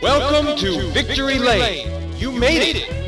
Welcome to Victory Lane. You made it.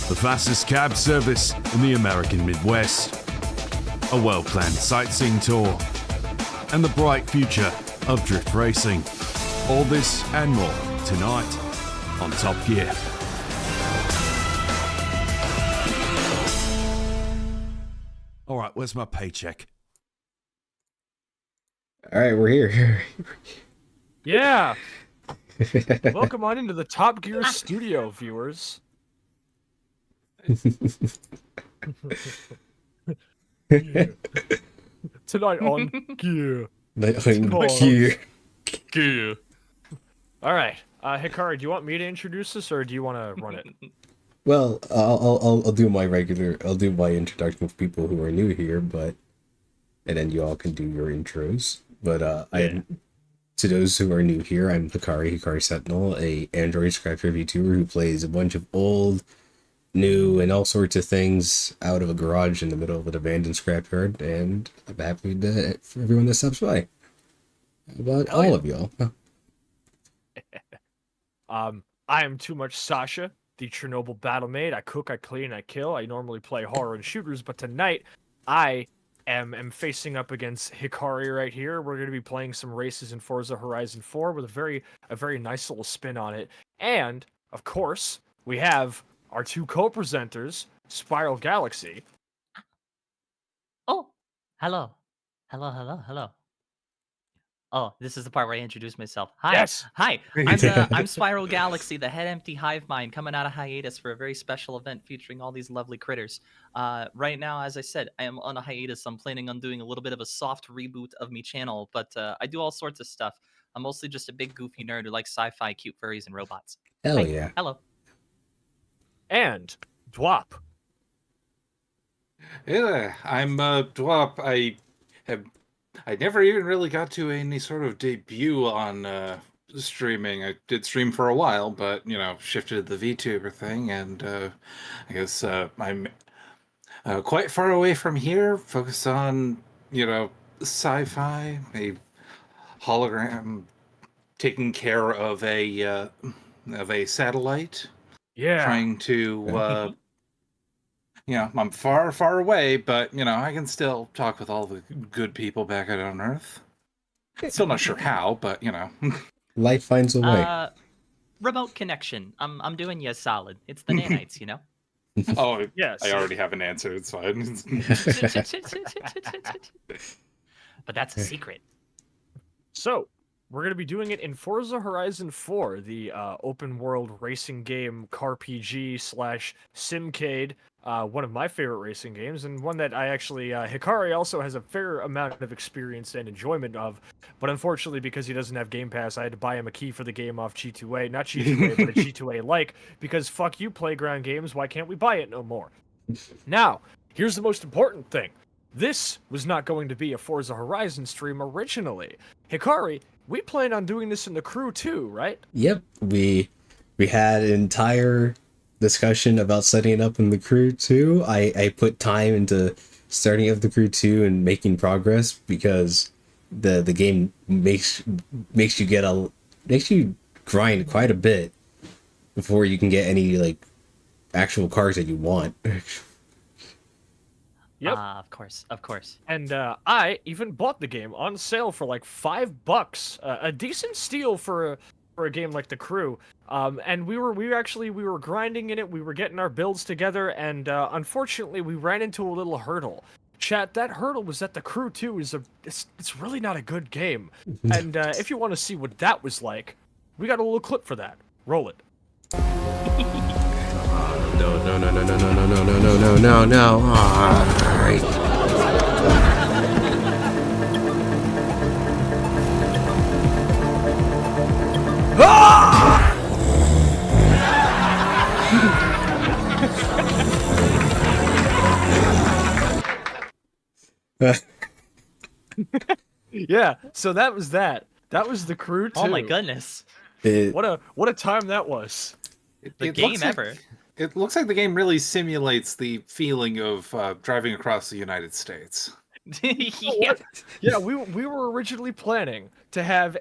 the fastest cab service in the American Midwest, a well-planned sightseeing tour, and the bright future of drift racing. All this and more tonight on Top Gear. All right, where's my paycheck? All right, we're here. Yeah. Welcome on into the Top Gear studio, viewers. Tonight on Gear. Gear. All right, Hikari, do you want me to introduce this, or do you want to run it? Well, I'll do my introduction with people who are new here, and then you all can do your intros. But to those who are new here, I'm Hikari Sentinel, a Android scrap reviewer who plays a bunch of old, new, and all sorts of things out of a garage in the middle of an abandoned scrapyard, and I'm happy for everyone that stops by. How about all of y'all? I am Too Much Sasha, the Chernobyl battle maid. I cook, I clean, I kill. I normally play horror and shooters, but tonight I am facing up against Hikari right here. We're going to be playing some races in Forza Horizon 4 with a very nice little spin on it. And, of course, we have our two co-presenters, Spiral Galaxy. Oh, hello. Hello. Oh, this is the part where I introduce myself. Hi. Yes. Hi. I'm Spiral Galaxy, the head empty hive mind, coming out of hiatus for a very special event featuring all these lovely critters. Right now, as I said, I am on a hiatus. I'm planning on doing a little bit of a soft reboot of me channel, but I do all sorts of stuff. I'm mostly just a big goofy nerd who likes sci-fi, cute furries, and robots. Hell Hi. yeah. Hello. And Dwap. Yeah, I'm Dwap. I never even really got to any sort of debut on streaming. I did stream for a while, but shifted to the VTuber thing, and I guess I'm quite far away from here. Focused on sci-fi, a hologram taking care of a satellite. Yeah. Trying to I'm far, far away, but I can still talk with all the good people back out on Earth. Still not sure how, but Life finds a way. Remote connection. I'm doing you a solid. It's the nanites, Oh, Yes. I already have an answer. It's fine. But that's a secret. So, we're going to be doing it in Forza Horizon 4, the open-world racing game, CarPG/Simcade, one of my favorite racing games, and one that I actually, Hikari also has a fair amount of experience and enjoyment of, but unfortunately, because he doesn't have Game Pass, I had to buy him a key for the game off G2A, not G2A, but a G2A-like, because fuck you, Playground Games, why can't we buy it no more? Now, here's the most important thing. This was not going to be a Forza Horizon stream originally. Hikari, we plan on doing this in the crew too, right? Yep, we had an entire discussion about setting it up in the crew too. I put time into starting up the crew too and making progress because the game makes you grind quite a bit before you can get any like actual cars that you want. Yep. Of course. And I even bought the game on sale for like $5, a decent steal for a game like The Crew. And we were grinding in it. We were getting our builds together, and unfortunately, we ran into a little hurdle. Chat, that hurdle was that The Crew 2 it's really not a good game. And if you want to see what that was like, we got a little clip for that. Roll it. No. All right. Yeah, so that was that. That was The Crew 2. Oh my goodness. What a time that was. The game ever. It looks like the game really simulates the feeling of driving across the United States. Yeah. Yeah, we were originally planning to have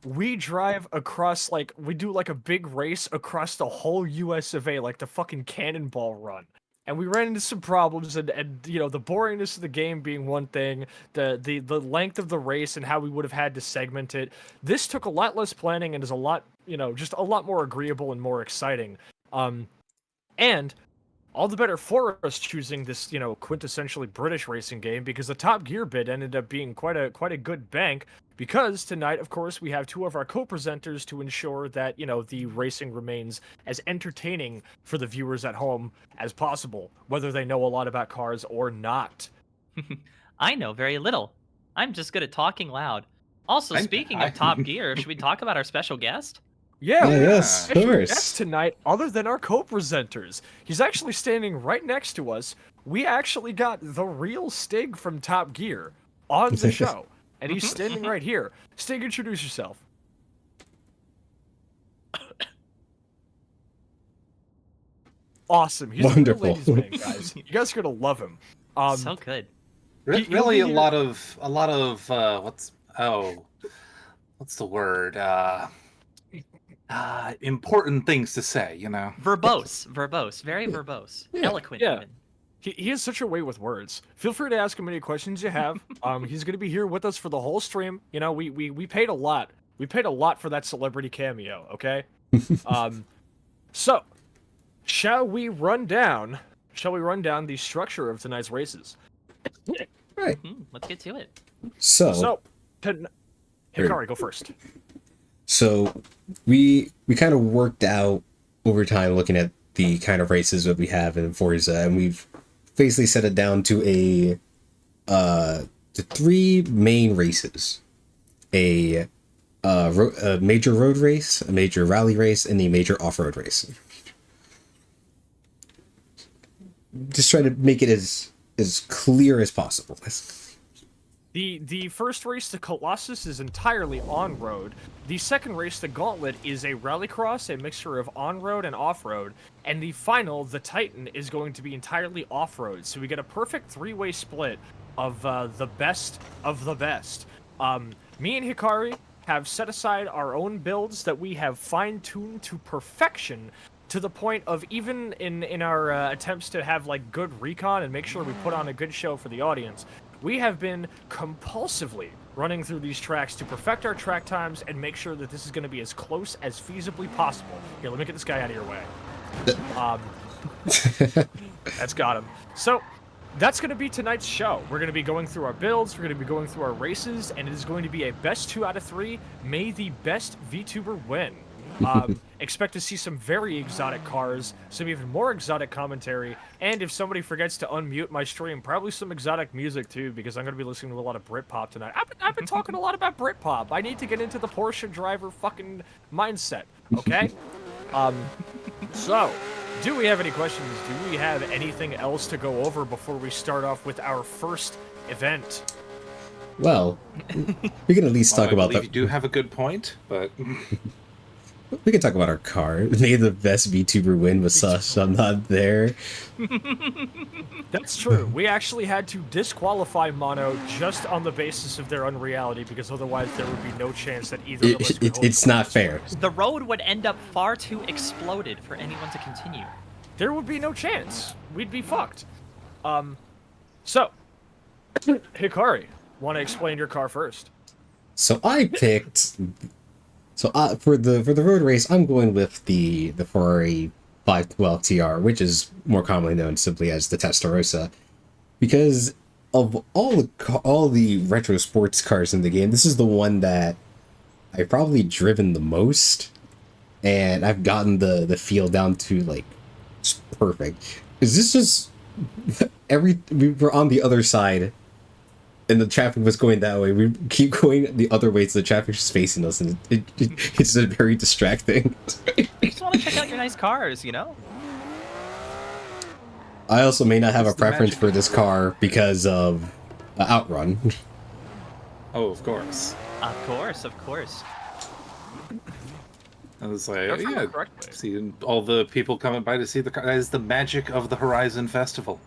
we drive across, like, we do like a big race across the whole US of A, like the fucking cannonball run. And we ran into some problems, and you know, the boringness of the game being one thing, the length of the race and how we would have had to segment it. This took a lot less planning and is a lot, you know, just a lot more agreeable and more exciting. And all the better for us choosing this, you know, quintessentially British racing game, because the Top Gear bid ended up being quite a good bank, because tonight, of course, we have two of our co-presenters to ensure that, you know, the racing remains as entertaining for the viewers at home as possible, whether they know a lot about cars or not. I know very little. I'm just good at talking loud. Also, speaking of Top Gear, should we talk about our special guest? Yeah, we have a yes, of special course. guest tonight, other than our co-presenters. He's actually standing right next to us. We actually got the real Stig from Top Gear on the show, and he's standing right here. Stig, introduce yourself. Awesome. He's Wonderful. a real ladies' man, guys. You guys are gonna love him. So good. Really, he'll a be lot of what's the word? Important things to say, you know. Verbose, very verbose, eloquent Yeah. even. He has such a way with words. Feel free to ask him any questions you have. He's gonna be here with us for the whole stream. You know, we paid a lot. We paid a lot for that celebrity cameo. Okay. So, shall we run down the structure of tonight's races? Right. Let's get to it. So Hikari, go first. So we kind of worked out over time looking at the kind of races that we have in Forza, and we've basically set it down to the three main races: a major road race, a major rally race, and a major off-road race. Just try to make it as clear as possible. The first race, the Colossus, is entirely on-road. The second race, the Gauntlet, is a rallycross, a mixture of on-road and off-road. And the final, the Titan, is going to be entirely off-road. So we get a perfect three-way split of the best of the best. Me and Hikari have set aside our own builds that we have fine-tuned to perfection, to the point of, even in our attempts to have like good recon and make sure we put on a good show for the audience, we have been compulsively running through these tracks to perfect our track times and make sure that this is going to be as close as feasibly possible. Here, let me get this guy out of your way. That's got him. So, that's going to be tonight's show. We're going to be going through our builds, we're going to be going through our races, and it is going to be a best 2 out of 3. May the best VTuber win. Expect to see some very exotic cars, some even more exotic commentary, and if somebody forgets to unmute my stream, probably some exotic music too, because I'm going to be listening to a lot of Britpop tonight. I've been talking a lot about Britpop. I need to get into the Porsche driver fucking mindset, okay? So, do we have any questions? Do we have anything else to go over before we start off with our first event? Well, we can at least talk about You do have a good point, but we can talk about our car. May the best VTuber win with Sus. I'm not there. That's true. We actually had to disqualify Mono just on the basis of their unreality, because otherwise there would be no chance that either of us could hold It's not fair. The road would end up far too exploded for anyone to continue. There would be no chance. We'd be fucked. So, Hikari, want to explain your car first? So I picked. So for the road race, I'm going with the Ferrari 512 TR, which is more commonly known simply as the Testarossa, because of all the retro sports cars in the game, this is the one that I've probably driven the most, and I've gotten the feel down to like just perfect. Is this just we were on the other side, and the traffic was going that way. We keep going the other way, so the traffic's just facing us, and it's just very distracting. I just want to check out your nice cars, you know? I also may not have a It's the preference magic for this car because of Outrun. oh, of course. Of course. I was like, That's yeah, correct. see all the people coming by to see the car. That is the magic of the Horizon Festival.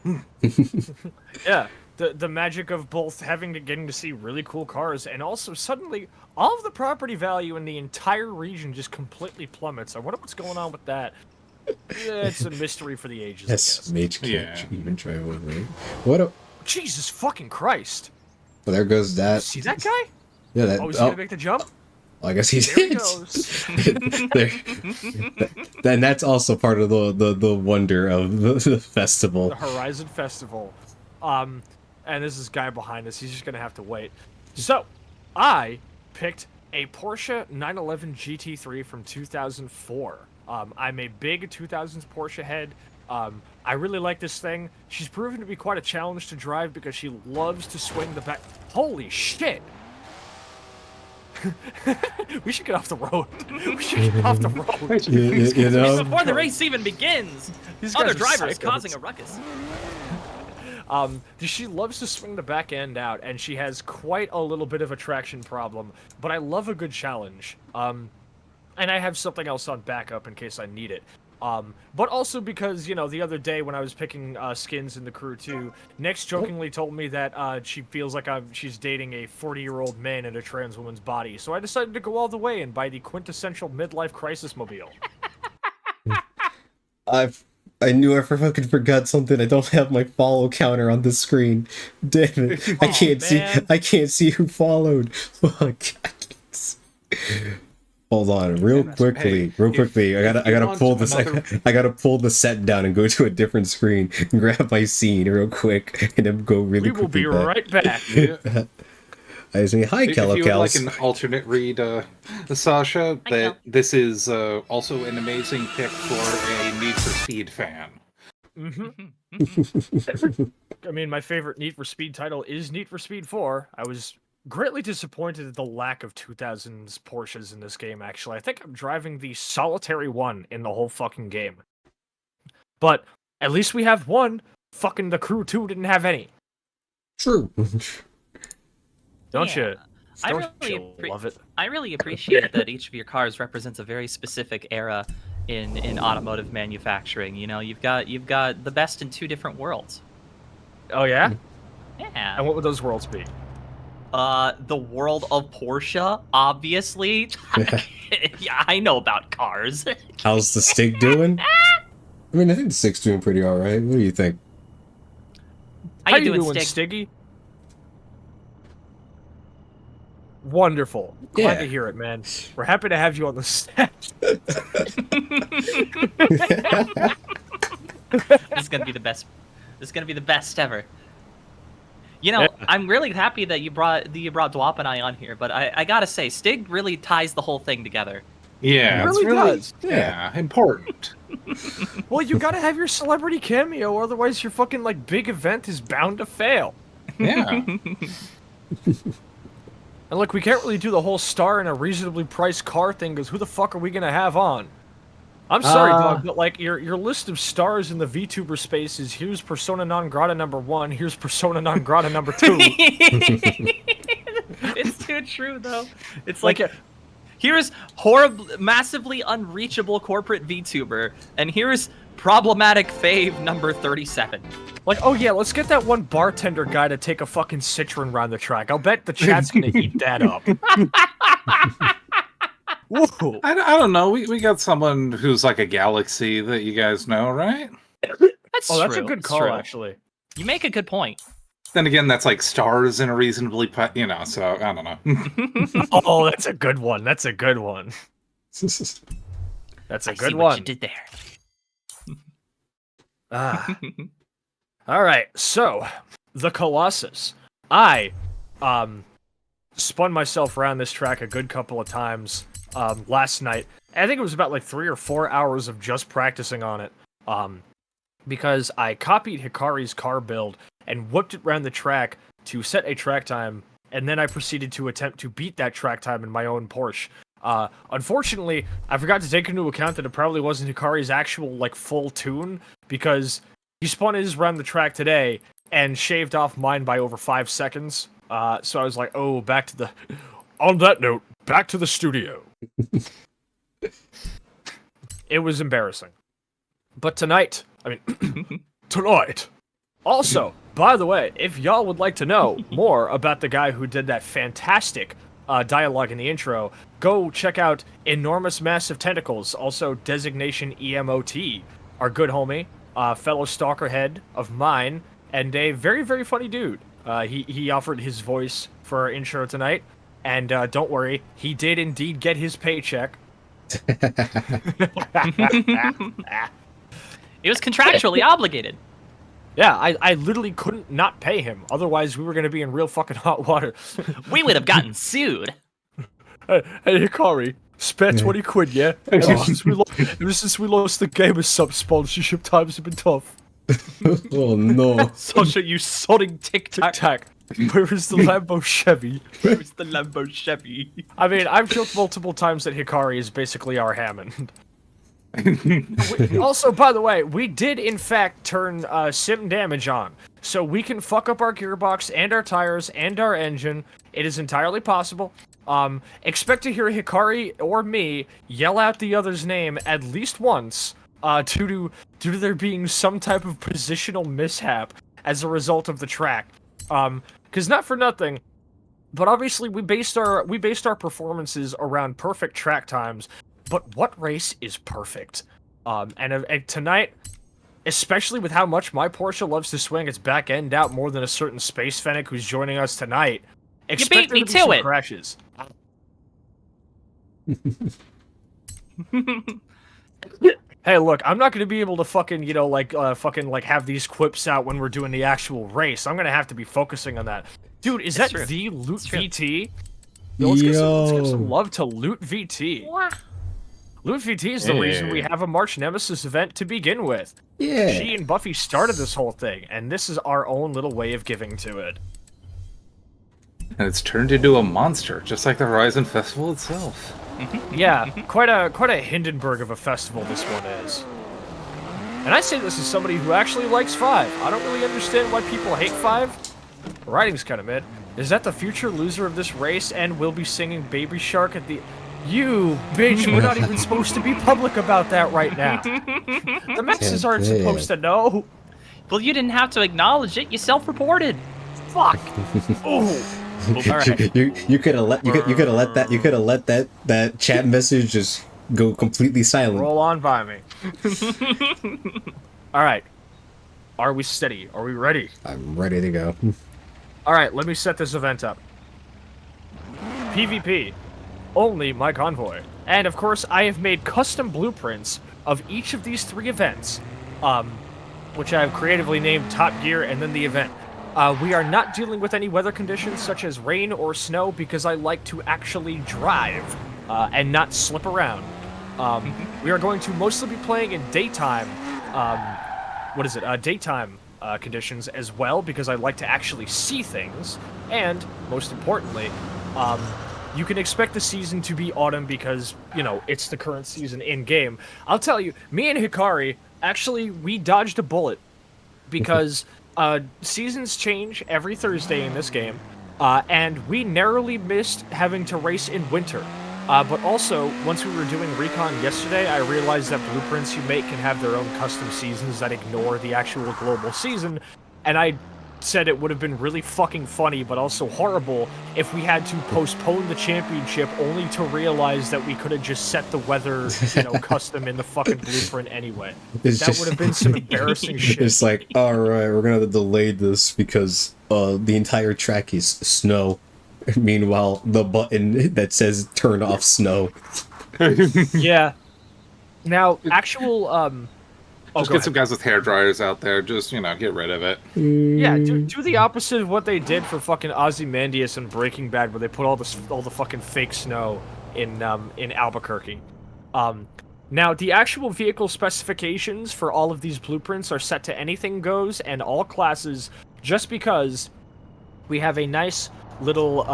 Yeah. the magic of both getting to see really cool cars, and also suddenly all of the property value in the entire region just completely plummets. I wonder what's going on with that. It's a mystery for the ages. Yes, I Mage guess. can't even drive over it. What a... Jesus fucking Christ! Well, there goes that. See that guy? Yeah, that... Oh, he's gonna make the jump. I guess he's... There he goes. Then that's also part of the wonder of the festival. The Horizon Festival. And there's this guy behind us. He's just gonna have to wait. So, I picked a Porsche 911 GT3 from 2004. I'm a big 2000s Porsche head. I really like this thing. She's proven to be quite a challenge to drive because she loves to swing the back. Holy shit! We should get off the road. We should get off the road. You know? Before the race even begins, These guys other are drivers psychos. causing a ruckus. She loves to swing the back end out, and she has quite a little bit of a traction problem, but I love a good challenge. And I have something else on backup in case I need it. But also because, you know, the other day when I was picking skins in the crew too, Nyx jokingly told me that she feels like she's dating a 40-year-old man in a trans woman's body, so I decided to go all the way and buy the quintessential midlife crisis mobile. I knew I fucking forgot something. I don't have my follow counter on the screen. Damn it! I can't see who followed. Fuck. Hold on, real quickly. I gotta pull this. I gotta pull the set down and go to a different screen and grab my scene real quick, and then go really quickly. We will be right back. I say hi, If you would like Calicals. an alternate read, Sasha, that this is also an amazing pick for a Need for Speed fan. I mean, my favorite Need for Speed title is Need for Speed 4. I was greatly disappointed at the lack of 2000s Porsches in this game, actually. I think I'm driving the solitary one in the whole fucking game. But at least we have one. Fucking the crew, too, didn't have any. True. Don't you? I Don't really you love it? I really appreciate that each of your cars represents a very specific era in automotive manufacturing. You know, you've got the best in two different worlds. Oh, yeah? Yeah. And what would those worlds be? The world of Porsche, obviously. Yeah, I know about cars. How's the stick doing? I mean, I think the stick's doing pretty alright. What do you think? How you doing, Stig? Stig? Wonderful. Glad Yeah. to hear it, man. We're happy to have you on the set. This is gonna be the best. This is gonna be the best ever. You know, Yeah. I'm really happy that you brought Dwap and I on here, but I gotta say, Stig really ties the whole thing together. Yeah, It it's really does. Yeah, important. Well, you gotta have your celebrity cameo, otherwise your fucking, like, big event is bound to fail. Yeah. And look, we can't really do the whole star in a reasonably priced car thing, because who the fuck are we gonna have on? I'm sorry, dog, but like your list of stars in the VTuber space is here's Persona non grata number 1, here's Persona non grata number 2. It's too true, though. It's like here's massively unreachable corporate VTuber, and here's problematic fave number 37. Like, oh yeah, let's get that one bartender guy to take a fucking Citroen around the track. I'll bet the chat's gonna eat that up. Whoa. I don't know. We got someone who's like a galaxy that you guys know, right? That's Oh, that's a true. good It's call, true. actually. You make a good point. Then again, that's like stars in a reasonably, so I don't know. Oh, that's a good one. That's a good one. That's a I good see one. what you did there. Ah. All right, so the Colossus. I spun myself around this track a good couple of times last night. I think it was about like 3 or 4 hours of just practicing on it. Because I copied Hikari's car build and whipped it around the track to set a track time, and then I proceeded to attempt to beat that track time in my own Porsche. Unfortunately, I forgot to take into account that it probably wasn't Hikari's actual, like, full tune, because he spun his around the track today and shaved off mine by over 5 seconds. So I was like, oh, back to the... On that note, back to the studio. It was embarrassing. But tonight, tonight, also, By the way, if y'all would like to know more about the guy who did that fantastic dialogue in the intro, go check out Enormous Massive Tentacles, also designation EMOT, our good homie, fellow stalker head of mine, and a very, very funny dude. He offered his voice for our intro tonight, and don't worry, he did indeed get his paycheck. It was contractually obligated. Yeah, I literally couldn't not pay him. Otherwise, we were going to be in real fucking hot water. We would have gotten sued. Hey, Hikari, spare 20 quid, yeah? Ever since we lost the Gamer Sub sponsorship, times have been tough. Oh no. Sasha, you sodding tic-tac. Tac. Where is the Lambo Chevy? Where's the Lambo Chevy? I mean, I've joked multiple times that Hikari is basically our Hammond. Also, by the way, we did in fact turn sim damage on, so we can fuck up our gearbox and our tires and our engine. It is entirely possible. Expect to hear Hikari or me yell out the other's name at least once, due to there being some type of positional mishap as a result of the track. Because not for nothing, but obviously we based our performances around perfect track times. But what race is perfect? And tonight, especially with how much my Porsche loves to swing its back end out more than a certain space fennec who's joining us tonight, expect there to be some crashes. Hey, look, I'm not going to be able to fucking, have these quips out when we're doing the actual race. I'm going to have to be focusing on that. Dude, is that the Loot VT? Yo, let's give some love to Loot VT. Loot VT is the reason we have a March Nemesis event to begin with. Yeah. She and Buffy started this whole thing, and this is our own little way of giving to it. And it's turned into a monster, just like the Horizon Festival itself. Yeah, quite a Hindenburg of a festival this one is. And I say this as somebody who actually likes 5. I don't really understand why people hate 5. The writing's kind of mid. Is that the future loser of this race and will be singing Baby Shark at the... You bitch, we're not even supposed to be public about that right now. The Mexes aren't supposed to know. Well, you didn't have to acknowledge it. You self-reported. Fuck. Oh. All right. You could have let that chat message just go completely silent. Roll on by me. All right. Are we steady? Are we ready? I'm ready to go. All right, let me set this event up. PvP. Only my convoy. And of course, I have made custom blueprints of each of these 3 events, which I have creatively named Top Gear and then the event. We are not dealing with any weather conditions such as rain or snow because I like to actually drive and not slip around. We are going to mostly be playing in daytime, daytime conditions as well because I like to actually see things. And, most importantly, you can expect the season to be autumn because, it's the current season in-game. I'll tell you, me and Hikari, actually, we dodged a bullet because seasons change every Thursday in this game, and we narrowly missed having to race in winter. But also, once we were doing recon yesterday, I realized that blueprints you make can have their own custom seasons that ignore the actual global season, and I said it would have been really fucking funny, but also horrible, if we had to postpone the championship only to realize that we could have just set the weather, custom in the fucking blueprint anyway. That would have been some embarrassing shit. It's like, alright, we're gonna delay this because the entire track is snow. Meanwhile, the button that says turn off snow. Yeah. Now, actual, Just get some guys with hair dryers out there. Just, get rid of it. Yeah, do the opposite of what they did for fucking Ozymandias and Breaking Bad, where they put all the fucking fake snow in Albuquerque. Now, the actual vehicle specifications for all of these blueprints are set to anything goes and all classes, just because we have a nice little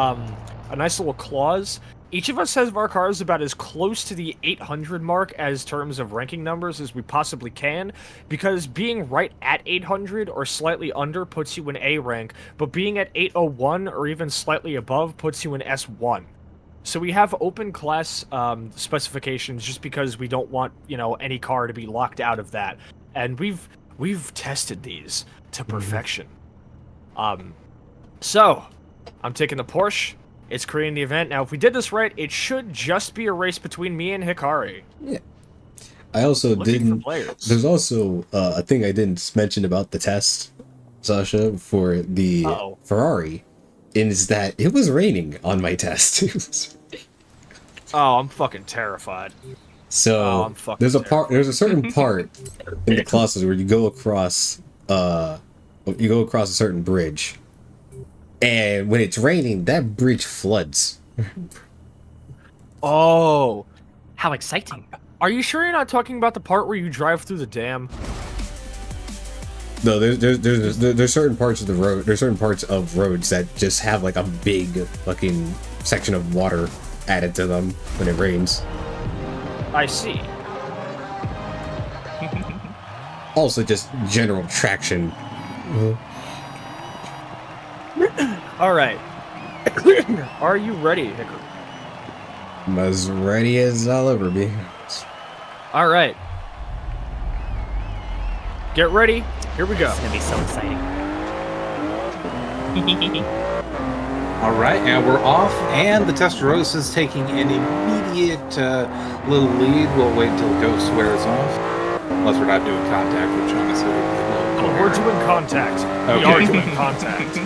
clause. Each of us has our cars about as close to the 800 mark as terms of ranking numbers as we possibly can, because being right at 800 or slightly under puts you in A rank, but being at 801 or even slightly above puts you in S1. So we have open class specifications just because we don't want, any car to be locked out of that. And we've tested these to perfection. So, I'm taking the Porsche. It's creating the event. Now, if we did this right, it should just be a race between me and Hikari. Yeah. I also Looking for didn't. players. There's also a thing I didn't mention about the test, Sasha, for the Uh-oh. Ferrari, is that it was raining on my test. Oh, I'm fucking terrified. So Oh, I'm fucking there's a terrified. there's a certain part in the classes where you go across a certain bridge, and when it's raining, that bridge floods. Oh. How exciting. Are you sure you're not talking about the part where you drive through the dam? No, there's certain parts of the road. There's certain parts of roads that just have like a big fucking section of water added to them when it rains. I see. Also, just general traction. All right. Are you ready, Hickory? I'm as ready as I'll ever be. All right. Get ready. Here we go. It's gonna be so exciting. All right, and we're off, and the Testarossa is taking an immediate little lead. We'll wait until Ghost wears off, unless we're not doing contact, which honestly would be a little Oh, we're doing contact. We Okay. are doing contact.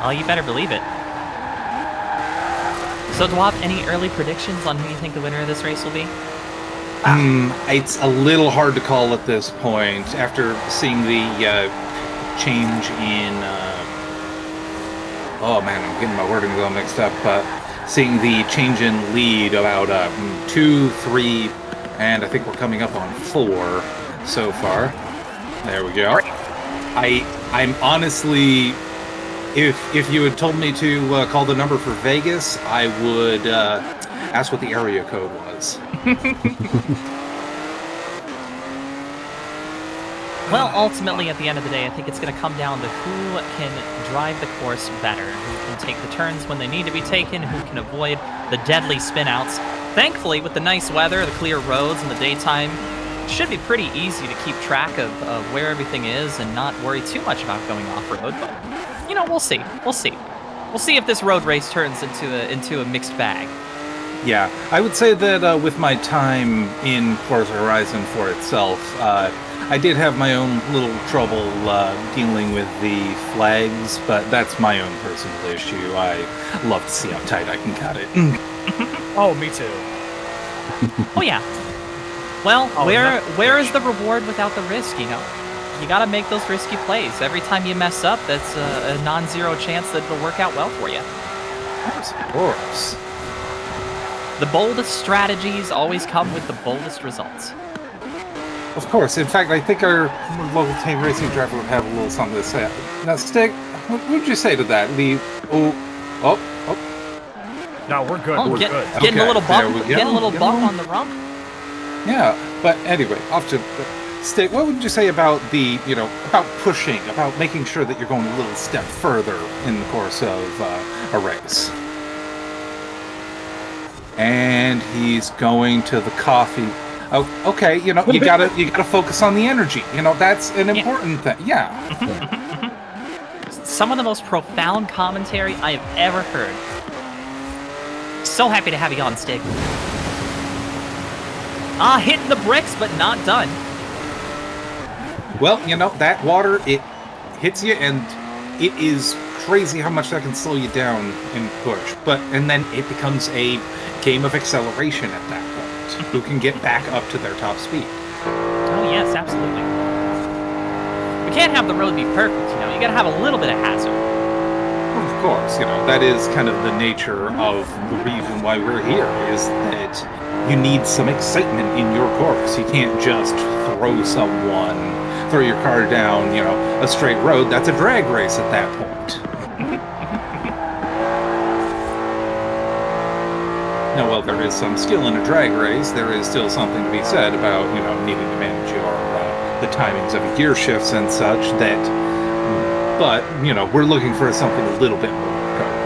Oh, you better believe it. So, Dwap, any early predictions on who you think the winner of this race will be? It's a little hard to call at this point after seeing the change in. Oh man, I'm getting my wordings all mixed up. Seeing the change in lead about 2, 3, and I think we're coming up on 4 so far. There we go. I'm honestly, if you had told me to call the number for Vegas, I would ask what the area code was. Well, ultimately, at the end of the day, I think it's going to come down to who can drive the course better, who can take the turns when they need to be taken, who can avoid the deadly spinouts. Thankfully, with the nice weather, the clear roads in the daytime, it should be pretty easy to keep track of where everything is and not worry too much about going off-road. But, you know, we'll see. We'll see. We'll see if this road race turns into a mixed bag. Yeah, I would say that with my time in Forza Horizon for itself, I did have my own little trouble dealing with the flags, but that's my own personal issue. I love to see how tight I can cut it. Oh, me too. Oh, yeah. Well, Oh, where is the reward without the risk, you know? You gotta make those risky plays. Every time you mess up, that's a non-zero chance that it'll work out well for you. Of course. The boldest strategies always come with the boldest results. Of course. In fact, I think our local team racing driver would have a little something to say. Now, Stick, what would you say to that? Oh. No, we're good. Oh, we're good. getting a Okay, little there bump, we go. getting a little bump on the rump. Yeah, but anyway, off to Stick. What would you say about about pushing, about making sure that you're going a little step further in the course of a race? And he's going to the coffee. Oh, okay. You gotta focus on the energy. That's an important thing. Yeah. Some of the most profound commentary I have ever heard. So happy to have you on, Stig. Hitting the bricks, but not done. Well, that water, it hits you, and it is crazy how much that can slow you down and push. And then it becomes a game of acceleration at that point. Who can get back up to their top speed? Oh yes, absolutely. We can't have the road be perfect, you gotta have a little bit of hazard. Of course, that is kind of the nature of the reason why we're here, is that you need some excitement in your course. You can't just throw your car down, a straight road. That's a drag race at that point. Now, while there is some skill in a drag race, there is still something to be said about, needing to manage the timings of gear shifts and such but, we're looking for something a little bit more covered.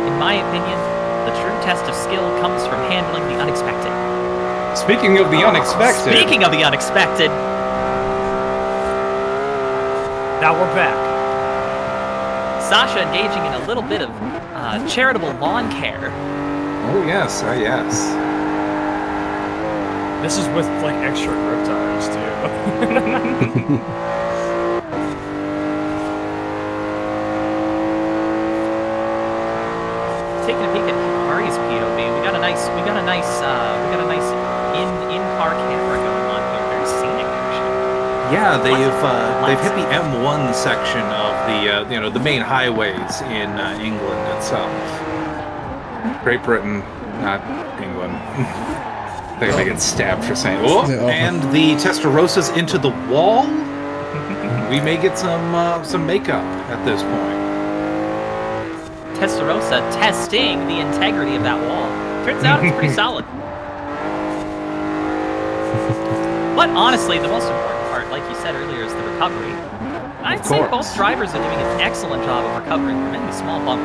In my opinion, the true test of skill comes from handling the unexpected. Speaking of the unexpected... Speaking of the unexpected, Now we're back. Sasha engaging in a little bit of charitable lawn care. Oh yes, yes. This is with like extra grip tires too. Taking a peek at Hikari's POV, we got a nice in-car camera going on here. Very scenic, actually. Yeah, they've hit the M1 section of the main highways in England itself. Great Britain, not England. They're gonna get stabbed for saying. Oh, and the Testarosa's into the wall. We may get some makeup at this point. Testarossa testing the integrity of that wall. Turns out it's pretty solid. But honestly, the most important part, like you said earlier, is the recovery. I'd say both drivers are doing an excellent job of recovering from any small bump.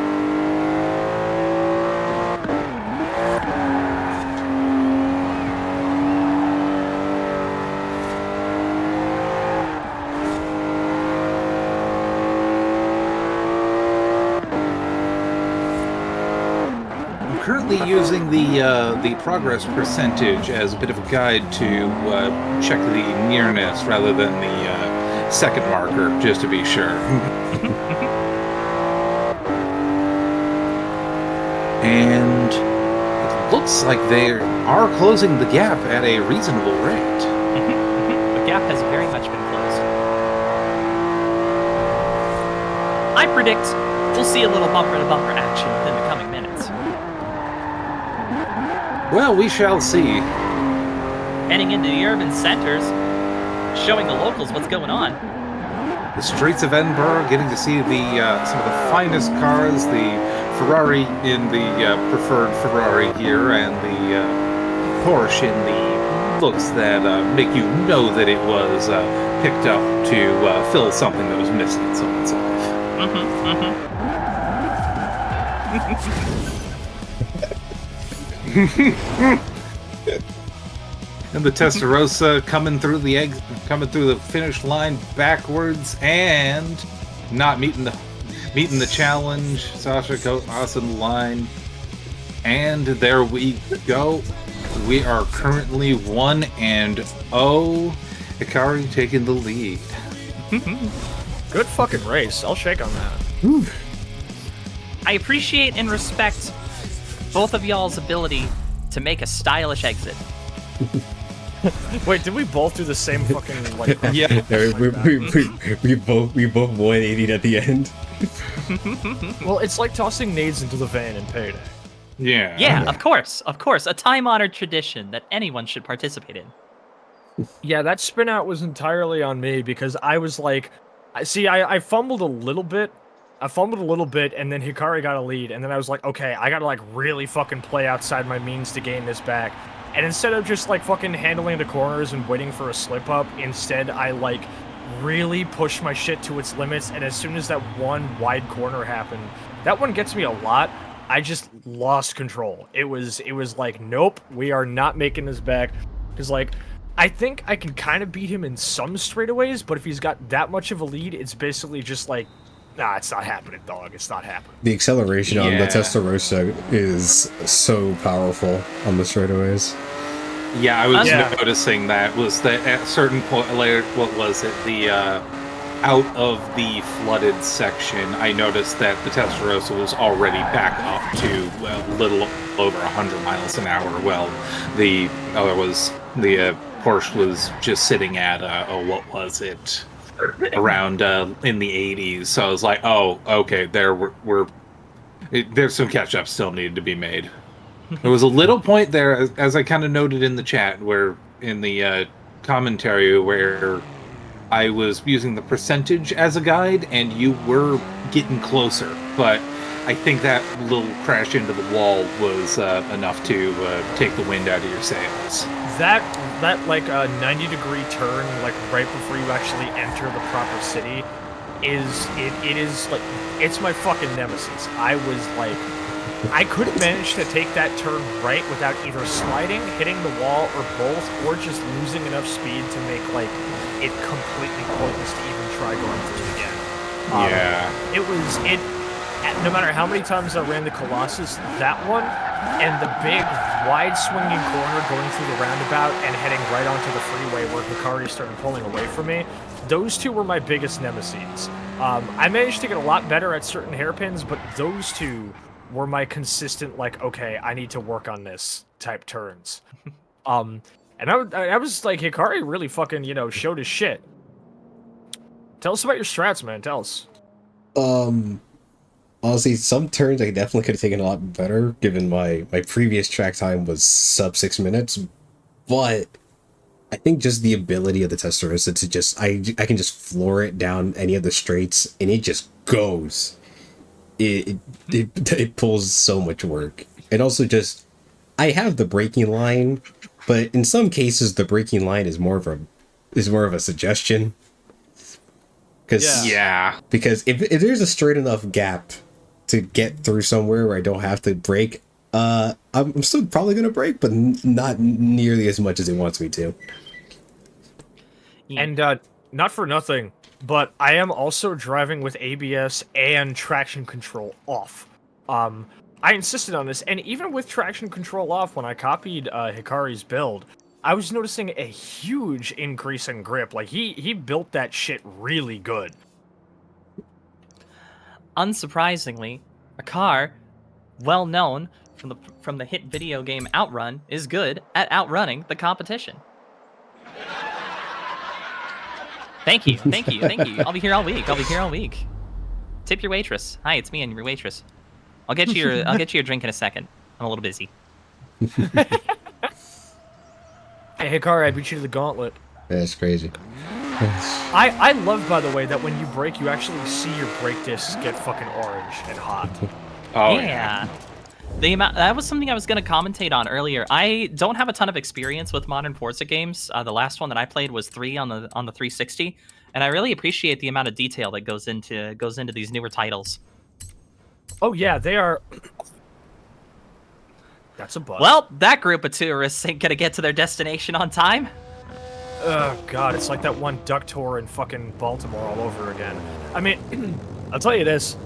Currently using the progress percentage as a bit of a guide to check the nearness rather than the second marker, just to be sure. And it looks like they are closing the gap at a reasonable rate. The gap has very much been closed. I predict we'll see a little bumper-to-bumper action within the coming minutes. Well, we shall see. Heading into the urban centers, showing the locals what's going on. The streets of Edinburgh, getting to see some of the finest cars, the Ferrari in the preferred Ferrari here, and the Porsche in the looks that make you know that it was picked up to fill something that was missing in someone's life. And the Testarossa coming through the finish line backwards and not meeting the challenge. Sasha crossing the line, and there we go. We are currently 1-0. Hikari taking the lead. Good fucking race. I'll shake on that. Whew. I appreciate and respect both of y'all's ability to make a stylish exit. Wait, did we both do the same fucking like? Yeah. We both 180 at the end. Well, it's like tossing nades into the van in Payday. Yeah. Yeah, of course. A time-honored tradition that anyone should participate in. Yeah, that spin out was entirely on me because I was like, I fumbled a little bit. And then Hikari got a lead, and then I was like, okay, I gotta like really fucking play outside my means to gain this back. And instead of just like fucking handling the corners and waiting for a slip up, instead I like really pushed my shit to its limits. And as soon as that one wide corner happened, that one gets me a lot. I just lost control. It was like, nope, we are not making this back. Because like, I think I can kind of beat him in some straightaways, but if he's got that much of a lead, it's basically just like, nah, it's not happening, dog. It's not happening. The acceleration on the Testarossa is so powerful on the straightaways. Yeah, I was noticing that at certain point, like, what was it? The out of the flooded section, I noticed that the Testarossa was already back up to a little over 100 miles an hour. Well, the Porsche was just sitting at what was it? Around in the 80s. So I was like, oh, okay, there's some catch up still needed to be made. There was a little point there, as I kind of noted in the chat, where in the commentary, where I was using the percentage as a guide, and you were getting closer, but I think that little crash into the wall was enough to take the wind out of your sails. That like a 90-degree turn, like right before you actually enter the proper city, is like, it's my fucking nemesis. I was like, I couldn't manage to take that turn right without either sliding, hitting the wall, or both, or just losing enough speed to make like it completely pointless to even try going through it again. Yeah. No matter how many times I ran the Colossus, that one, and the big wide swinging corner going through the roundabout and heading right onto the freeway where Hikari started pulling away from me, those two were my biggest nemesis. I managed to get a lot better at certain hairpins, but those two were my consistent, like, okay, I need to work on this type turns. And I was like, Hikari really fucking, showed his shit. Tell us about your strats, man. Tell us. Honestly, some turns I definitely could have taken a lot better, given my previous track time was sub 6 minutes. But I think just the ability of the Testarossa to just I can just floor it down any of the straights and it just goes. It pulls so much work. And also just I have the braking line, but in some cases the braking line is more of a suggestion. Because if there's a straight enough gap to get through somewhere where I don't have to brake, I'm still probably gonna brake, but not nearly as much as it wants me to. And not for nothing, but I am also driving with ABS and traction control off. I insisted on this, and even with traction control off, when I copied Hikari's build, I was noticing a huge increase in grip. Like, he built that shit really good. Unsurprisingly, a car well known from the hit video game Outrun is good at outrunning the competition. Thank you. I'll be here all week. Tip your waitress. Hi, it's me and your waitress. I'll get you your drink in a second. I'm a little busy. Hey, Hikari, I beat you to the gauntlet. That's crazy. I love, by the way, that when you brake, you actually see your brake discs get fucking orange and hot. Oh yeah. That was something I was going to commentate on earlier. I don't have a ton of experience with modern Forza games. The last one that I played was 3 on the 360, and I really appreciate the amount of detail that goes into these newer titles. Oh yeah, they are. That's a bug. Well, that group of tourists ain't gonna get to their destination on time. Oh god, it's like that one duck tour in fucking Baltimore all over again. I mean, I'll tell you this.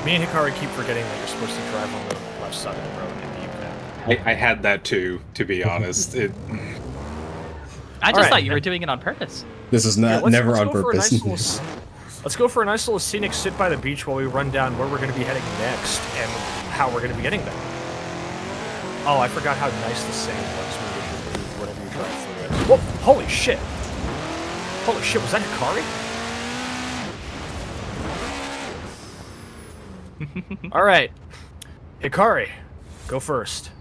Me and Hikari keep forgetting that you're supposed to drive on the left side of the road in the UK. I had that too, to be honest. I just thought you were doing it on purpose. This is never on purpose. Let's go for a nice little scenic sit by the beach while we run down where we're going to be heading next and how we're going to be getting there. Oh, I forgot how nice the sand was whenever you drive through it. Whoa, holy shit! Holy shit, was that Hikari? Alright. Hikari, go first.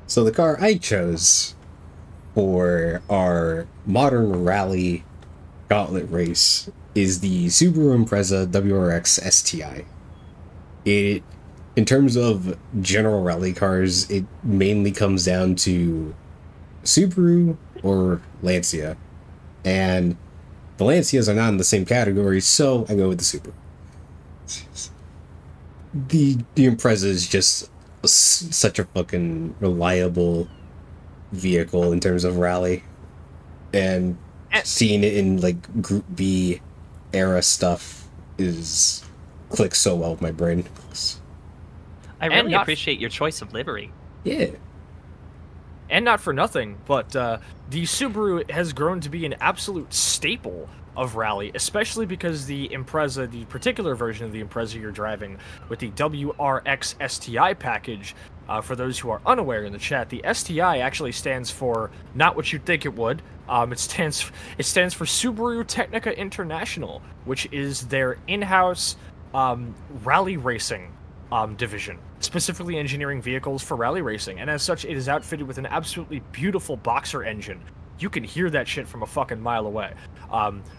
So the car I chose for our modern rally gauntlet race is the Subaru Impreza WRX STI. In terms of general rally cars, it mainly comes down to Subaru or Lancia. And the Lancias are not in the same category, so I go with the Subaru. The Impreza is just such a fucking reliable vehicle in terms of rally. And seeing it in like Group B era stuff clicks so well with my brain. I really appreciate your choice of livery. Yeah. And not for nothing, but the Subaru has grown to be an absolute staple of rally, especially because the Impreza, the particular version of the Impreza you're driving with the WRX STI package, for those who are unaware in the chat, the STI actually stands for not what you'd think it would. It stands for Subaru Technica International, which is their in-house rally racing division, specifically engineering vehicles for rally racing, and as such, it is outfitted with an absolutely beautiful boxer engine. You can hear that shit from a fucking mile away.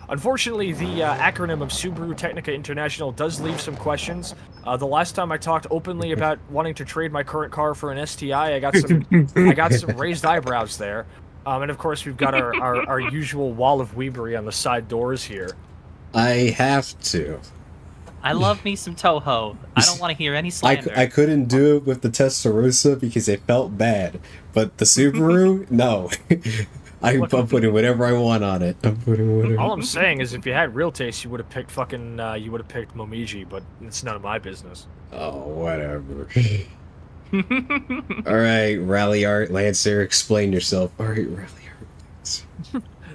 Unfortunately, the acronym of Subaru Technica International does leave some questions. The last time I talked openly about wanting to trade my current car for an STI, I got some raised eyebrows there. And of course, we've got our usual wall of weebery on the side doors here. I have to. I love me some Toho. I don't want to hear any slander. I couldn't do it with the Testarossa because it felt bad, but the Subaru, no. I'm putting whatever I want on it. I'm putting whatever. All I'm saying is, if you had real taste, you would have picked fucking, you would have picked Momiji, but it's none of my business. Oh, whatever. All right, Rally Art Lancer, explain yourself. All right, Rally Art Lancer.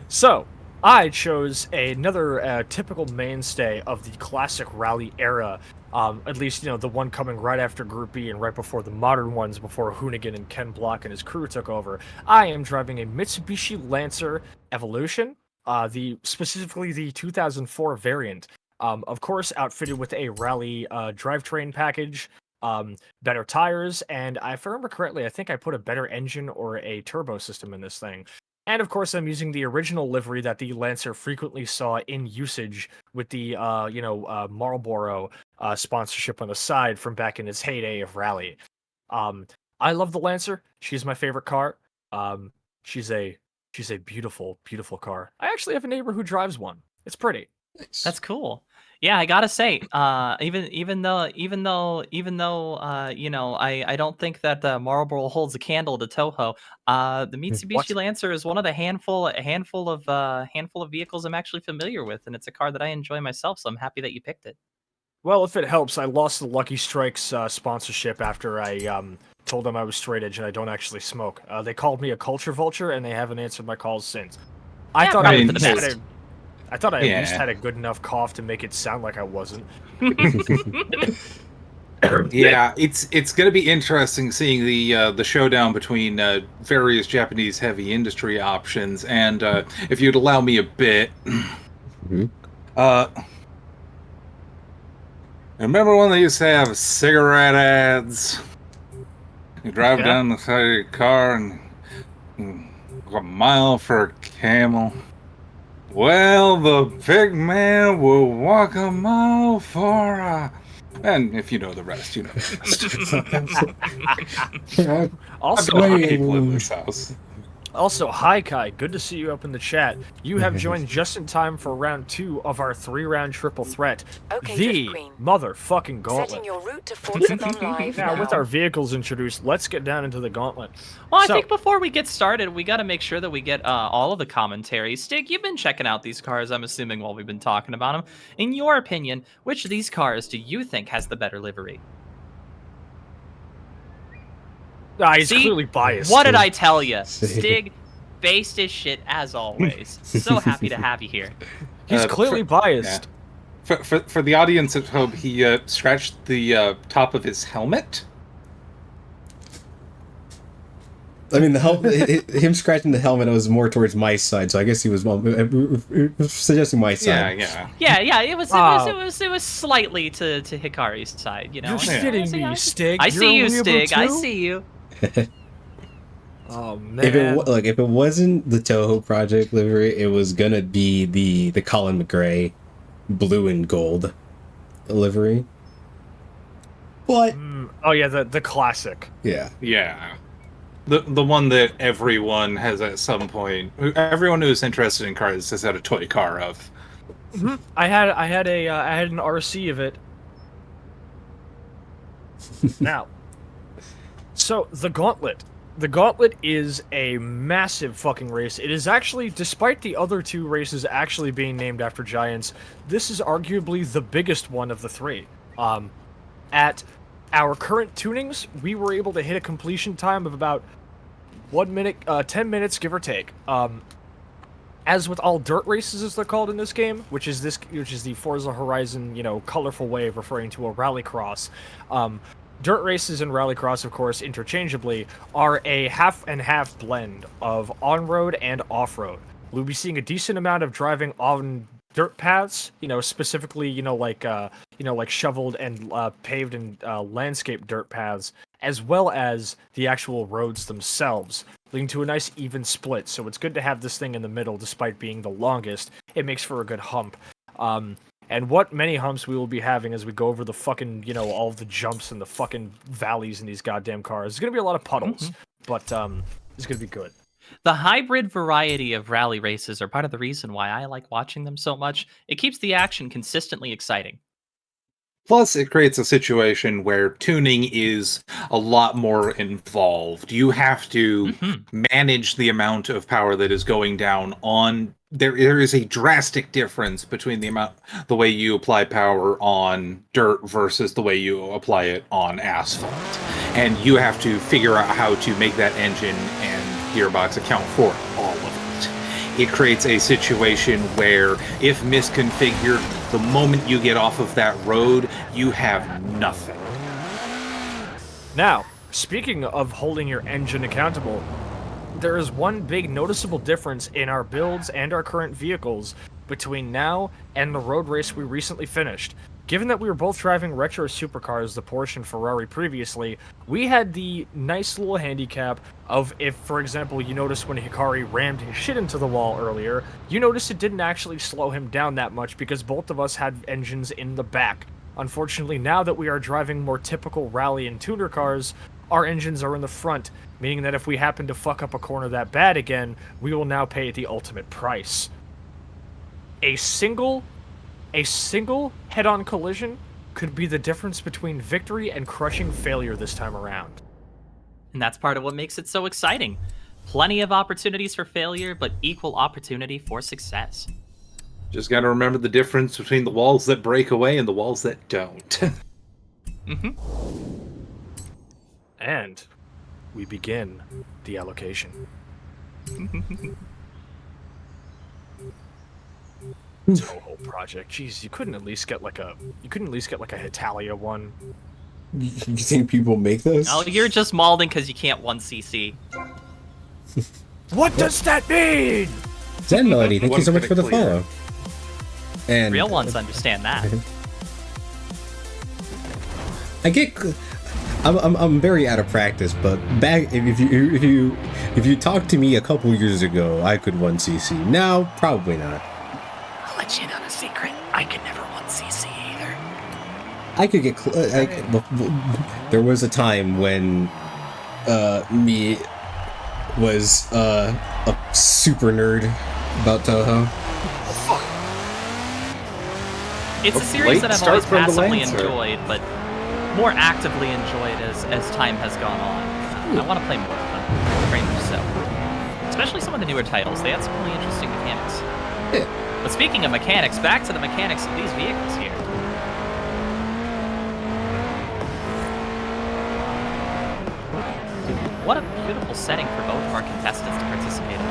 So, I chose another typical mainstay of the classic rally era. At least, the one coming right after Group B and right before the modern ones, before Hoonigan and Ken Block and his crew took over. I am driving a Mitsubishi Lancer Evolution, specifically the 2004 variant. Of course, outfitted with a rally drivetrain package, better tires, and if I remember correctly, I think I put a better engine or a turbo system in this thing. And of course, I'm using the original livery that the Lancer frequently saw in usage with the, Marlboro sponsorship on the side from back in its heyday of rally. I love the Lancer. She's my favorite car. She's a beautiful, beautiful car. I actually have a neighbor who drives one. It's pretty. Nice. That's cool. Yeah, I gotta say, even though, I don't think that Marlboro holds a candle to Toho. The Mitsubishi What? Lancer is one of the handful of vehicles I'm actually familiar with, and it's a car that I enjoy myself. So I'm happy that you picked it. Well, if it helps, I lost the Lucky Strikes sponsorship after I told them I was straight edge and I don't actually smoke. They called me a culture vulture, and they haven't answered my calls since. I Yeah, thought probably I for the at best. least I thought I at least Yeah. had a good enough cough to make it sound like I wasn't. Yeah, it's going to be interesting seeing the showdown between various Japanese heavy industry options, and if you'd allow me a bit, Mhm. remember when they used to have cigarette ads? You drive Yeah. down the side of your car and a mile for a camel. Well, the big man will walk a mile for a... And if you know the rest, you know the rest. I've Also, got Wait. people in this house. Also, hi Kai, good to see you up in the chat. You have joined just in time for round 2 of our 3-round triple threat, Okay, the Drift Queen. motherfucking Setting gauntlet. your route to Forza Live Now, now. with our vehicles introduced, let's get down into the gauntlet. Well, I So- think before we get started, we got to make sure that we get all of the commentary. Stig, you've been checking out these cars, I'm assuming, while we've been talking about them. In your opinion, which of these cars do you think has the better livery? He's See? clearly biased. What did I tell you? Stig, based as shit as always. So happy to have you here. He's clearly biased. For the audience at home, he scratched the top of his helmet. I mean, him scratching the helmet was more towards my side, so I guess he was suggesting my side. Yeah, it was slightly to Hikari's side, you know. You're kidding me, Stig. I You're see you, agreeable Stig. I too? see you. Oh man. If it wasn't the Toho Project livery, it was gonna be the Colin McRae blue and gold livery. But Oh yeah, the classic. yeah, The one that everyone has at some point. Everyone who's interested in cars has had a toy car of. I had an RC of it. Now, so the Gauntlet. The Gauntlet is a massive fucking race. It is actually, despite the other 2 races actually being named after giants, this is arguably the biggest one of the 3. At our current tunings, we were able to hit a completion time of about 1 minute, 10 minutes, give or take. As with all dirt races, as they're called in this game, which is the Forza Horizon, colorful way of referring to a rallycross. Dirt races and rallycross, of course, interchangeably, are a half and half blend of on-road and off-road. We'll be seeing a decent amount of driving on dirt paths, specifically, like shoveled and paved and landscaped dirt paths, as well as the actual roads themselves, leading to a nice even split. So it's good to have this thing in the middle, despite being the longest. It makes for a good hump. And what many humps we will be having as we go over the fucking, all of the jumps and the fucking valleys in these goddamn cars. There's gonna be a lot of puddles, but it's gonna be good. The hybrid variety of rally races are part of the reason why I like watching them so much. It keeps the action consistently exciting. Plus, it creates a situation where tuning is a lot more involved. You have to manage the amount of power that is going down on. There is a drastic difference between the way you apply power on dirt versus the way you apply it on asphalt, and you have to figure out how to make that engine and gearbox account for all of it. It creates a situation where, if misconfigured, the moment you get off of that road, you have nothing. Now, speaking of holding your engine accountable, there is one big noticeable difference in our builds and our current vehicles between now and the road race we recently finished. Given that we were both driving retro supercars, the Porsche and Ferrari previously, we had the nice little handicap of, if, for example, you noticed when Hikari rammed his shit into the wall earlier, you noticed it didn't actually slow him down that much because both of us had engines in the back. Unfortunately, now that we are driving more typical rally and tuner cars, our engines are in the front, meaning that if we happen to fuck up a corner that bad again, we will now pay the ultimate price. A single head-on collision could be the difference between victory and crushing failure this time around. And that's part of what makes it so exciting. Plenty of opportunities for failure, but equal opportunity for success. Just got to remember the difference between the walls that break away and the walls that don't. And we begin the allocation. Toho project. Jeez, you couldn't at least get like a Hitalia one. You think people make those? Oh, you're just malding because you can't 1cc. What does that mean? Zen Melody, thank you so much for the follow. And Real ones understand that. I get. I'm very out of practice, but back if you talked to me a couple years ago, I could 1cc. Now, probably not. I'll let you in on a secret. I could never 1cc either. I could get. There was a time when me was a super nerd about Toho. It's a series that I've always Start from the passively Lancer. enjoyed, but more actively enjoyed as time has gone on. I want to play more of them, very much so. Especially some of the newer titles. They had some really interesting mechanics. Yeah. But speaking of mechanics, back to the mechanics of these vehicles here. What a beautiful setting for both of our contestants to participate in.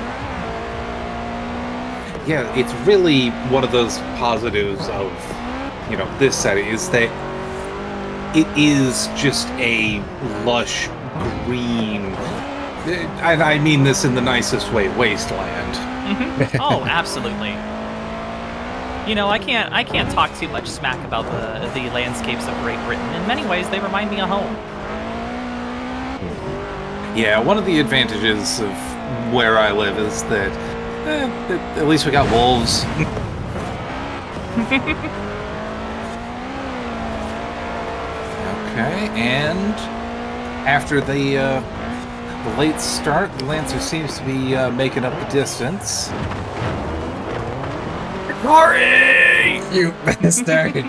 Yeah, it's really one of those positives of, this setting is that it is just a lush green, and I mean this in the nicest way, wasteland. Oh, absolutely. I can't talk too much smack about the landscapes of Great Britain. In many ways, they remind me of home. Yeah, one of the advantages of where I live is that at least we got wolves. Okay, and after the late start, the Lancer seems to be making up the distance. Hurry! You bastard!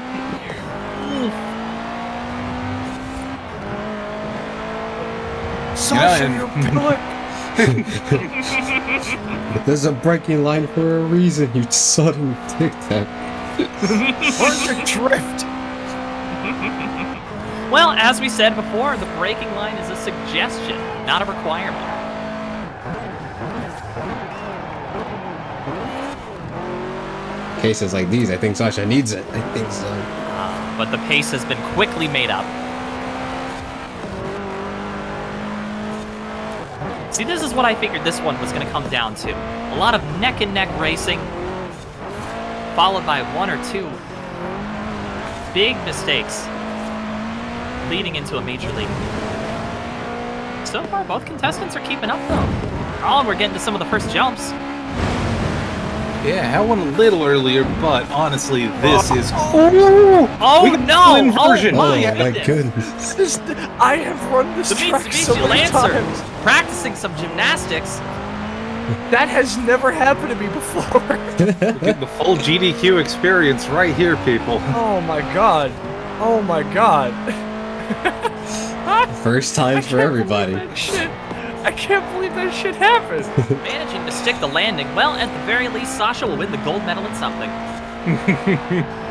Sasha, you pillock! There's a breaking line for a reason, you sudden tic tac. Where's the drift? Well, as we said before, the braking line is a suggestion, not a requirement. Cases like these, I think Sasha needs it. I think so. But the pace has been quickly made up. See, this is what I figured this one was going to come down to. A lot of neck-and-neck racing, followed by one or two big mistakes, leading into a major league. So far, both contestants are keeping up, though. Oh, and we're getting to some of the first jumps. Yeah, I went a little earlier, but honestly, this is... Oh, we got no! full inversion. Oh, Oh my my goodness. goodness. I have run this The track so Mitsubishi many Lancer, times. practicing some gymnastics. That has never happened to me before. Getting the full GDQ experience right here, people. Oh my god. Oh my god. First times for everybody. I can't believe that shit happened. Managing to stick the landing, well, at the very least, Sasha will win the gold medal in something.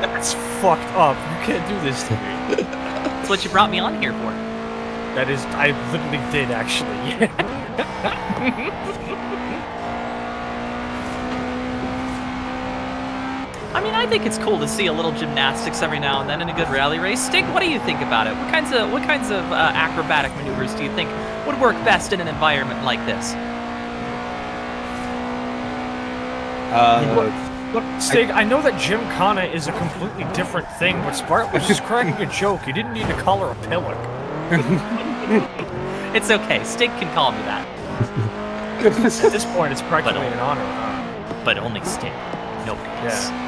That's fucked up. You can't do this to me. That's what you brought me on here for. That is, I literally did actually. I mean, I think it's cool to see a little gymnastics every now and then in a good rally race. Stig, what do you think about it? What kinds of acrobatic maneuvers do you think would work best in an environment like this? Look, Stig, I know that Gymkhana is a completely different thing, but Spartan was just cracking a joke. He didn't need to call her a pillock. It's okay. Stig can call me that. At this point, it's practically an honor. But only Stig. Nobody else. Yeah.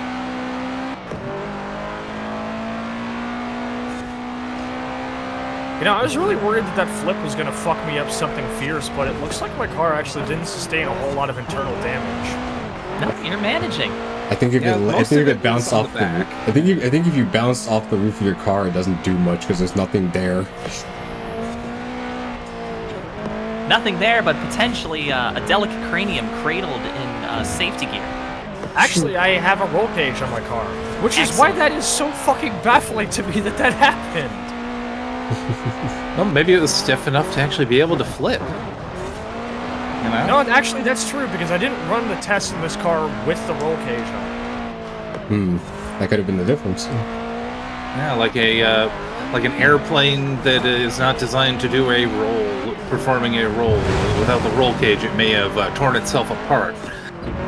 You know, I was really worried that that flip was going to fuck me up something fierce, but it looks like my car actually didn't sustain a whole lot of internal damage. No, you're managing. I think if it bounced off the roof, I think if you bounced off the roof of your car, it doesn't do much because there's nothing there. Nothing there, but potentially a delicate cranium cradled in safety gear. Actually, I have a roll cage on my car, which is why that is so fucking baffling to me that that happened. Well, maybe it was stiff enough to actually be able to flip. You know? No, actually, that's true, because I didn't run the test in this car with the roll cage on. That could have been the difference. Yeah, like an airplane that is not designed to do a roll, performing a roll. Without the roll cage, it may have torn itself apart.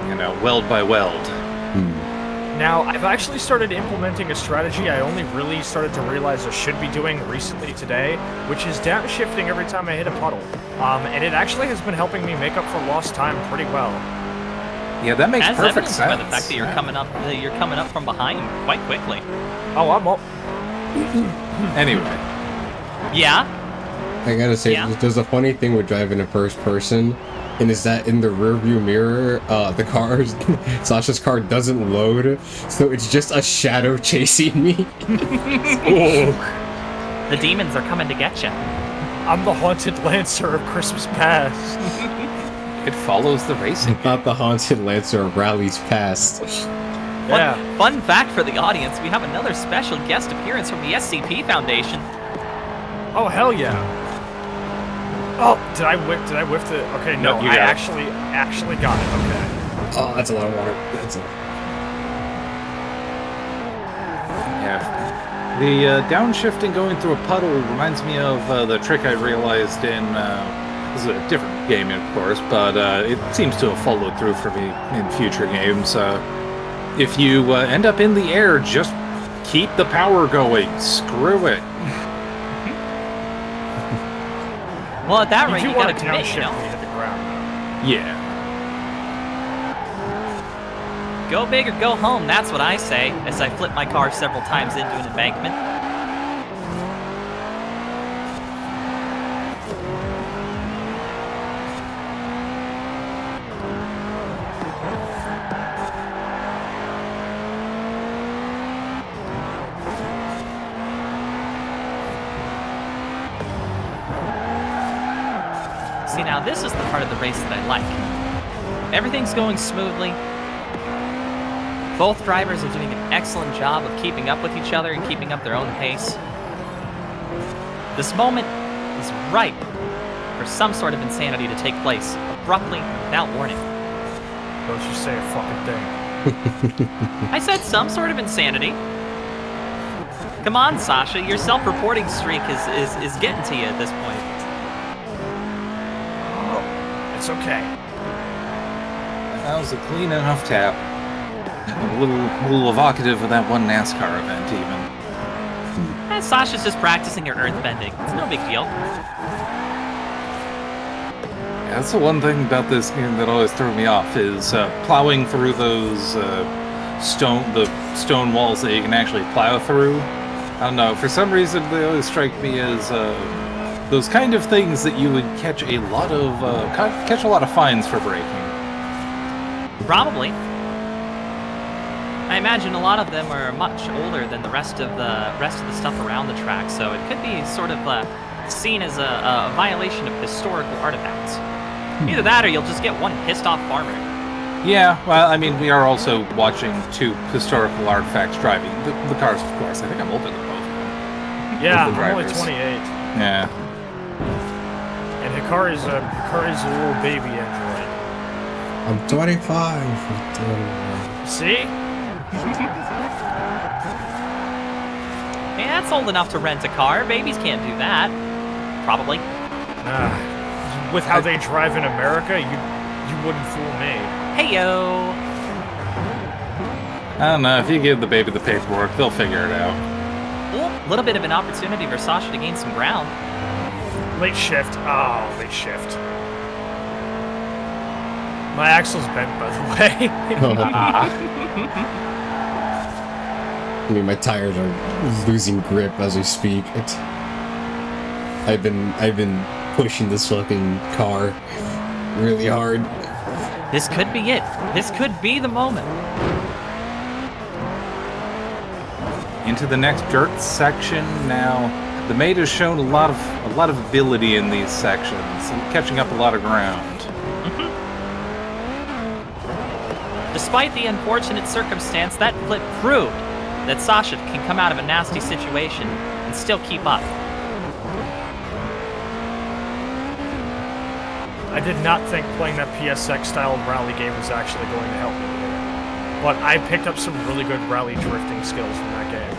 You know, weld by weld. Now, I've actually started implementing a strategy I only really started to realize I should be doing recently today, which is downshifting every time I hit a puddle. And it actually has been helping me make up for lost time pretty well. Yeah, that makes perfect sense. By the fact that you're coming up from behind quite quickly. Oh, I'm up. Anyway. Yeah? I gotta say, there's a funny thing with driving in first person, and is that in the rearview mirror, the car, Sasha's car doesn't load, so it's just a shadow chasing me. The demons are coming to get you. I'm the haunted Lancer of Christmas Past. It follows the racing. Not the haunted Lancer of Rallies Past. Yeah. Fun fact for the audience, we have another special guest appearance from the SCP Foundation. Oh, hell yeah. Oh, did I whiff the... Okay, no, I actually got it, okay. Oh, that's a lot of water. Yeah. The downshifting going through a puddle reminds me of the trick I realized in... this is a different game, of course, but it seems to have followed through for me in future games. If you end up in the air, just keep the power going. Screw it. Well, at that rate, you gotta commit, downshift you know? when you hit the ground. Yeah. Go big or go home, that's what I say, as I flip my car several times into an embankment. See, now this is the part of the race that I like. Everything's going smoothly. Both drivers are doing an excellent job of keeping up with each other and keeping up their own pace. This moment is ripe for some sort of insanity to take place, abruptly, without warning. Don't you say a fucking thing. I said some sort of insanity. Come on, Sasha, your self-reporting streak is getting to you at this point. It's okay. That was a clean enough tap. A little evocative of that one NASCAR event, even. Sasha's just practicing her earth bending. It's no big deal. Yeah, that's the one thing about this game that always threw me off is plowing through those stone walls that you can actually plow through. I don't know. For some reason, they always strike me as those kind of things that you would catch a lot of fines for breaking. Probably. I imagine a lot of them are much older than the rest of the stuff around the track, so it could be sort of seen as a violation of historical artifacts. Either that, or you'll just get one pissed off farmer. Yeah, well, I mean, we are also watching 2 historical artifacts driving. The cars, of course. I think I'm older than both of them. Yeah, Both the I'm only drivers. 28. Yeah. And Hikari's a little baby android. I'm 25. See? Hey, that's old enough to rent a car. Babies can't do that. Probably. With how they drive in America, you wouldn't fool me. Heyo. I don't know. If you give the baby the paperwork, they'll figure it out. A little bit of an opportunity for Sasha to gain some ground. Late shift. Oh, late shift. My axle's bent, by the way. I mean, my tires are losing grip as we speak. I've been pushing this fucking car really hard. This could be it. This could be the moment. Into the next dirt section now. The Maid has shown a lot of ability in these sections, catching up a lot of ground. Despite the unfortunate circumstance, that flip proved that Sasha can come out of a nasty situation and still keep up. I did not think playing that PSX-style rally game was actually going to help me here. But I picked up some really good rally drifting skills from that game.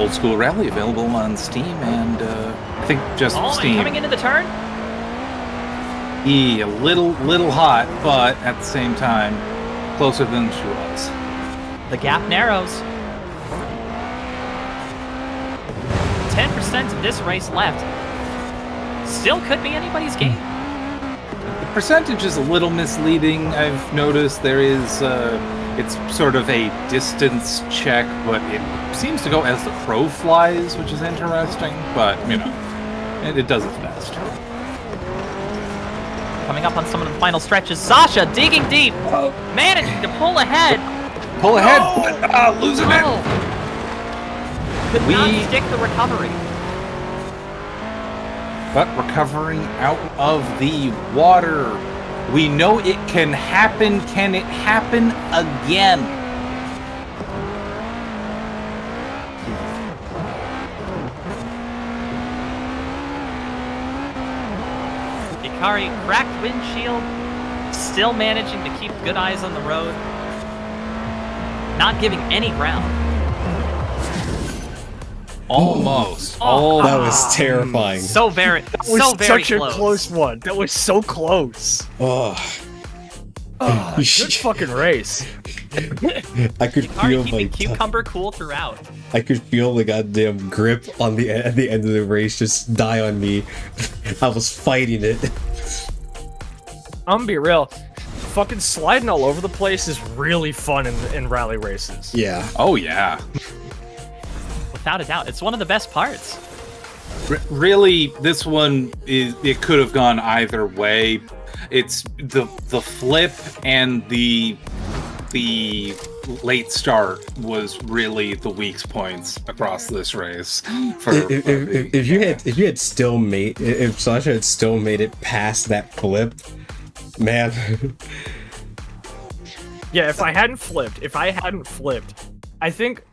Old School Rally available on Steam and I think just Steam. Coming into the turn? A little hot, but at the same time, closer than she was. The gap narrows. 10% of this race left. Still could be anybody's game. The percentage is a little misleading. I've noticed there is, it's sort of a distance check, but it seems to go as the crow flies, which is interesting, but, you know, it does its best. Coming up on some of the final stretches, Sasha digging deep, managing to pull ahead. Pull ahead! Losing it! Could not stick the recovery. But recovering out of the water. We know it can happen. Can it happen again? Hikari, cracked windshield, still managing to keep good eyes on the road. Not giving any ground. Almost. That was terrifying. That was such a close one. That was so close. Oh, Good fucking race. I could Hikari feel keeping cucumber cool throughout. I could feel the goddamn grip on at the end of the race just die on me. I was fighting it. I'm gonna be real. Fucking sliding all over the place is really fun in rally races. Yeah. Oh yeah. Without a doubt, it's one of the best parts. Really, this one it could have gone either way. It's the flip and the late start was really the weak points across this race. If you had still made if Sasha had still made it past that flip, man. Yeah, if I hadn't flipped, I think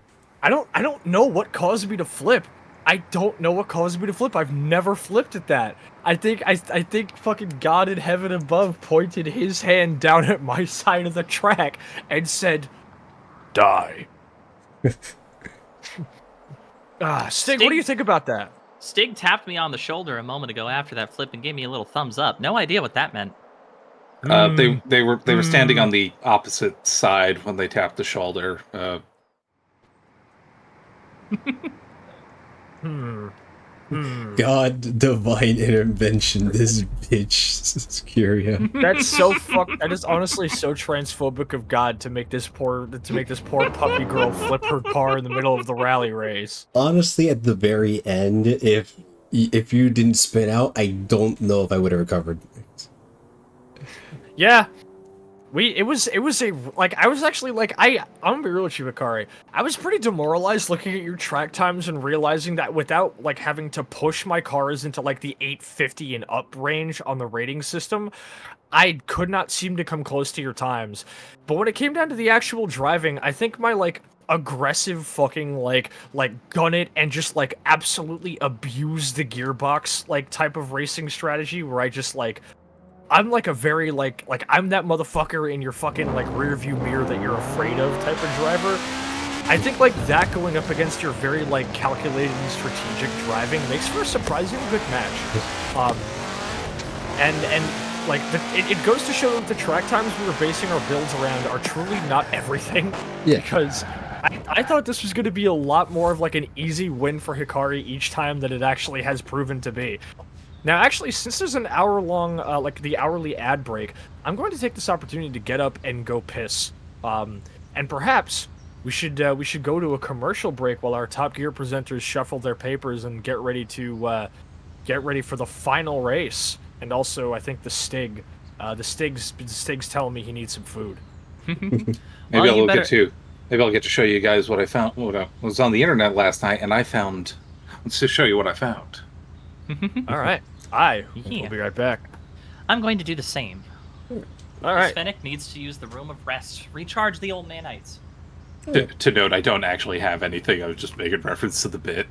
I don't know what caused me to flip. I don't know what caused me to flip. I've never flipped at that. I think fucking God in heaven above pointed his hand down at my side of the track and said, "Die." Stig, what do you think about that? Stig tapped me on the shoulder a moment ago after that flip and gave me a little thumbs up. No idea what that meant. They were standing on the opposite side when they tapped the shoulder. God, divine intervention, this bitch, Curia. That's so That is honestly so transphobic of God to make this poor puppy girl flip her car in the middle of the rally race. Honestly, at the very end, if you didn't spin out, I don't know if I would have recovered. Yeah. it was a like I was actually like I'm gonna be real with you, Hikari. I was pretty demoralized looking at your track times and realizing that without like having to push my cars into like the 850 and up range on the rating system, I could not seem to come close to your times. But when it came down to the actual driving, I think my like aggressive fucking like gun it and just like absolutely abuse the gearbox like type of racing strategy where I just like I'm like a very like I'm that motherfucker in your fucking like rear view mirror that you're afraid of type of driver. I think like that going up against your very like calculated and strategic driving makes for a surprisingly good match. And like it goes to show that the track times we were basing our builds around are truly not everything. Yeah. Because I thought this was going to be a lot more of like an easy win for Hikari each time than it actually has proven to be. Now, actually, since there's an hour-long, like the hourly ad break, I'm going to take this opportunity to get up and go piss. And perhaps we should go to a commercial break while our Top Gear presenters shuffle their papers and get ready for the final race. And also, I think the Stig's telling me he needs some food. Maybe Well, I'll get to show you guys what I found. What was on the internet last night, and let's just show you what I found. All right. We'll be right back. I'm going to do the same. All right. Fennec needs to use the room of rest. Recharge the old nanites. To note, I don't actually have anything. I was just making reference to the bit.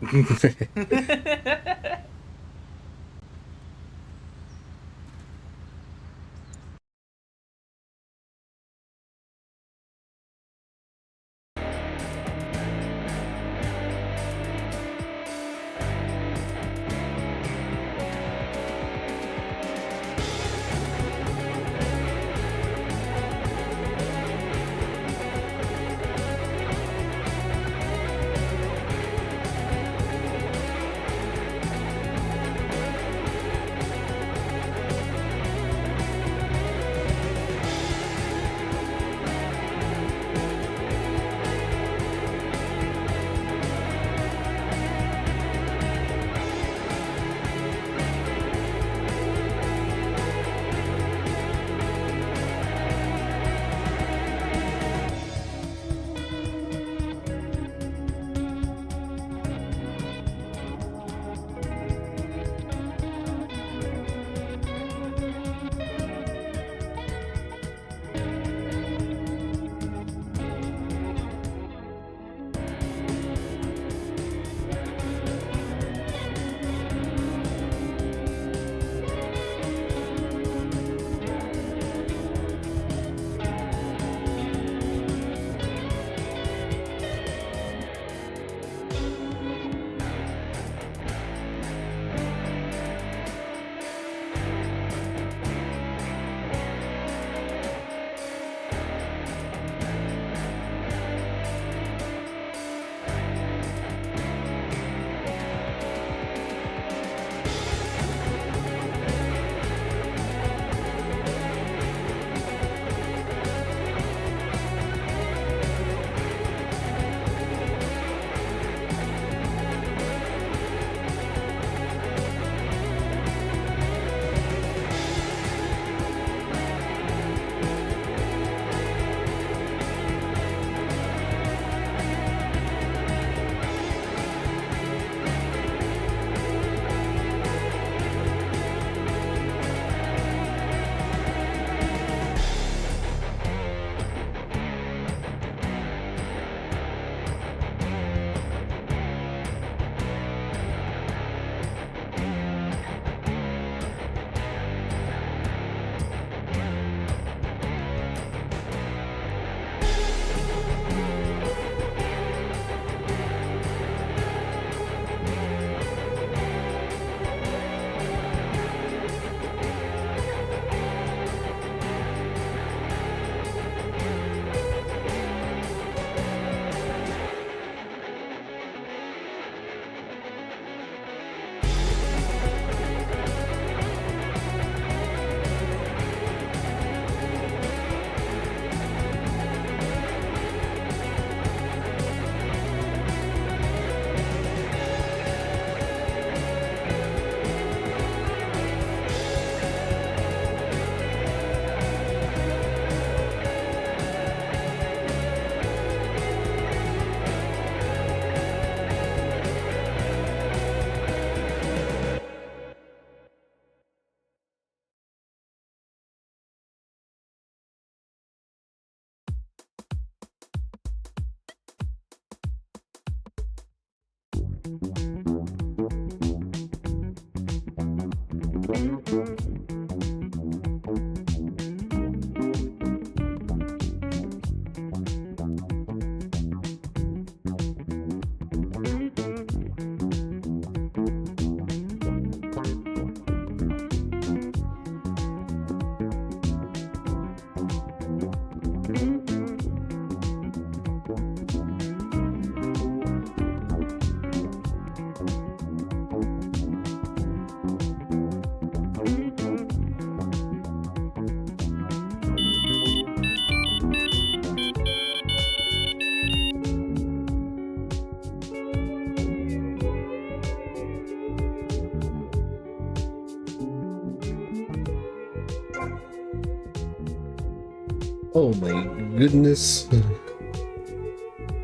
Oh my goodness.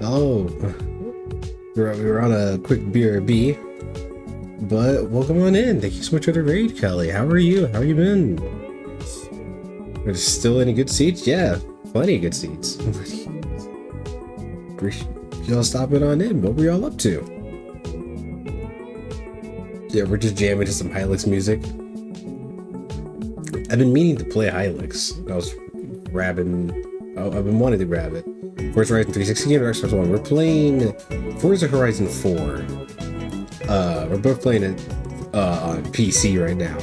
Oh, we were on a quick BRB, but welcome on in. Thank you so much for the raid, Kelly. How are you? How you been? There's still any good seats? Yeah, plenty of good seats. Appreciate y'all stopping on in. What were y'all up to? Yeah, we're just jamming to some Hylix music. I've been meaning to play Hylix. I've been wanting to grab it. Forza Horizon 360 and Dark Souls 1. We're playing Forza Horizon 4. We're both playing it on PC right now.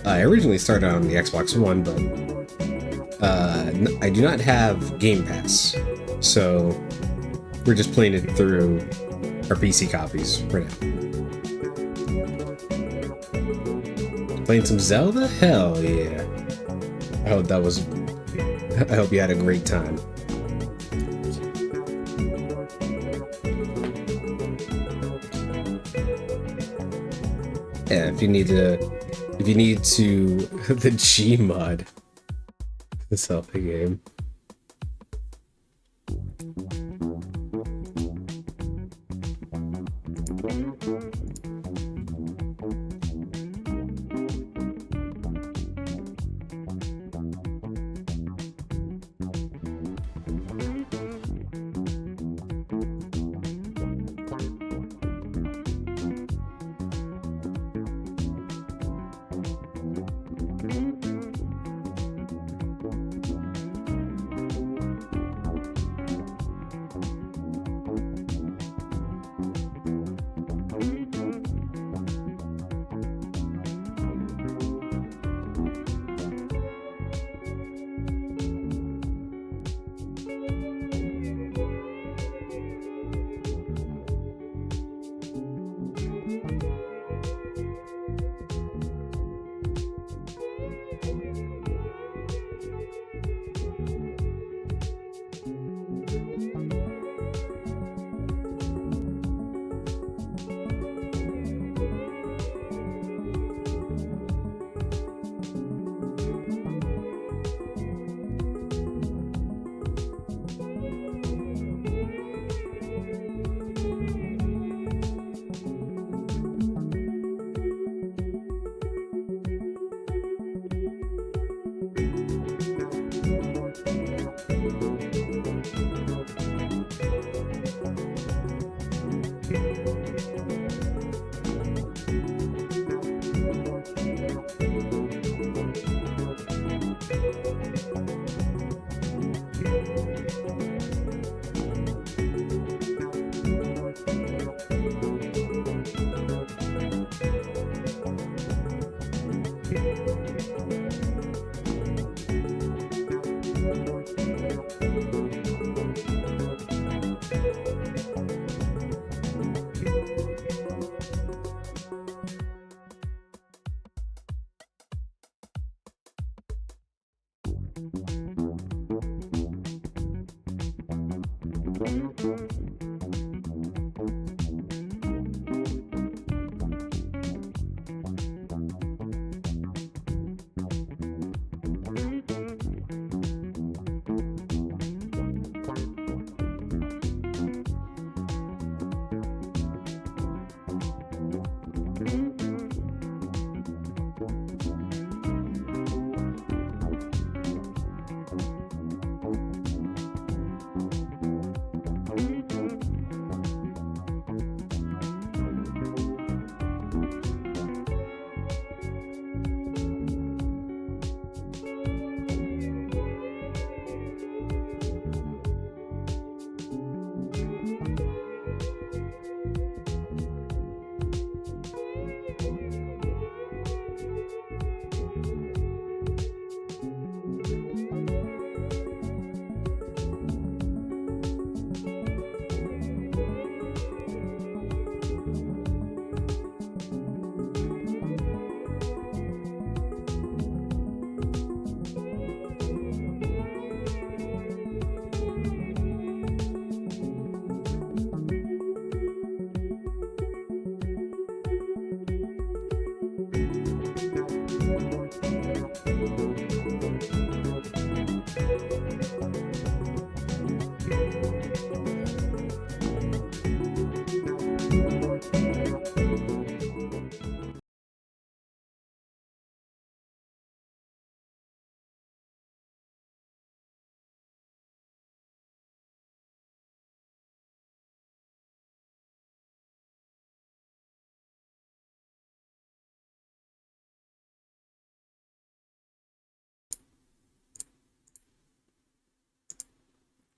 I originally started on the Xbox One, but I do not have Game Pass, so we're just playing it through our PC copies for now. Playing some Zelda? Hell yeah. I hope you had a great time. Yeah, if you need to the G mod, the Zelda game.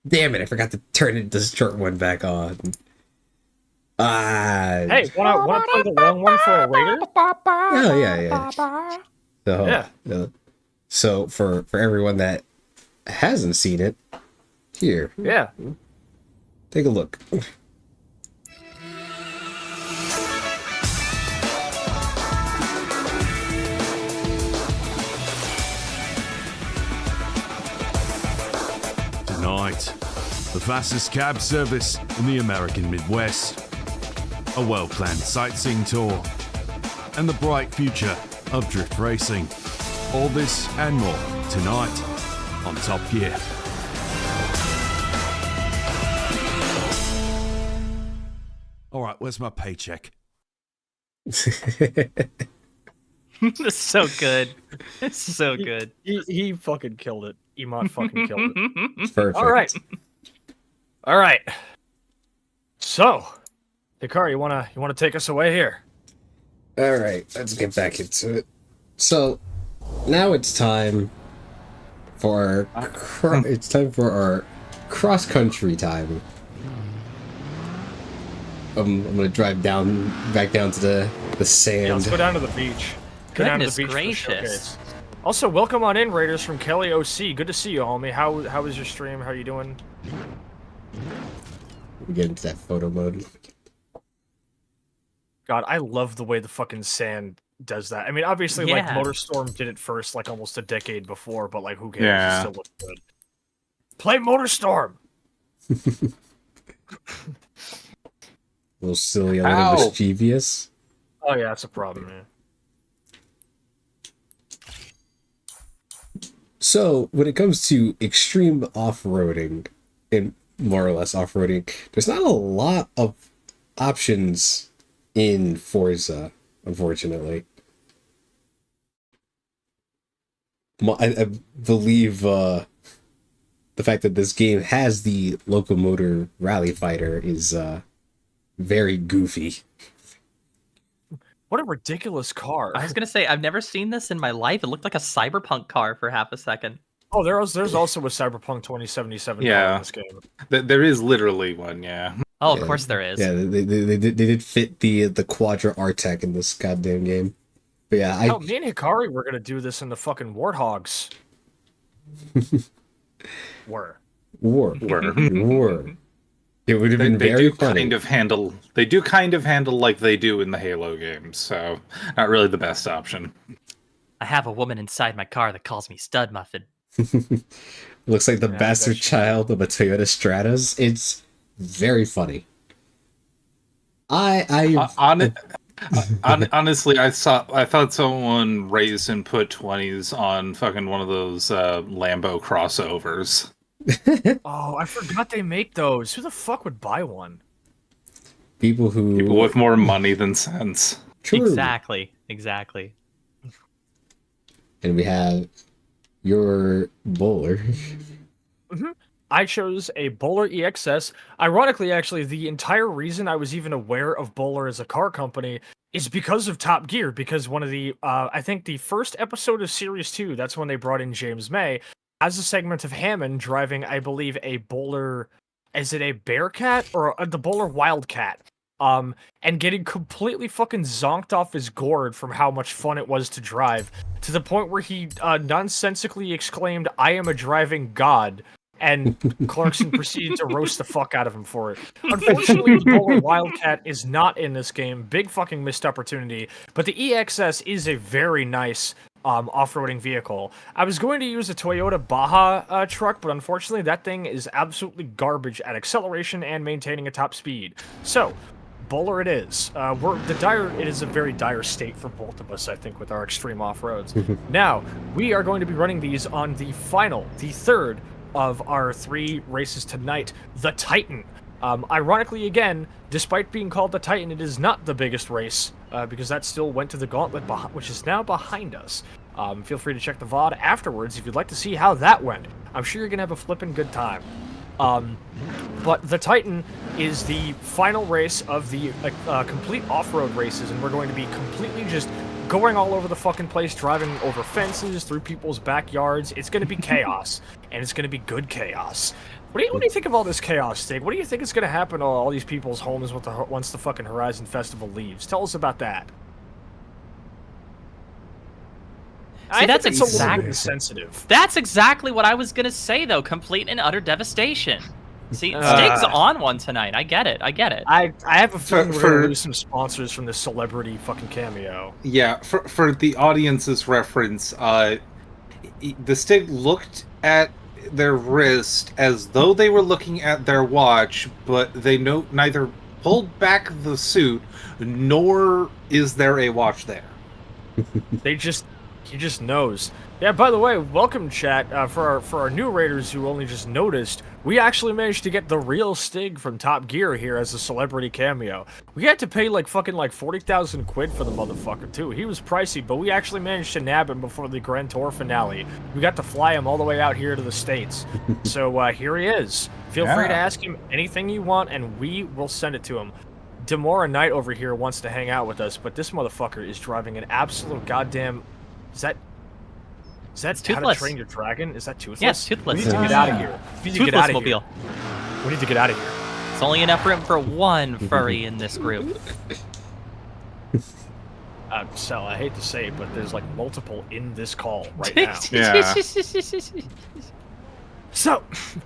Damn it! I forgot to turn the short one back on. Hey, wanna play the long one for a Raider? Yeah. So, Yeah. so for everyone that hasn't seen it, here, Yeah. take a look. Tonight, the fastest cab service in the American Midwest, a well-planned sightseeing tour, and the bright future of drift racing. All this and more tonight on Top Gear. All right, where's my paycheck? It's so good. It's so good. He fucking killed it. Emot fucking killed it. It's perfect. All right. So, Hikari, you wanna take us away here? All right, let's get back into it. So, now it's time for our cross country time. I'm gonna drive back down to the sand. Yeah, let's go down to the beach. Go down to the Goodness beach for the gracious. showcase. Also, welcome on in, Raiders from Kelly OC. Good to see you, homie. How was your stream? How you doing? We get into that photo mode. God, I love the way the fucking sand does that. I mean, obviously, like Yeah. MotorStorm did it first, like almost a decade before, but like, who cares? Yeah. It still looks good. Play MotorStorm. A little silly, a little Ow. mischievous. Oh yeah, that's a problem, man. So, when it comes to extreme off-roading, and more or less off-roading, there's not a lot of options in Forza, unfortunately. I believe the fact that this game has the Locomotor Rally Fighter is very goofy. What a ridiculous car. I was gonna say I've never seen this in my life. It looked like a cyberpunk car for half a second. Oh, there's also a Cyberpunk 2077 car Yeah. in this game. There is literally one, yeah. Oh, of Yeah. course there is. Yeah, they did fit the Quadra R-Tech in this goddamn game. But yeah, Oh, me and Hikari were gonna do this in the fucking Warthogs. Were. War. It would have been They very do funny. they do kind of handle like they do in the Halo games, so not really the best option. I have a woman inside my car that calls me Stud Muffin. Looks like the Yeah, I bastard bet you- child of a Toyota Stratus. It's very funny. Honestly, I thought someone raised and put 20s on fucking one of those Lambo crossovers. Oh, I forgot they make those. Who the fuck would buy one? People with more money than sense. True. Exactly. And we have your bowler. I chose a Bowler EXS. Ironically, actually, the entire reason I was even aware of Bowler as a car company is because of Top Gear, because one of the, I think the first episode of Series 2, that's when they brought in James May, as a segment of Hammond driving, I believe, a Bowler, is it a Bearcat or the Bowler Wildcat? And getting completely fucking zonked off his gourd from how much fun it was to drive, to the point where he nonsensically exclaimed, "I am a driving god," and Clarkson proceeded to roast the fuck out of him for it. Unfortunately, the Bowler Wildcat is not in this game. Big fucking missed opportunity. But the EXS is a very nice off-roading vehicle. I was going to use a Toyota Baja truck, but unfortunately that thing is absolutely garbage at acceleration and maintaining a top speed. So, Bowler it is. It is a very dire state for both of us, I think, with our extreme off-roads. Now, we are going to be running these on the third of our 3 races tonight, the Titan. Ironically, again, despite being called the Titan, it is not the biggest race, because that still went to the Gauntlet, which is now behind us. Feel free to check the VOD afterwards if you'd like to see how that went. I'm sure you're going to have a flippin' good time. But the Titan is the final race of the complete off-road races, and we're going to be completely just going all over the fucking place, driving over fences, through people's backyards. It's gonna be chaos, and it's gonna be good chaos. What do you think of all this chaos, Stig? What do you think is gonna happen to all these people's homes once the fucking Horizon Festival leaves? Tell us about that. See, that's think it's a little exactly bit insensitive. That's exactly what I was gonna say, though. Complete and utter devastation. See, Stig's on one tonight. I get it. I have a feeling we're For- gonna lose some sponsors from this celebrity fucking cameo. Yeah, for the audience's reference, the Stig looked at their wrist as though they were looking at their watch, but they neither pulled back the suit, nor is there a watch there. He just knows. Yeah, by the way, welcome chat. For our new raiders who only just noticed, we actually managed to get the real Stig from Top Gear here as a celebrity cameo. We had to pay like 40,000 quid for the motherfucker too. He was pricey, but we actually managed to nab him before the Grand Tour finale. We got to fly him all the way out here to the States. So here he is. Feel free to ask him anything you want, and we will send it to him. Demora Knight over here wants to hang out with us, but this motherfucker is driving an absolute goddamn... Is that How to Toothless. Train Your Dragon? Is that Toothless? Yes, Toothless. We need to get out of here. We need to get out of here. Toothless-mobile. We need to get out of here. It's only enough room for one furry in this group. Sal, I hate to say it, but there's like multiple in this call right now. Yeah. So,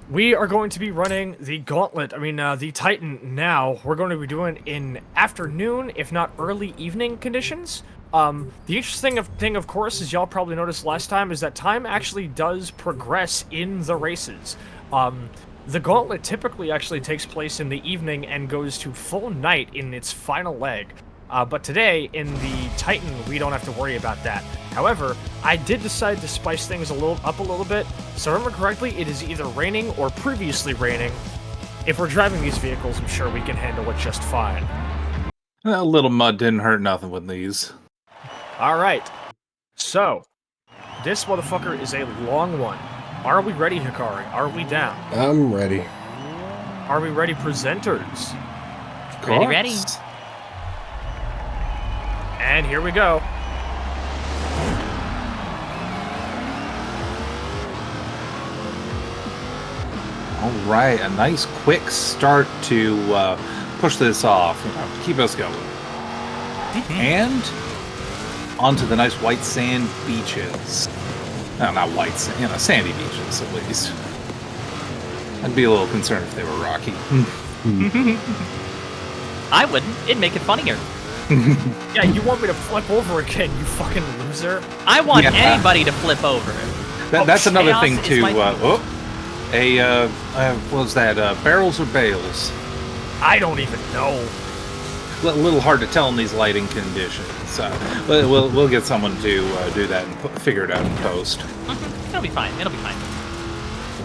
we are going to be running the Gauntlet, the Titan now. We're going to be doing in afternoon, if not early evening conditions. The interesting thing, of course, as y'all probably noticed last time, is that time actually does progress in the races. The Gauntlet typically actually takes place in the evening and goes to full night in its final leg. But today, in the Titan, we don't have to worry about that. However, I did decide to spice things up a little bit. So remember correctly, it is either raining or previously raining. If we're driving these vehicles, I'm sure we can handle it just fine. A little mud didn't hurt nothing with these. Alright. So, this motherfucker is a long one. Are we ready, Hikari? Are we down? I'm ready. Are we ready, presenters? Ready. And here we go. All right, a nice quick start to push this off. Keep us going. And onto the nice white sand beaches. No, not white sand, sandy beaches at least. I'd be a little concerned if they were rocky. I wouldn't. It'd make it funnier. Yeah, you want me to flip over again, you fucking loser? I want anybody to flip over. That's another chaos thing is too. my What was that? Barrels or bales? I don't even know. A little hard to tell in these lighting conditions. We'll get someone to do that and figure it out in post. It'll be fine.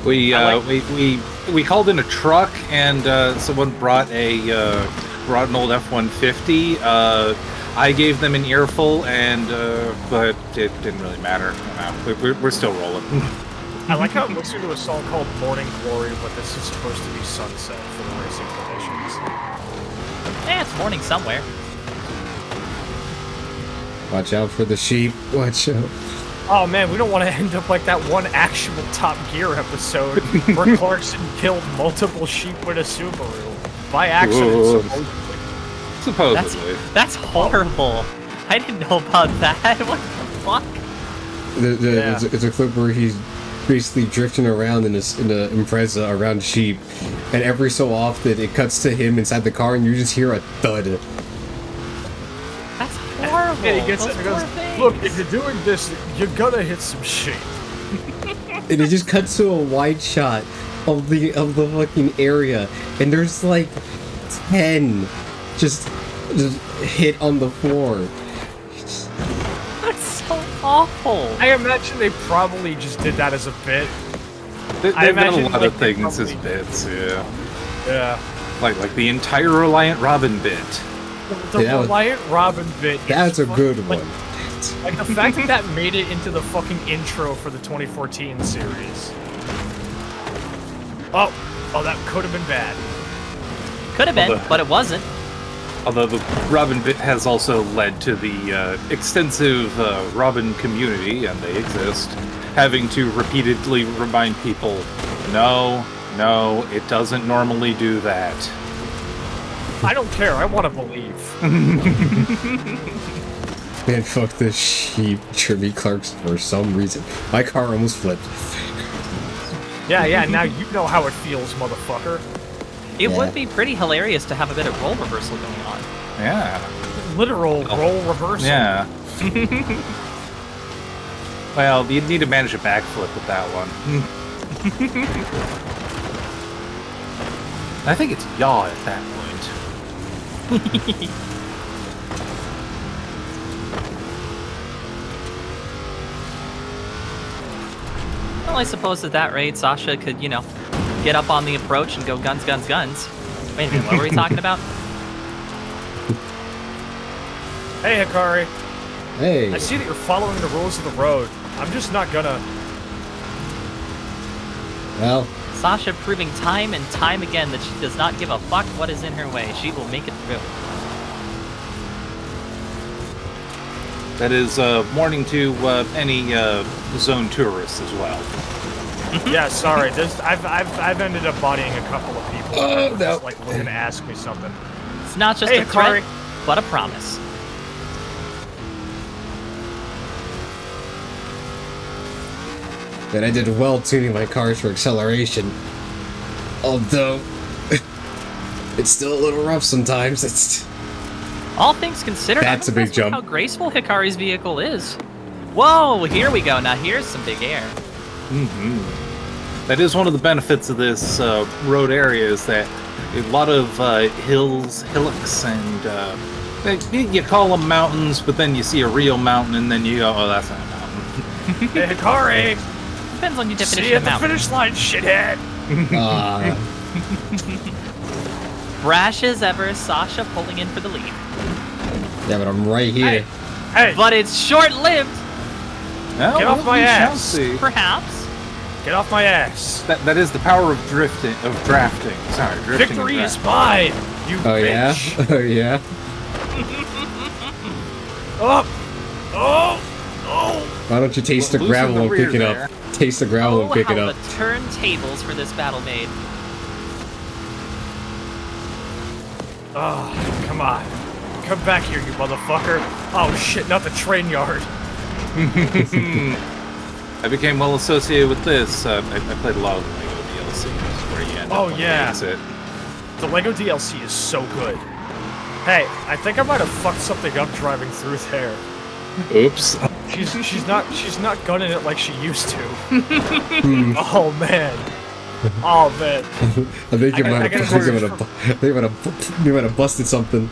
We called in a truck and someone brought an old F-150. I gave them an earful, but it didn't really matter. We're still rolling. I like how it listened to a song called Morning Glory, but this is supposed to be sunset for the racing conditions. It's morning somewhere. Watch out for the sheep. Watch out. Oh man, we don't want to end up like that one actual Top Gear episode where Clarkson killed multiple sheep with a Subaru. By accident, Whoa. supposedly. Supposedly. That's horrible. I didn't know about that. What the fuck? It's a clip where he's basically drifting around in a Impreza around sheep, and every so often it cuts to him inside the car, and you just hear a thud. That's horrible. Yeah, he gets Those it. He poor goes, things. look, if you're doing this, you're gonna hit some sheep. And it just cuts to a wide shot of the fucking area, and there's like 10 just hit on the floor. That's so awful. I imagine they probably just did that as a bit. They've done a imagine, lot like, of they things as probably- bits, yeah. Yeah. Like the entire Reliant Robin bit. The Yeah, Reliant Robin bit. That's is a fucking- good like, one. Like the fact that made it into the fucking intro for the 2014 series. Oh, that could have been bad. Could have been, Although- but it wasn't. Although the Robin bit has also led to the extensive Robin community, and they exist, having to repeatedly remind people, no, it doesn't normally do that. I don't care. I want to believe. Man, fuck this sheep Tribby Clarks for some reason. My car almost flipped. Yeah, now you know how it feels, motherfucker. It would be pretty hilarious to have a bit of role reversal going on. Yeah. Literal role reversal. Yeah. Well, you'd need to manage a backflip with that one. I think it's yaw at that point. Well, I suppose at that rate, Sasha could, get up on the approach and go guns, guns, guns. Wait a minute, what were we talking about? Hey, Hikari. Hey. I see that you're following the rules of the road. I'm just not gonna... Well, Sasha proving time and time again that she does not give a fuck what is in her way. She will make it through. That is warning to any zone tourists as well. Yeah, sorry. I've ended up bodying a couple of people. Oh, no. Like, looking to ask me something. It's not just Hey, a threat, Hikari. but a promise. and I did well tuning my cars for acceleration. Although, it's still a little rough sometimes. It's... All things considered, That's I'm a big impressed with jump. how graceful Hikari's vehicle is. Whoa, here we go. Now here's some big air. That is one of the benefits of this road area, is that a lot of hills, hillocks, and you call them mountains, but then you see a real mountain, and then you go, oh, that's not a mountain. Hey, Hikari! Depends on your See definition you of at the mountain. finish line, shithead! Brash as ever, Sasha pulling in for the lead. Yeah, but I'm right here. Hey, But it's short-lived, No, Get off my we shall ass. see. perhaps. get off my ass. That is the power of drafting. Sorry, drifting. Victory and is drafting. mine, you Oh yeah? bitch. Oh yeah? Oh! Why don't you taste the Losing gravel the and rear pick it there. up? Taste the gravel Oh, and pick how it up. the turntables for this battle made. Oh, come on. Come back here, you motherfucker. Oh shit, not the train yard. I became well associated with this. I played a lot of the Lego DLCs where you end up Oh, on the yeah. exit. The Lego DLC is so good. Hey, I think I might have fucked something up driving through there. Oops. She's not gunning it like she used to. Oh man. Oh man. I think you I might gotta have busted something.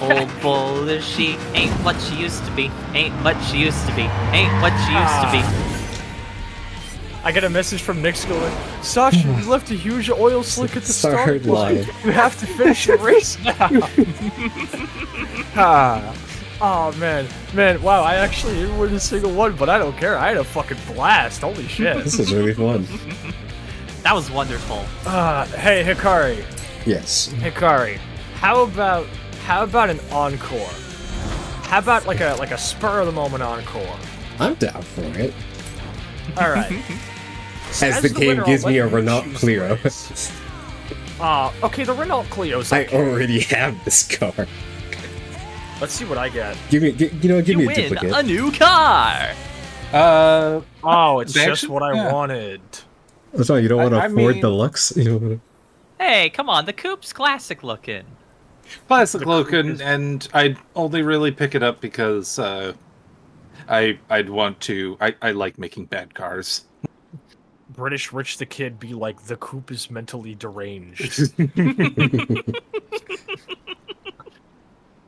Old bull is she, ain't what she used to be, ain't what she used to be, ain't what she used to be. I get a message from Nick's going, Sasha, you left a huge oil slick at the start Start line. line. You have to finish the race now. Oh man, wow, I actually didn't win a single one, but I don't care. I had a fucking blast. Holy shit. This is really fun. That was wonderful. Hey Hikari. Yes. Hikari, how about an encore? How about like a spur of the moment encore? I'm down for it. All right. As the game winner, gives I'll me a let you Renault choose the Clio. race. Okay, the Renault Clio's I okay. already have this car. Let's see what I get. Give me You a win duplicate. a new car. Oh, it's They just actually- what I yeah. wanted. Oh, sorry, you don't want I a Ford mean- Deluxe? You don't want Hey, come on, the coupe's classic looking. Classic The coupe Loken, is- and I'd only really pick it up because I'd want to. I like making bad cars. British Rich the Kid be like, the coupe is mentally deranged.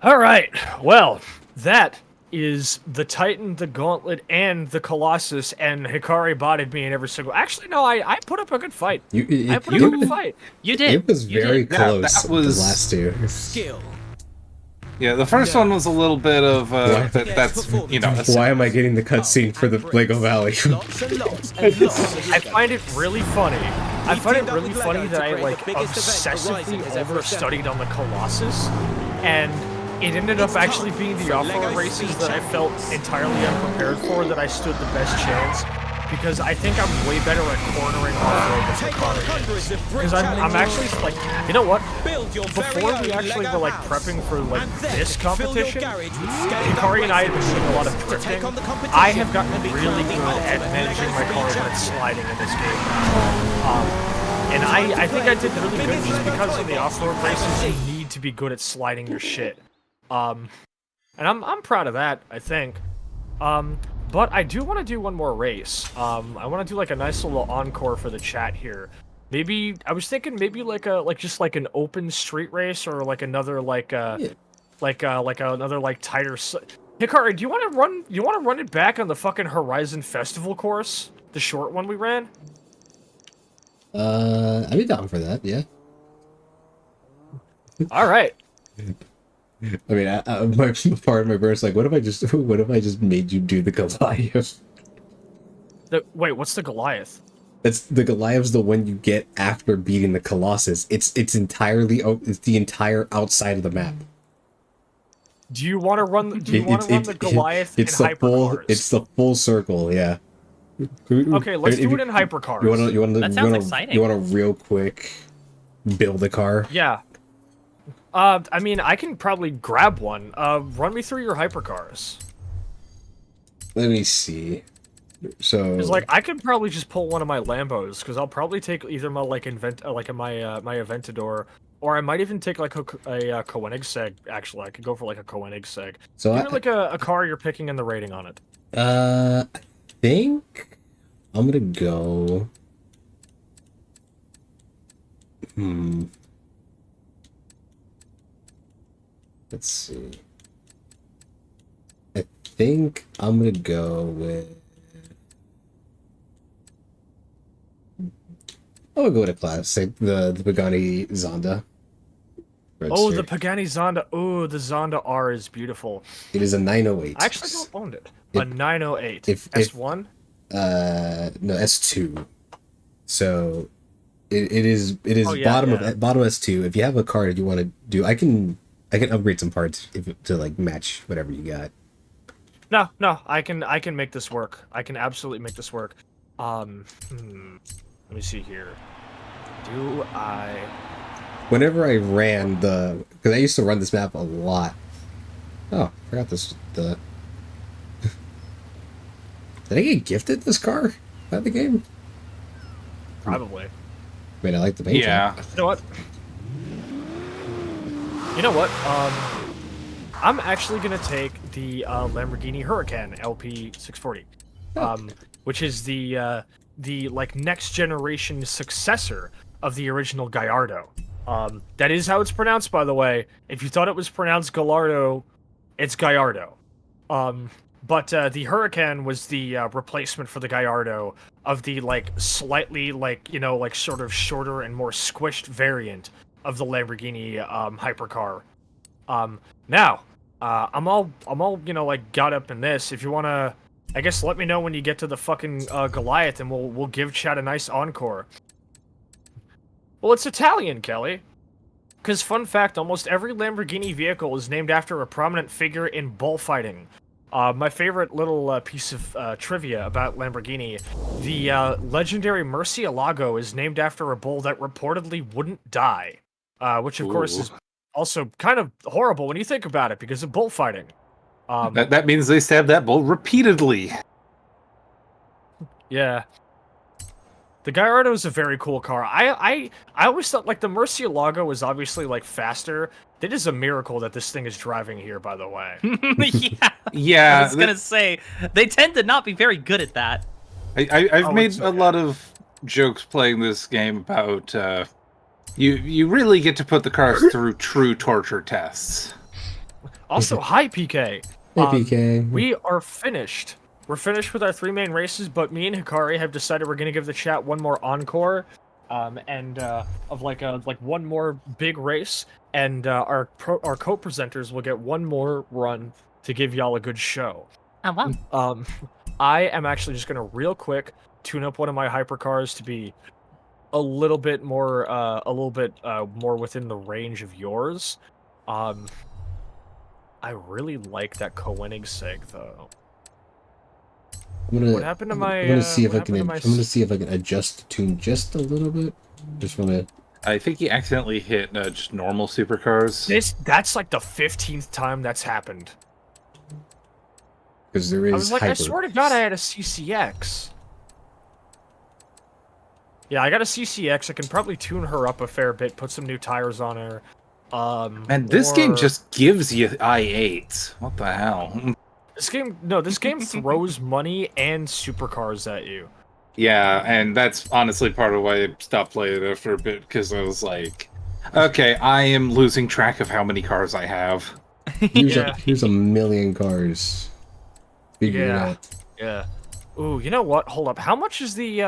All right, well, that is the Titan, the Gauntlet, and the Colossus, and Hikari botted me in every single... Actually, no, I put up a good fight. I put up a good fight. You did. It was You very did. Yeah, close. that was- The last two. Yeah, the first one was a little bit of that's that's Why am I getting the cutscene for the Lego Valley? I find it really funny. I find it really funny that I, like, obsessively overstudied on the Colossus, and it ended up actually being the off-road races that I felt entirely unprepared for that I stood the best chance. Because I think I'm way better at cornering off-road than Hikari. Because I'm actually, like, you know what? Before we actually were, like, prepping for, like, this competition, Hikari and I had been doing a lot of drifting. I have gotten really good at managing my car when it's sliding in this game. And I think I did really good just because in the off-road races, you need to be good at sliding your shit. And I'm proud of that, I think. But I do want to do one more race. I want to do like a nice little encore for the chat here. Maybe I was thinking maybe like just like an open street race or like another like another like tighter. Hikari, do you want to run? You want to run it back on the fucking Horizon Festival course, the short one we ran? I'd be down for that. Yeah. All right. I mean, my part of my brain's like, what if I just made you do the Goliath? Wait, what's the Goliath? That's the Goliath's the one you get after beating the Colossus. It's the entire outside of the map. Do you want to run? Do you want to run the Goliath in hypercars? It's the full circle. Yeah. Okay, let's do it in hypercars. That sounds exciting. You want to real quick build a car? Yeah. I mean, I can probably grab one. Run me through your hypercars. Let me see. So, because like I could probably just pull one of my Lambos, because I'll probably take either my my Aventador, or I might even take like a Koenigsegg. Actually, I could go for like a Koenigsegg. So give me like a car you're picking and the rating on it. I think I'm gonna go. Let's see. I think I'm gonna go with. I'm gonna go with a classic, the Pagani Zonda. Oh, the Pagani Zonda. Oh, the Zonda R is beautiful. It is a 908. I actually don't own it. A 908. S1? No, S2. So it is Oh, bottom yeah. of S2. If you have a car that you want to do, I can upgrade some parts to like match whatever you got. No, I can make this work. I can absolutely make this work. Let me see here. Do I? Whenever I ran because I used to run this map a lot. Oh, I forgot this. Did I get gifted this car by the game? Probably. I mean, I like the paint job. You know what? You know what? I'm actually gonna take the Lamborghini Huracan LP 640, which is the like next generation successor of the original Gallardo. That is how it's pronounced, by the way. If you thought it was pronounced Gallardo, it's Gallardo. But the Huracan was the replacement for the Gallardo of the like slightly like like sort of shorter and more squished variant of the Lamborghini hypercar. Now, I'm all like got up in this. If you wanna, I guess let me know when you get to the fucking Goliath, and we'll give Chad a nice encore. Well, it's Italian, Kelly. Because fun fact, almost every Lamborghini vehicle is named after a prominent figure in bullfighting. My favorite little piece of trivia about Lamborghini, the legendary Murcielago is named after a bull that reportedly wouldn't die. Which of course is also kind of horrible when you think about it, because of bullfighting. That means they stabbed that bull repeatedly. Yeah. The Gallardo is a very cool car. I always thought like the Murcielago was obviously like faster. It is a miracle that this thing is driving here, by the way. Yeah. I was gonna say they tend to not be very good at that. I've made a lot of jokes playing this game about you really get to put the cars through true torture tests. Also, hi PK. Hey PK. We are finished. We're finished with our 3 main races, but me and Hikari have decided we're gonna give the chat one more encore, and of like one more big race, and our co-presenters will get one more run to give y'all a good show. Oh wow. I am actually just gonna real quick tune up one of my hypercars to be a little bit more within the range of yours. I really like that Koenigsegg though. What happened to my? I'm gonna see if what I can. happened to my I'm gonna see if I can adjust the tune just a little bit. Just wanna. I think he accidentally hit just normal supercars. That's like the 15th time that's happened. Because there is I was like, hyper. I swear to God, I had a CCX. Yeah, I got a CCX. I can probably tune her up a fair bit, put some new tires on her. And this game or- just gives you I8. What the hell? this game throws money and supercars at you. Yeah, and that's honestly part of why I stopped playing it after a bit, because I was like, okay, I am losing track of how many cars I have. Here's a million cars. Figure it out. Yeah. Ooh, you know what? Hold up. How much is the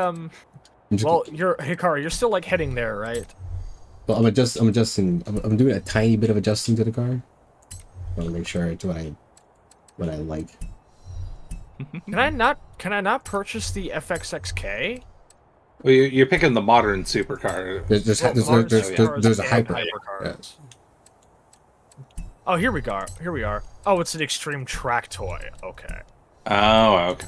Well, you're Hikari. You're still like heading there, right? Well, I'm adjusting. I'm doing a tiny bit of adjusting to the car. I want to make sure it's what I like. Can I not purchase the FXXK? Well, you're picking the modern supercar. There's a hyper. Hypercars. Oh, here we are. Oh, it's an extreme track toy. Okay. Oh, okay.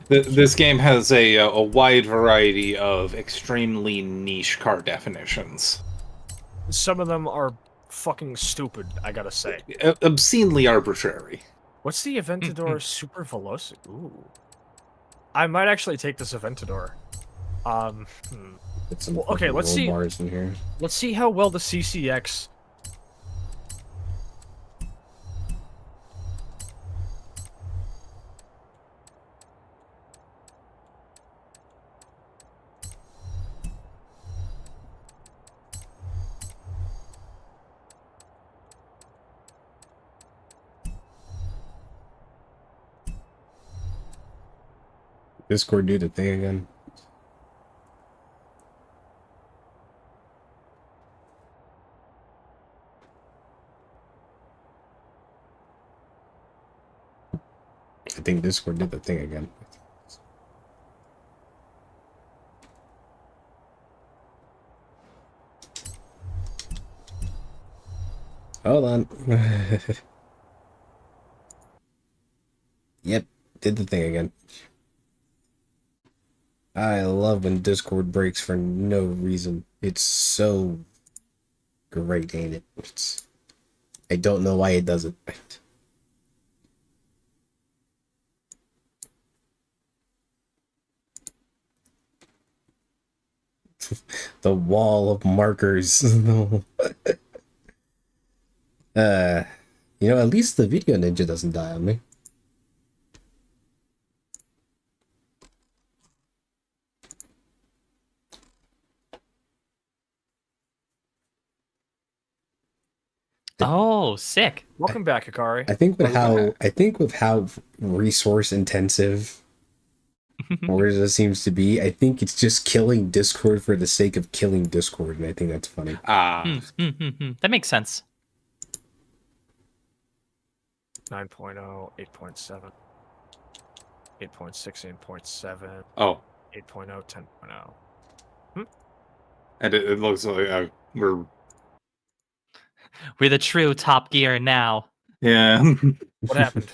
This game has a wide variety of extremely niche car definitions. Some of them are fucking stupid, I gotta say. Obscenely arbitrary. What's the Aventador Super Velocity? Ooh. I might actually take this Aventador. Well, okay, let's see. Bars in here. Let's see how well the CCX. Discord do the thing again. I think Discord did the thing again. Hold on. Yep, did the thing again. I love when Discord breaks for no reason. It's so great, ain't it? I don't know why it does it. The wall of markers. You know, at least the video ninja doesn't die on me. Oh, sick. Welcome back, Hikari. I think with how resource intensive Forza seems to be, I think it's just killing Discord for the sake of killing Discord, and I think that's funny. That makes sense. 9.0, 8.7, 8.6, 8.7, Oh, 8.0, 10.0. and it looks like we're... We're the true Top Gear now. Yeah. What happened?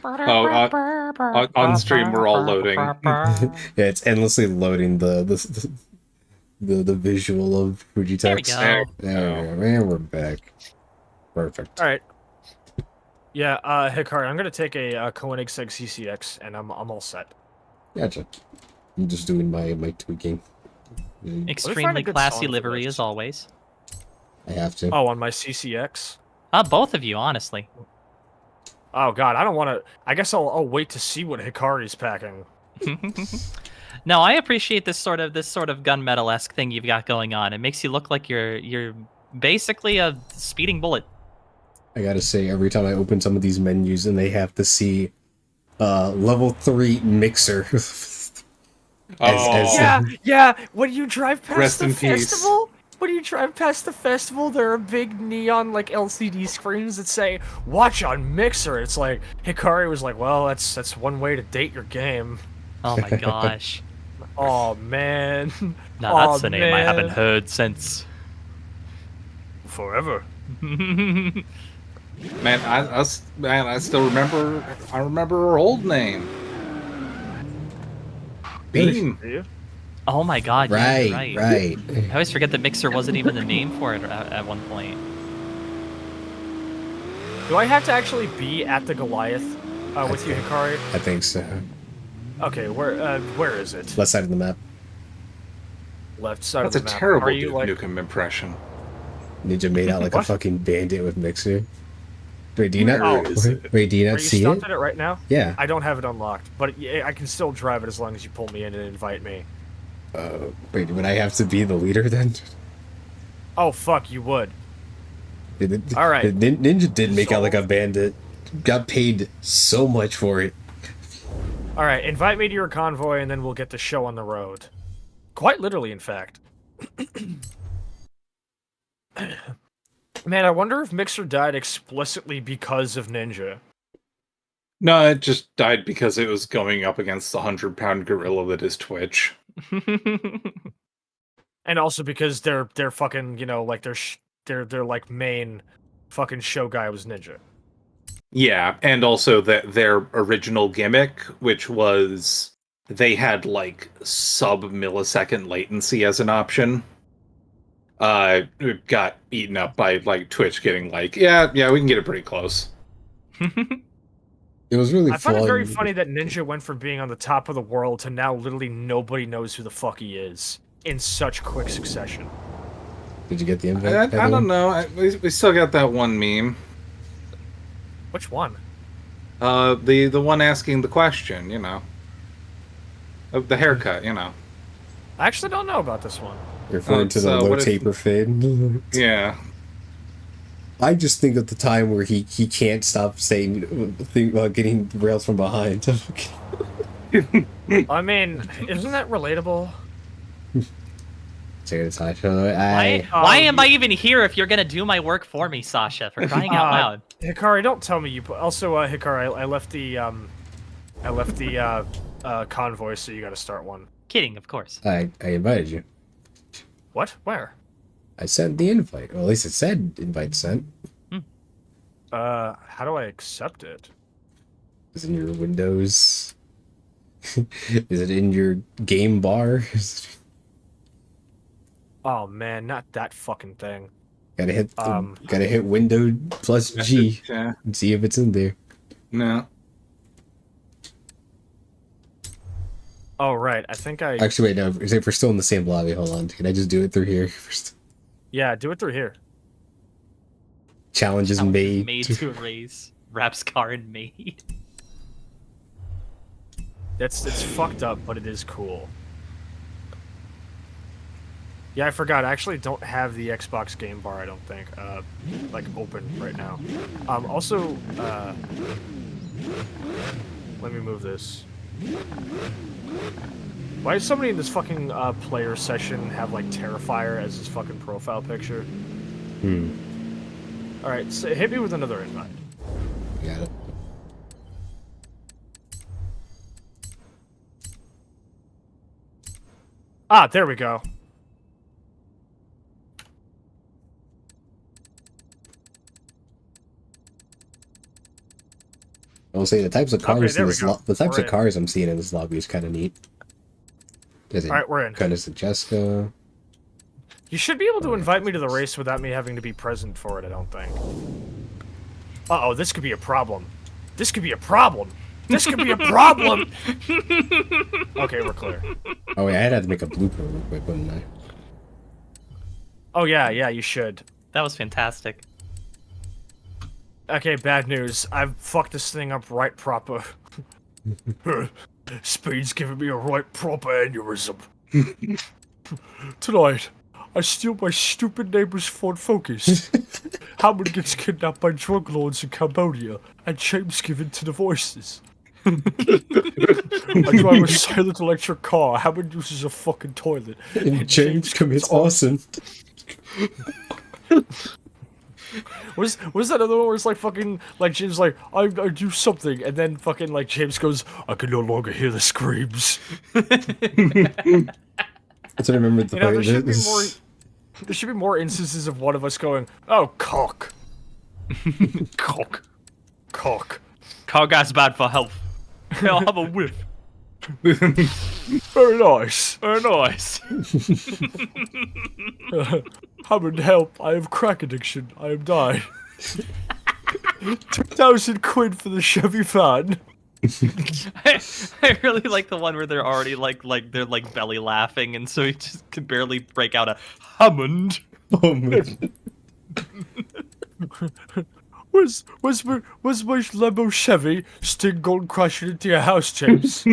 On stream, we're all loading. Yeah, it's endlessly loading the visual of Fujitex. There we go. And we're back. Perfect. All right. Yeah, Hikari, I'm gonna take a Koenigsegg CCX, and I'm all set. Gotcha. I'm just doing my tweaking. Extremely good classy song for livery this. as always. I have to. Oh, on my CCX. Both of you, honestly. Oh God, I don't want to. I guess I'll wait to see what Hikari's packing. No, I appreciate this sort of gunmetal-esque thing you've got going on. It makes you look like you're basically a speeding bullet. I gotta say, every time I open some of these menus and they have to see level 3 mixer. Yeah. When you drive past Rest the in peace. festival, there are big neon like LCD screens that say "Watch on Mixer." It's like Hikari was like, "Well, that's one way to date your game." Oh my gosh. Oh man. Now that's a name I haven't heard since Forever. Man, I still remember. I remember her old name. Bean. Do you? Oh my god, yeah, you're Right, right. right. I always forget that Mixer wasn't even the name for it at one point. Do I have to actually be at the Goliath with you, Hikari? I think so. Okay, where is it? Left side of the map. Left side That's of a the map. terrible Are you Duke like? Nukem impression. Ninja made out like a What? fucking bandit with Mixer. Wait, do you Where not? is it? Wait, do you Are not you see stumped it? at it right now? Yeah. I don't have it unlocked, but I can still drive it as long as you pull me in and invite me. Wait, would I have to be the leader then? Oh fuck, you would. All All right. Ninja did make out like a Solved. bandit. Got paid so much for it. All right, invite me to your convoy, and then we'll get the show on the road. Quite literally, in fact. Man, I wonder if Mixer died explicitly because of Ninja. No, it just died because it was going up against the 100-pound gorilla that is Twitch. And also because their fucking, like their like main fucking show guy was Ninja. Yeah, and also that their original gimmick, which was they had like sub-millisecond latency as an option, it got eaten up by like Twitch getting like, yeah, we can get it pretty close. It was really I fun. find it very funny that Ninja went from being on the top of the world to now literally nobody knows who the fuck he is in such quick succession. Did you get the invite? I by the don't way? know. We still got that one meme. Which one? The one asking the question, you know. Of the haircut, you know. I actually don't know about this one. Referring to the So low what if- taper fade. Yeah. I just think of the time where he can't stop saying getting rails from behind. I mean, isn't that relatable? Say it, Sasha. Why am I even here if you're gonna do my work for me, Sasha? For crying out loud! Hikari, don't tell me you. Also, Hikari, I left the convoy, so you got to start one. Kidding, of course. I invited you. What? Where? I sent the invite. Well, at least it said invite sent. How do I accept it? Is it in your Windows? Is it in your game bar? Oh man, not that fucking thing. Gotta hit Window plus G Yeah. and see if it's in there. No. Oh right, I think I. Actually, wait, no. If we're still in the same lobby, hold on. Can I just do it through here first? Yeah, do it through here. Challenge is made. Made to erase. Rapscar and Maid. It's fucked up, but it is cool. Yeah, I forgot. I actually don't have the Xbox game bar. I don't think, like open right now. Also, let me move this. Why does somebody in this fucking player session have like Terrifier as his fucking profile picture? All right, so hit me with another invite. Got it. Ah, there we go. I will say the types of cars there in we this go. the types We're of in. cars I'm seeing in this lobby is kind of neat. All right, we're in. Kind of Jessica. You should be able to invite me to the race without me having to be present for it, I don't think. Uh-oh, this could be a problem. This could be a problem. This could be a problem! Okay, we're clear. Oh wait, I had to make a blueprint real quick, wouldn't I? Oh yeah, you should. That was fantastic. Okay, bad news. I've fucked this thing up right proper. Speed's giving me a right proper aneurysm. Tonight, I steal my stupid neighbor's Ford Focus. Howard gets kidnapped by drug lords in Cambodia, and James given to the voices. I drive a silent electric car. Howard uses a fucking toilet. And James commits arson. What is that other one where it's like fucking like James like I do something and then fucking like James goes, I can no longer hear the screams. That's what I remember. The You know, there part. should be more. There should be more instances of one of us going, "Oh, cock, Cock. cock." Cow gas bad for health. I'll have a whiff. Very nice. Very nice. Hammond, help! I have crack addiction. I am dying. 2,000 quid for the Chevy van. I really like the one where they're already like they're like belly laughing, and so he just can barely break out a Hammond. Oh man. Was my Lambo Chevy Sting going crashing into your house, James?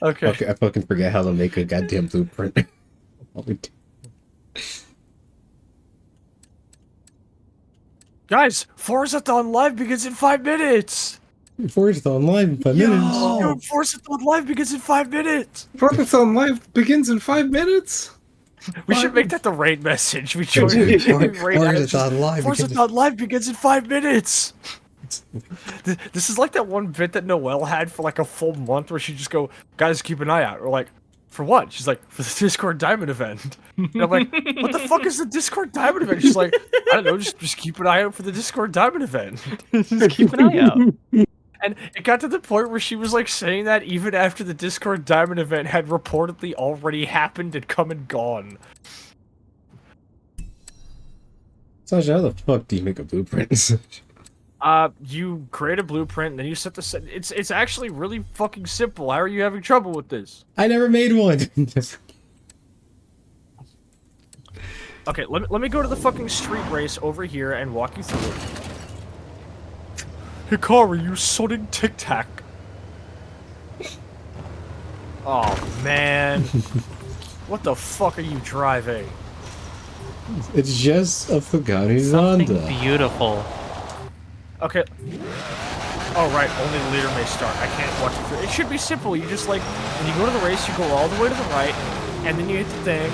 Okay. I fucking forget how to make a goddamn blueprint. Guys, Forza-thon Live begins in 5 minutes! Forza Live in 5 minutes. Dude, Forza-thon Live begins in 5 minutes! Forza Live begins in 5 minutes. We should make that the raid message. We join Forza Live. Forza-thon Live begins in 5 minutes! This is like that one bit that Noelle had for like a full month where she'd just go, guys, keep an eye out. We're like, for what? She's like, for the Discord Diamond event. And I'm like, what the fuck is the Discord Diamond event? She's like, I don't know, just keep an eye out for the Discord Diamond event. Just keep an eye out. And it got to the point where she was like saying that even after the Discord Diamond event had reportedly already happened and come and gone. Sasha, how the fuck do you make a blueprint? You create a blueprint, and then you set the set. It's actually really fucking simple. How are you having trouble with this? I never made one. Okay, let me go to the fucking street race over here and walk you through it. Hikari, you sodding Tic Tac. Oh man, what the fuck are you driving? It's just a Pagani Something Zonda. beautiful. Okay. Oh right, only the leader may start. I can't walk you through. It should be simple. You just like when you go to the race, you go all the way to the right, and then you hit the thing,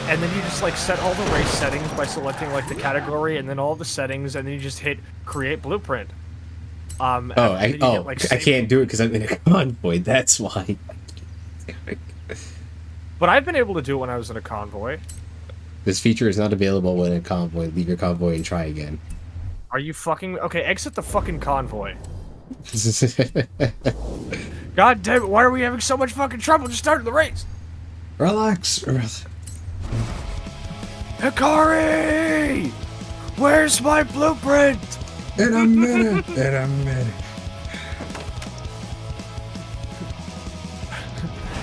and then you just like set all the race settings by selecting like the category and then all the settings, and then you just hit create blueprint. I can't do it because I'm in a convoy. That's why. But I've been able to do it when I was in a convoy. This feature is not available when in a convoy. Leave your convoy and try again. Are you fucking okay? Exit the fucking convoy. God damn it! Why are we having so much fucking trouble just starting the race? Relax. Hikari! Where's my blueprint? In a minute.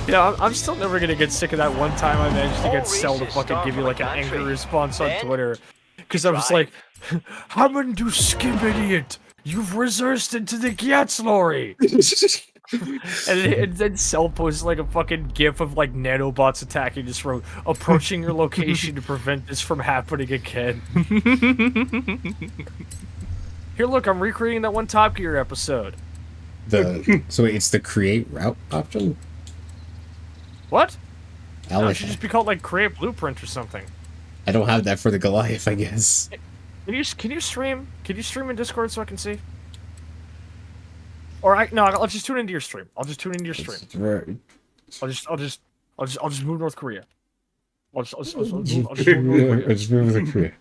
Yeah, I'm still never gonna get sick of that one time I managed to get Cell to fucking give you like an angry response on Twitter. Because I was like, Hammond, you skimp idiot! You've reversed into the Gyatz lorry! and then Cell posted like a fucking gif of like nanobots attacking, just wrote, approaching your location to prevent this from happening again. Here, look, I'm recreating that one Top Gear episode. So wait, it's the create route option? What? I No, it like should that. just be called like create blueprint or something. I don't have that for the Goliath, I guess. Can you stream? Can you stream in Discord so I can see? Or I'll just tune into your stream. I'll just tune into your stream. I'll just move North Korea. I'll just move North Korea. Just move the Korea.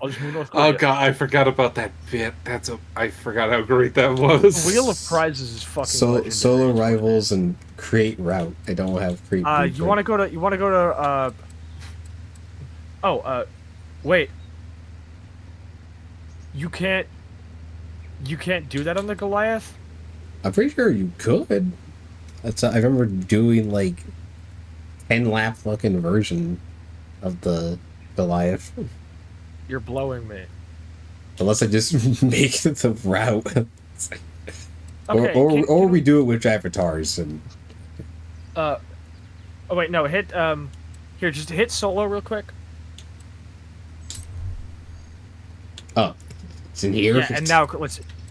I'll just move North Korea. Oh god, I forgot about that bit. I forgot how great that was. Wheel of Prizes is fucking legendary. Solo rivals and create route. I don't have create. You want to go to wait. You can't do that on the Goliath? I'm pretty sure you could. I remember doing like 10-lap fucking version of the Goliath. You're blowing me. Unless I just make the route. Okay, or we do it with avatars and oh wait, no, hit here, just hit solo real quick. oh, it's in here. Yeah, and now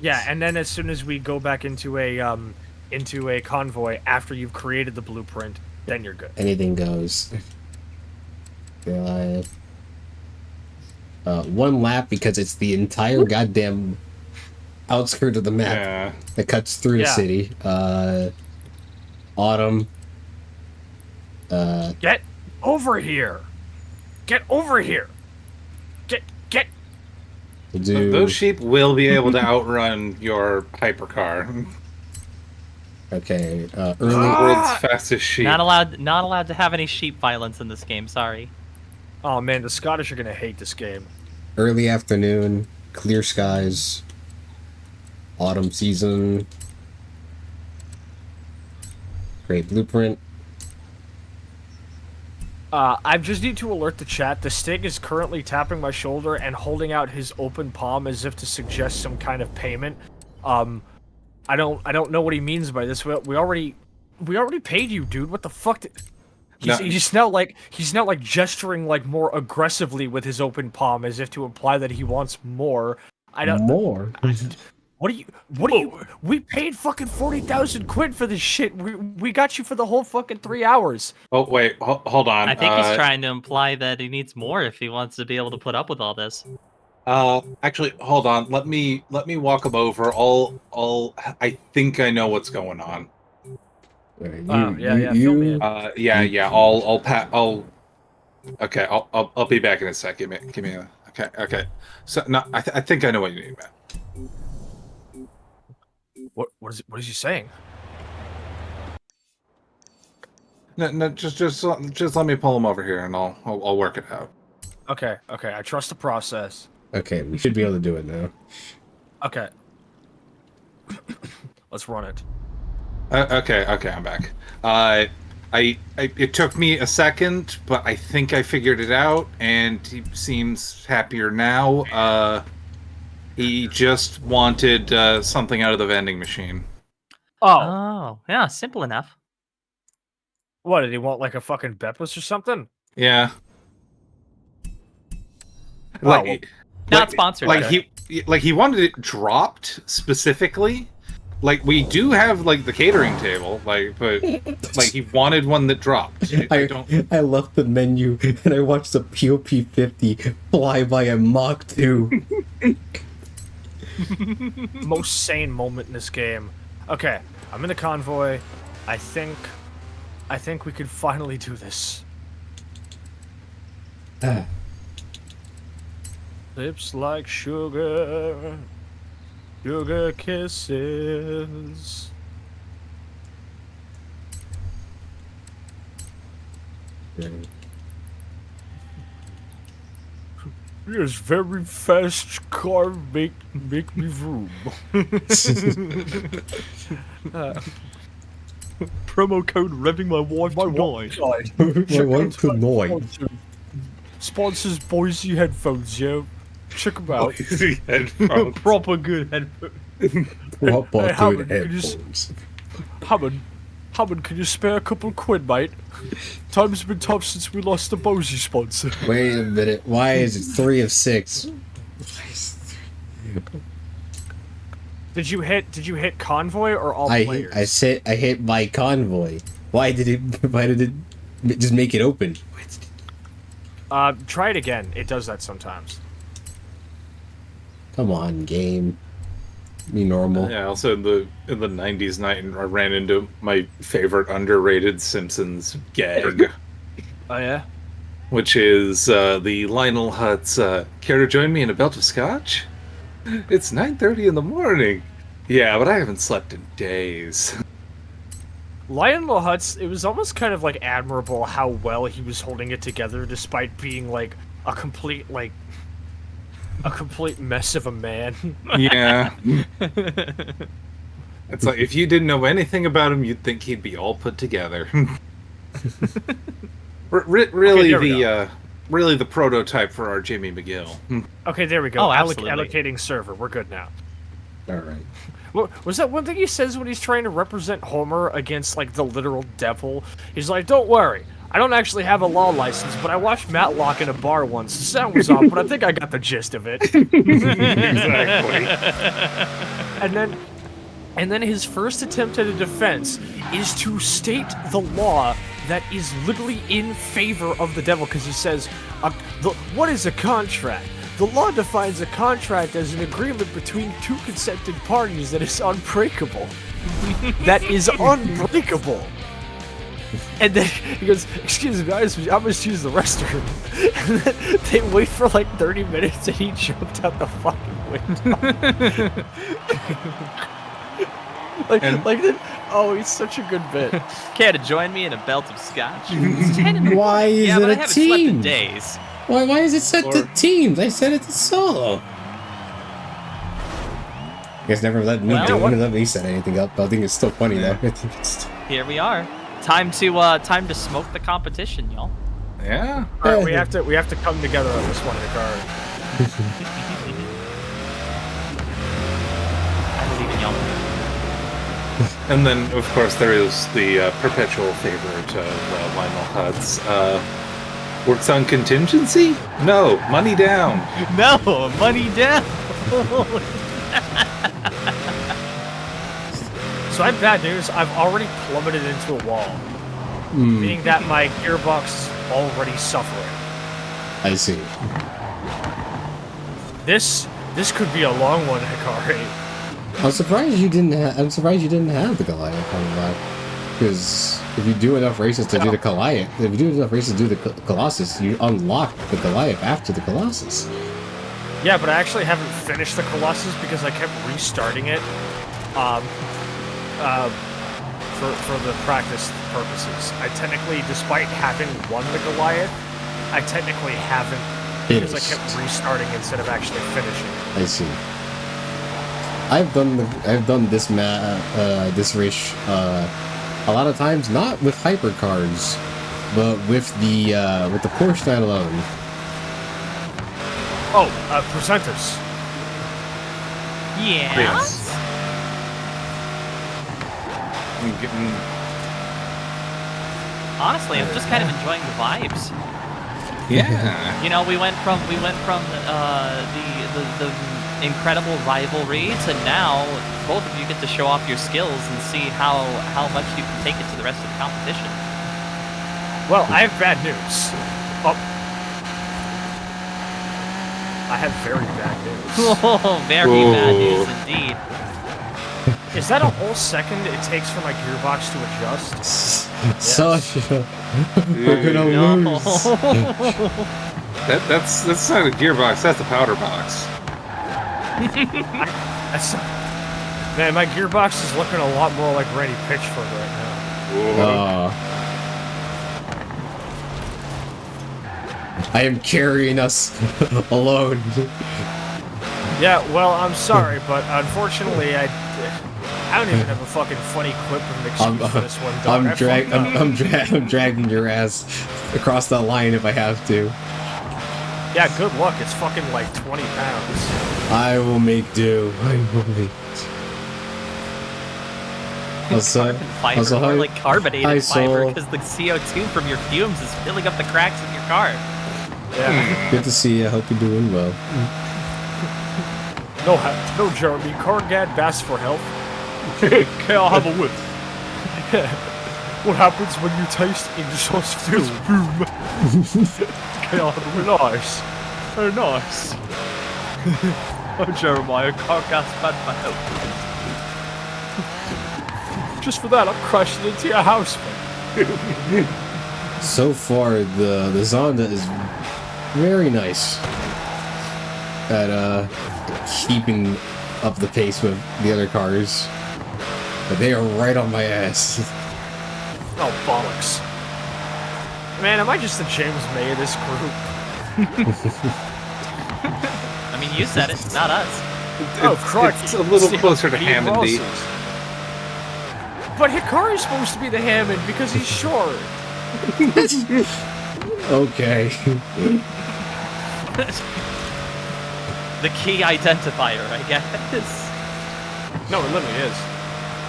and then as soon as we go back into a convoy after you've created the blueprint, then you're good. Anything goes. Goliath. One lap because it's the entire goddamn outskirt of the map Yeah. that cuts through the Yeah. city. Autumn, Get over here! Get over here! Get! We'll do. Those sheep will be able to outrun your hypercar. Okay. The Early. world's fastest sheep. Not allowed to have any sheep violence in this game. Sorry. Oh man, the Scottish are gonna hate this game. Early afternoon. Clear skies. Autumn season. Great blueprint. I just need to alert the chat. The Stig is currently tapping my shoulder and holding out his open palm as if to suggest some kind of payment. I don't know what he means by this. We already paid you, dude. What the fuck? He's now like gesturing like more aggressively with his open palm as if to imply that he wants more. I don't. More. What do you? We paid fucking 40,000 quid for this shit. We got you for the whole fucking 3 hours. Oh wait, hold on. I think he's trying to imply that he needs more if he wants to be able to put up with all this. Actually, hold on. Let me walk him over. I think I know what's going on. Fill me in. Okay, I'll be back in a sec. Give me a. Okay. So no, I think I know what you need, man. What is he saying? No, just let me pull him over here, and I'll work it out. Okay, I trust the process. Okay, we should be able to do it now. Okay. Let's run it. Okay, I'm back. It took me a second, but I think I figured it out, and he seems happier now. He just wanted something out of the vending machine. Oh, yeah, simple enough. What, did he want like a fucking Beppus or something? Yeah. Not sponsored. He wanted it dropped specifically. Like, we do have like the catering table, but he wanted one that dropped. I left the menu and I watched the POP 50 fly by a Mach 2. Most sane moment in this game. Okay, I'm in the convoy. I think we could finally do this. Lips like sugar, sugar kisses. Yes, very fast car make me vroom. Promo code revving my wife tonight. My wife tonight. Sponsors Boise headphones, yo. Check them out. Boise headphones. Proper good headphones. Proper Hey, Hammond, good can you headphones. Hammond, can you spare a couple quid, mate? Time's been tough since we lost the Boise sponsor. Wait a minute. Why is it 3 of 6? Did you hit convoy or all players? I hit my convoy. Why did it just make it open? Try it again. It does that sometimes. Come on, game. Be normal. Yeah. Also, in the '90s night, I ran into my favorite underrated Simpsons gag, Oh yeah. which is the Lionel Hutz. Care to join me in a belt of scotch? It's 9:30 in the morning. Yeah, but I haven't slept in days. Lionel Hutz, it was almost kind of like admirable how well he was holding it together despite being like a complete mess of a man. Yeah. It's like, if you didn't know anything about him, you'd think he'd be all put together. Really, okay, really the prototype for our Jimmy McGill. Okay, there we go. Oh, absolutely. Allocating server. We're good now. Alright. What was that one thing he says when he's trying to represent Homer against like the literal devil? He's like, "Don't worry, I don't actually have a law license, but I watched Matlock in a bar once. The sound was off, but I think I got the gist of it." Exactly. And then his first attempt at a defense is to state the law that is literally in favor of the devil, because he says, what is a contract? The law defines a contract as an agreement between two consenting parties that is unbreakable. That is unbreakable. And then he goes, "Excuse me, I must use the restroom." And then they wait for like 30 minutes, and he jumped out the fucking window. Oh, he's such a good bit. Care to join me in a belt of scotch? Why is Yeah, it but I a haven't slept in team? days. Why is it set to Or- teams? I said it's a solo. You guys never let me Well, do it. what- Never let me set anything up. I think it's still funny though. I think it's Here we are. Time to smoke the competition, y'all. Yeah. All right, we have to come together on this one, Hikari. I believe in y'all. And then, of course, there is the perpetual favorite of Lionel Hutz. Works on contingency? No, money down. No, money down. So I have bad news. I've already plummeted into a wall, meaning that my gearbox is already suffering. I see. This could be a long one, Hikari. I'm surprised you didn't have the Goliath on that. Because if you do enough races to do the Goliath, if you do enough races to do the Colossus, you unlock the Goliath after the Colossus. Yeah, but I actually haven't finished the Colossus because I kept restarting it. For the practice purposes. I technically, despite having won the Goliath, I technically haven't because I kept restarting instead of actually finishing it. I see. I've done this race a lot of times, not with hypercars, but with the Porsche 911. Oh, presenters. Yeah. Yes. I'm getting... Honestly, I'm just kind of enjoying the vibes. Yeah. You know, we went from the incredible rivalry to now both of you get to show off your skills and see how much you can take it to the rest of the competition. Well, I have bad news. Oh. I have very bad news. Oh, very bad Ooh. news indeed. Is that a whole second it takes for my gearbox to adjust? Sasha, we're gonna No. lose. That's not a gearbox, that's a powder box. That's man, my gearbox is looking a lot more like Randy Pitchford right now. I am carrying us alone. Yeah, well, I'm sorry, but unfortunately, I don't even have a fucking funny clip of an excuse for this one, dog. I'm dragging your ass across that line if I have to. Yeah, good luck. It's fucking like 20 pounds. I will make do. I will make. Also, Fiber, also, more hi- like carbonated hi, fiber, Sol. because the CO2 from your fumes is filling up the cracks in your car. Yeah. Good to see you. I hope you're doing well. No, Jeremy. Cargad bass for help. Okay, I'll have a whip. What happens when you taste exhaust fume? Okay, I'll have a whip. Nice. Oh, nice. Oh, Jeremiah, car gas bad for help. Just for that, I'm crashing into your house, man. So far, the Zonda is very nice at keeping up the pace with the other cars, but they are right on my ass. Oh, bollocks. Man, am I just the James May of this group? I mean, you said it, not us. Oh, crikey. It's a little See, closer to Ian Hammondy. Ross's. But Hikari's supposed to be the Hammond because he's short. Okay. The key identifier, I guess. No, it literally is.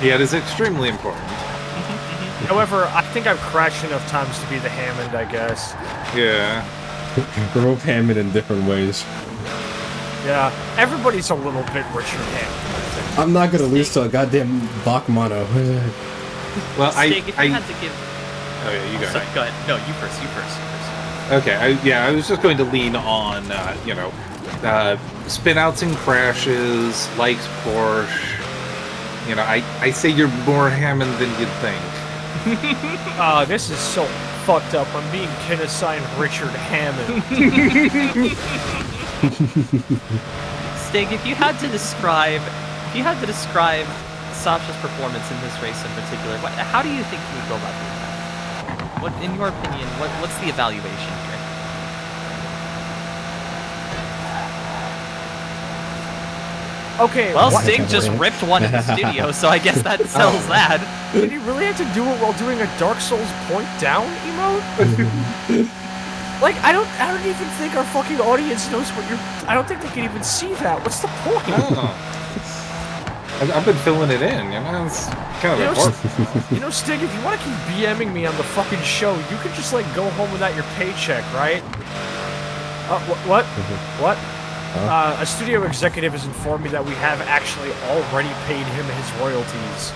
Yeah, it is extremely important. However, I think I've crashed enough times to be the Hammond, I guess. Yeah. We're both Hammond in different ways. Yeah, everybody's a little bit richer than Hammond. I'm not gonna lose to a goddamn Bach mono. Well, Steak, if I you had to give... oh yeah, you got Sorry, it. go ahead. No, you first. Okay, I was just going to lean on, spin outs and crashes, likes Porsche. You know, I say you're more Hammond than you'd think. This is so fucked up. I'm being kin assigned Richard Hammond. Stig, if you had to describe Sasha's performance in this race in particular, how do you think you would go about doing that? What, in your opinion, what's the evaluation here? Okay, Well, what? Stig just ripped one in the studio, so I guess that sells that. Did you really have to do it while doing a Dark Souls point down emote? Like, I don't even think our fucking audience knows what you're. I don't think they can even see that. What's the point? Oh. I've been filling it in, you know. It's kind of important. You know, Stig, if you want to keep BMing me on the fucking show, you could just like go home without your paycheck, right? What? What? A studio executive has informed me that we have actually already paid him his royalties.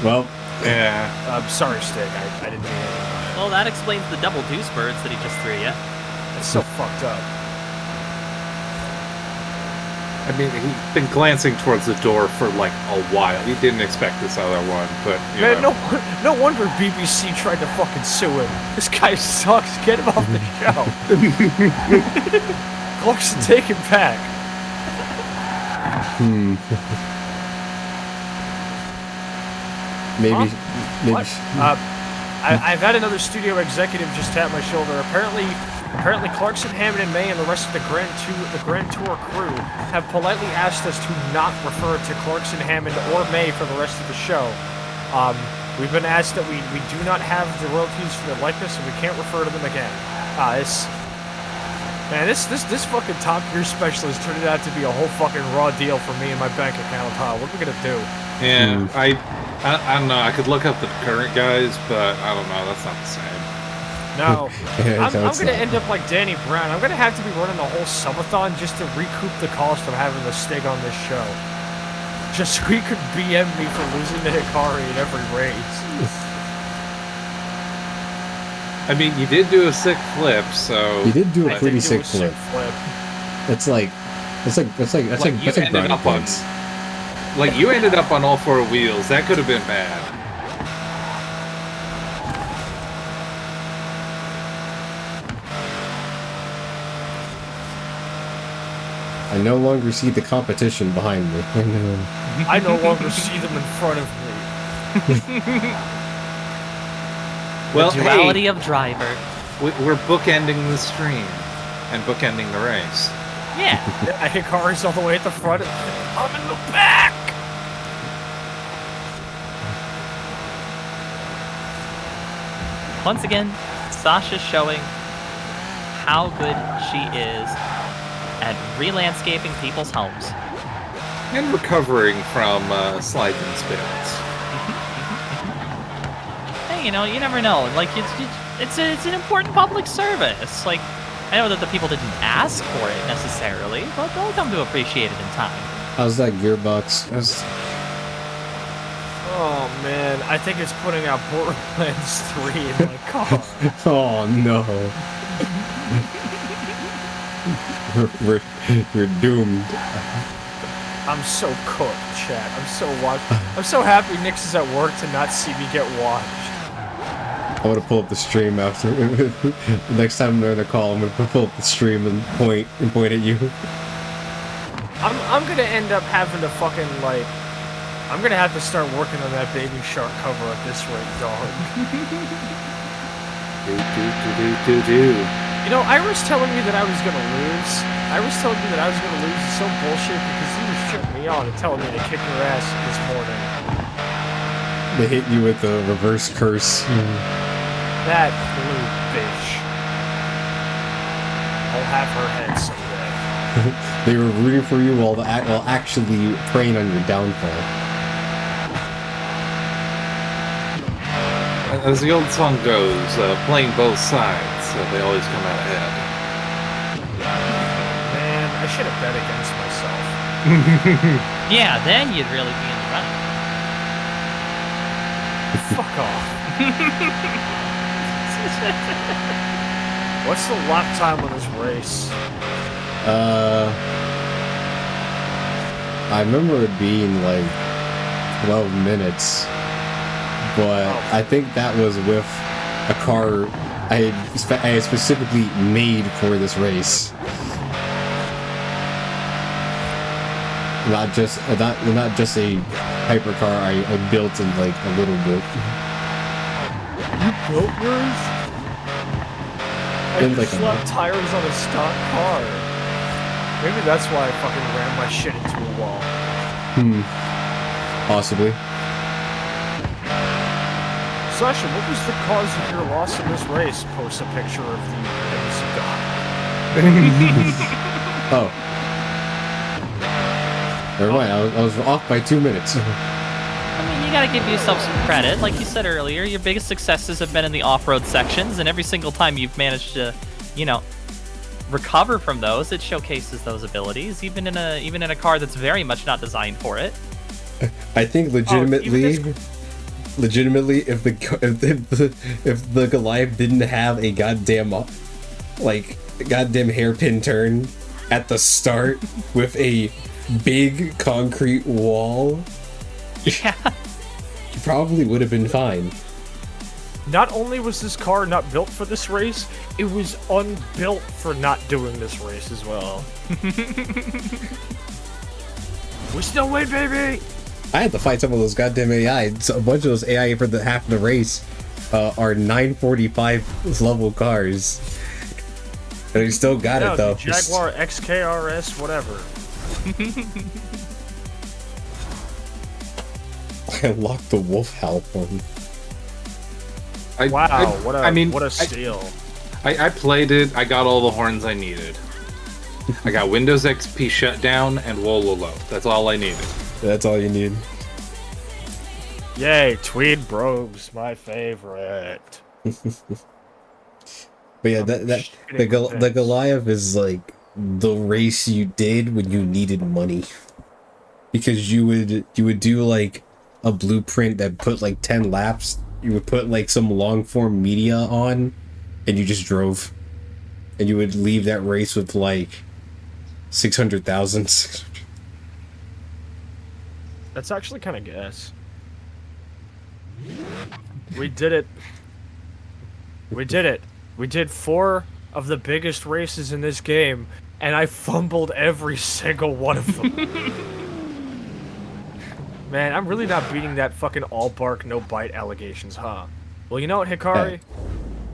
Well, Yeah. I'm sorry, Stig. I didn't mean it. Well, that explains the double deuce birds that he just threw you. It's so fucked up. I mean, he's been glancing towards the door for like a while. He didn't expect this other one, but you Man, know. no wonder BBC tried to fucking sue him. This guy sucks. Get him off the show. Clarkson, take him back. maybe. What? I've had another studio executive just tap my shoulder. Apparently Clarkson, Hammond, and May and the rest of the Grand Tour crew have politely asked us to not refer to Clarkson, Hammond, or May for the rest of the show. We've been asked that we do not have the royalties for the likeness, and we can't refer to them again. This fucking Top Gear specialist turned out to be a whole fucking raw deal for me and my bank account. What are we gonna do? Yeah, I don't know. I could look up the current guys, but I don't know. That's not the same. No. I'm it's gonna not. end up like Danny Brown. I'm gonna have to be running a whole subathon just to recoup the cost of having the Stig on this show. Just so he could BM me for losing to Hikari in every race. I mean, you did do a sick flip, so You did do a I pretty did do sick a flip. That's like brownie points. Like, you ended up on all four wheels. That could have been bad. I no longer see the competition behind me. I no longer see them in front of me. Well, The duality of driver. we're bookending the stream and bookending the race. Yeah. Hikari's all the way at the front. I'm in the back. Once again, Sasha's showing how good she is at re-landscaping people's homes. And recovering from slides and spins. Hey, you know, you never know. Like, it's an important public service. Like, I know that the people didn't ask for it necessarily, but they'll come to appreciate it in time. How's that gearbox? Oh man, I think it's putting out Borderlands 3 in my car. Oh no. we're doomed. I'm so cooked, chat. I'm so happy Nix is at work to not see me get watched. I'm gonna pull up the stream after. Next time they're on a call, I'm gonna pull up the stream and point at you. I'm gonna end up having to fucking like. I'm gonna have to start working on that Baby Shark cover at this rate, dog. You know, Iris telling me that I was gonna lose. Iris telling me that I was gonna lose is so bullshit because he was shitting me on and telling me to kick her ass this morning. They hit you with the reverse curse. That blue bitch. I'll have her head someday. They were rooting for you while actually preying on your downfall. As the old song goes, playing both sides, so they always come out ahead. Man, I should have bet against myself. Yeah, then you'd really be in the running. Fuck off. What's the lap time on this race? I remember it being like 12 minutes, but I think that was with a car I had specifically made for this race. Not just a hypercar I built in like a little bit. You built yours? In I like just a slapped tires on a stock car. Maybe that's why I fucking ran my shit into a wall. Possibly. Sasha, what was the cause of your loss in this race? Post a picture of the Nemesis dog. Oh. Never mind, I was off by 2 minutes. I mean, you gotta give yourself some credit. Like you said earlier, your biggest successes have been in the off-road sections, and every single time you've managed to, you know, recover from those, it showcases those abilities, even in a car that's very much not designed for it. I think legitimately, if the Goliath didn't have a goddamn hairpin turn at the start with a big concrete wall, Yeah. you probably would have been fine. Not only was this car not built for this race, it was unbuilt for not doing this race as well. We still win, baby! I had to fight some of those goddamn AI. So a bunch of those AI for the half of the race are 945 level cars. And we still got it though. The Jaguar XKRS, whatever. I unlocked the wolf howl one. Wow, what a I steal. I played it. I got all the horns I needed. I got Windows XP shutdown and Wololo. That's all I needed. That's all you need. Yay, Tweed Brogues, my favorite. But yeah, the Goliath is like the race you did when you needed money, because you would do like a blueprint that put like 10 laps. You would put like some long form media on, and you just drove, and you would leave that race with like 600,000. That's actually kind of gas. We did it. We did it. We did 4 of the biggest races in this game, and I fumbled every single one of them. Man, I'm really not beating that fucking all bark, no bite allegations, huh? Well, you know what, Hikari?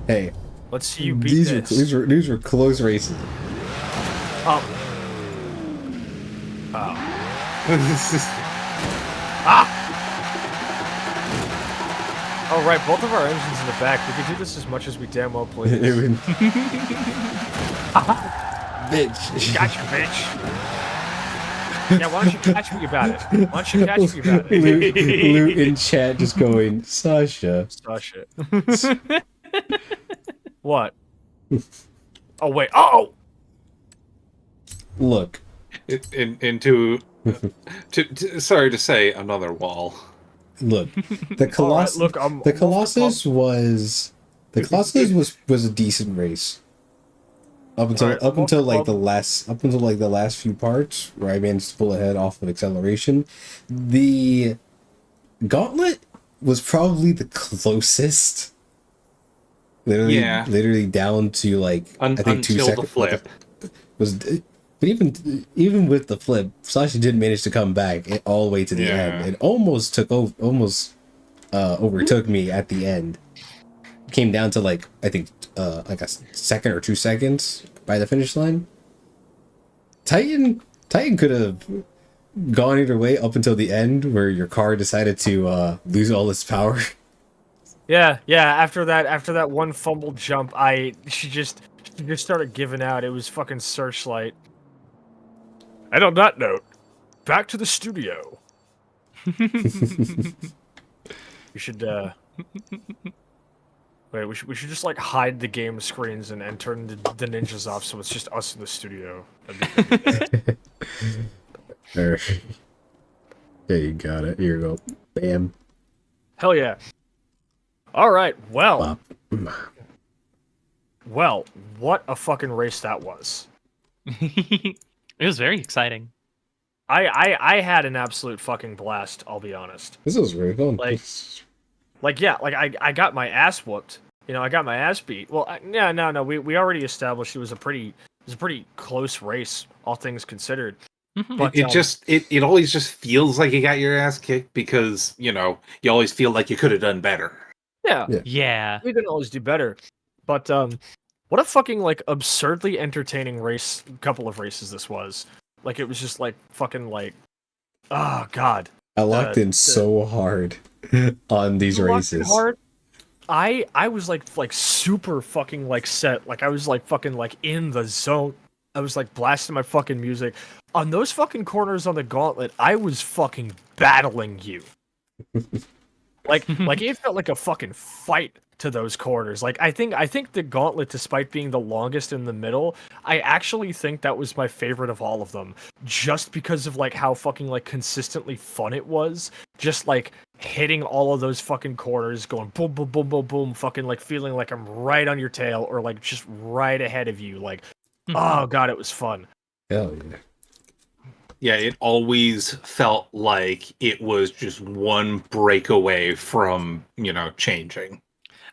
Hey, Let's see you beat this. These were close races. Oh. Oh, right, both of our engines in the back. We could do this as much as we damn well please. Bitch. Gotcha, bitch. Yeah, why don't you catch me about it? Why don't you catch me about it? Loot in chat just going, Sasha. Sasha. What? Oh, wait. Oh! Look. Into sorry to say, another wall. Look. The Colossus. Right, look, the Colossus was. The Colossus was a decent race. Up until like the last few parts where I managed to pull ahead off of acceleration. The Gauntlet was probably the closest. Literally down to like I think 2 seconds. The flip But even with the flip, Sasha did manage to come back all the way to the end. It almost overtook me at the end. Came down to like I think like a second or 2 seconds by the finish line. Titan could have gone either way up until the end, where your car decided to lose all its power. Yeah. After that one fumbled jump, she just started giving out. It was fucking Searchlight. And on that note, back to the studio. We should wait. We should just like hide the game screens and turn the ninjas off, so it's just us in the studio. There you got it. Here you go. Bam. Hell yeah. All right. Well, what a fucking race that was. It was very exciting. I had an absolute fucking blast, I'll be honest. This was really fun. Like, like yeah, like I got my ass whooped. You know, I got my ass beat. Well, no. We already established it was a pretty close race, all things considered. Mhm. But It always just feels like you got your ass kicked because you always feel like you could have done better. yeah, Yeah. Yeah. we can always do better. But what a fucking like absurdly entertaining couple of races this was. Like it was just like fucking like, oh god. I locked in The- so hard on these You locked in races. hard. I was like super fucking like set. Like I was like fucking like in the zone. I was like blasting my fucking music. On those fucking corners on the gauntlet, I was fucking battling you. Like it felt like a fucking fight to those corners. Like I think the gauntlet, despite being the longest in the middle, I actually think that was my favorite of all of them. Just because of like how fucking like consistently fun it was. Just like hitting all of those fucking corners, going boom, boom, boom, boom, boom, fucking like feeling like I'm right on your tail or like just right ahead of you. Like, oh god, it was fun. Hell yeah. Yeah, it always felt like it was just one break away from, changing.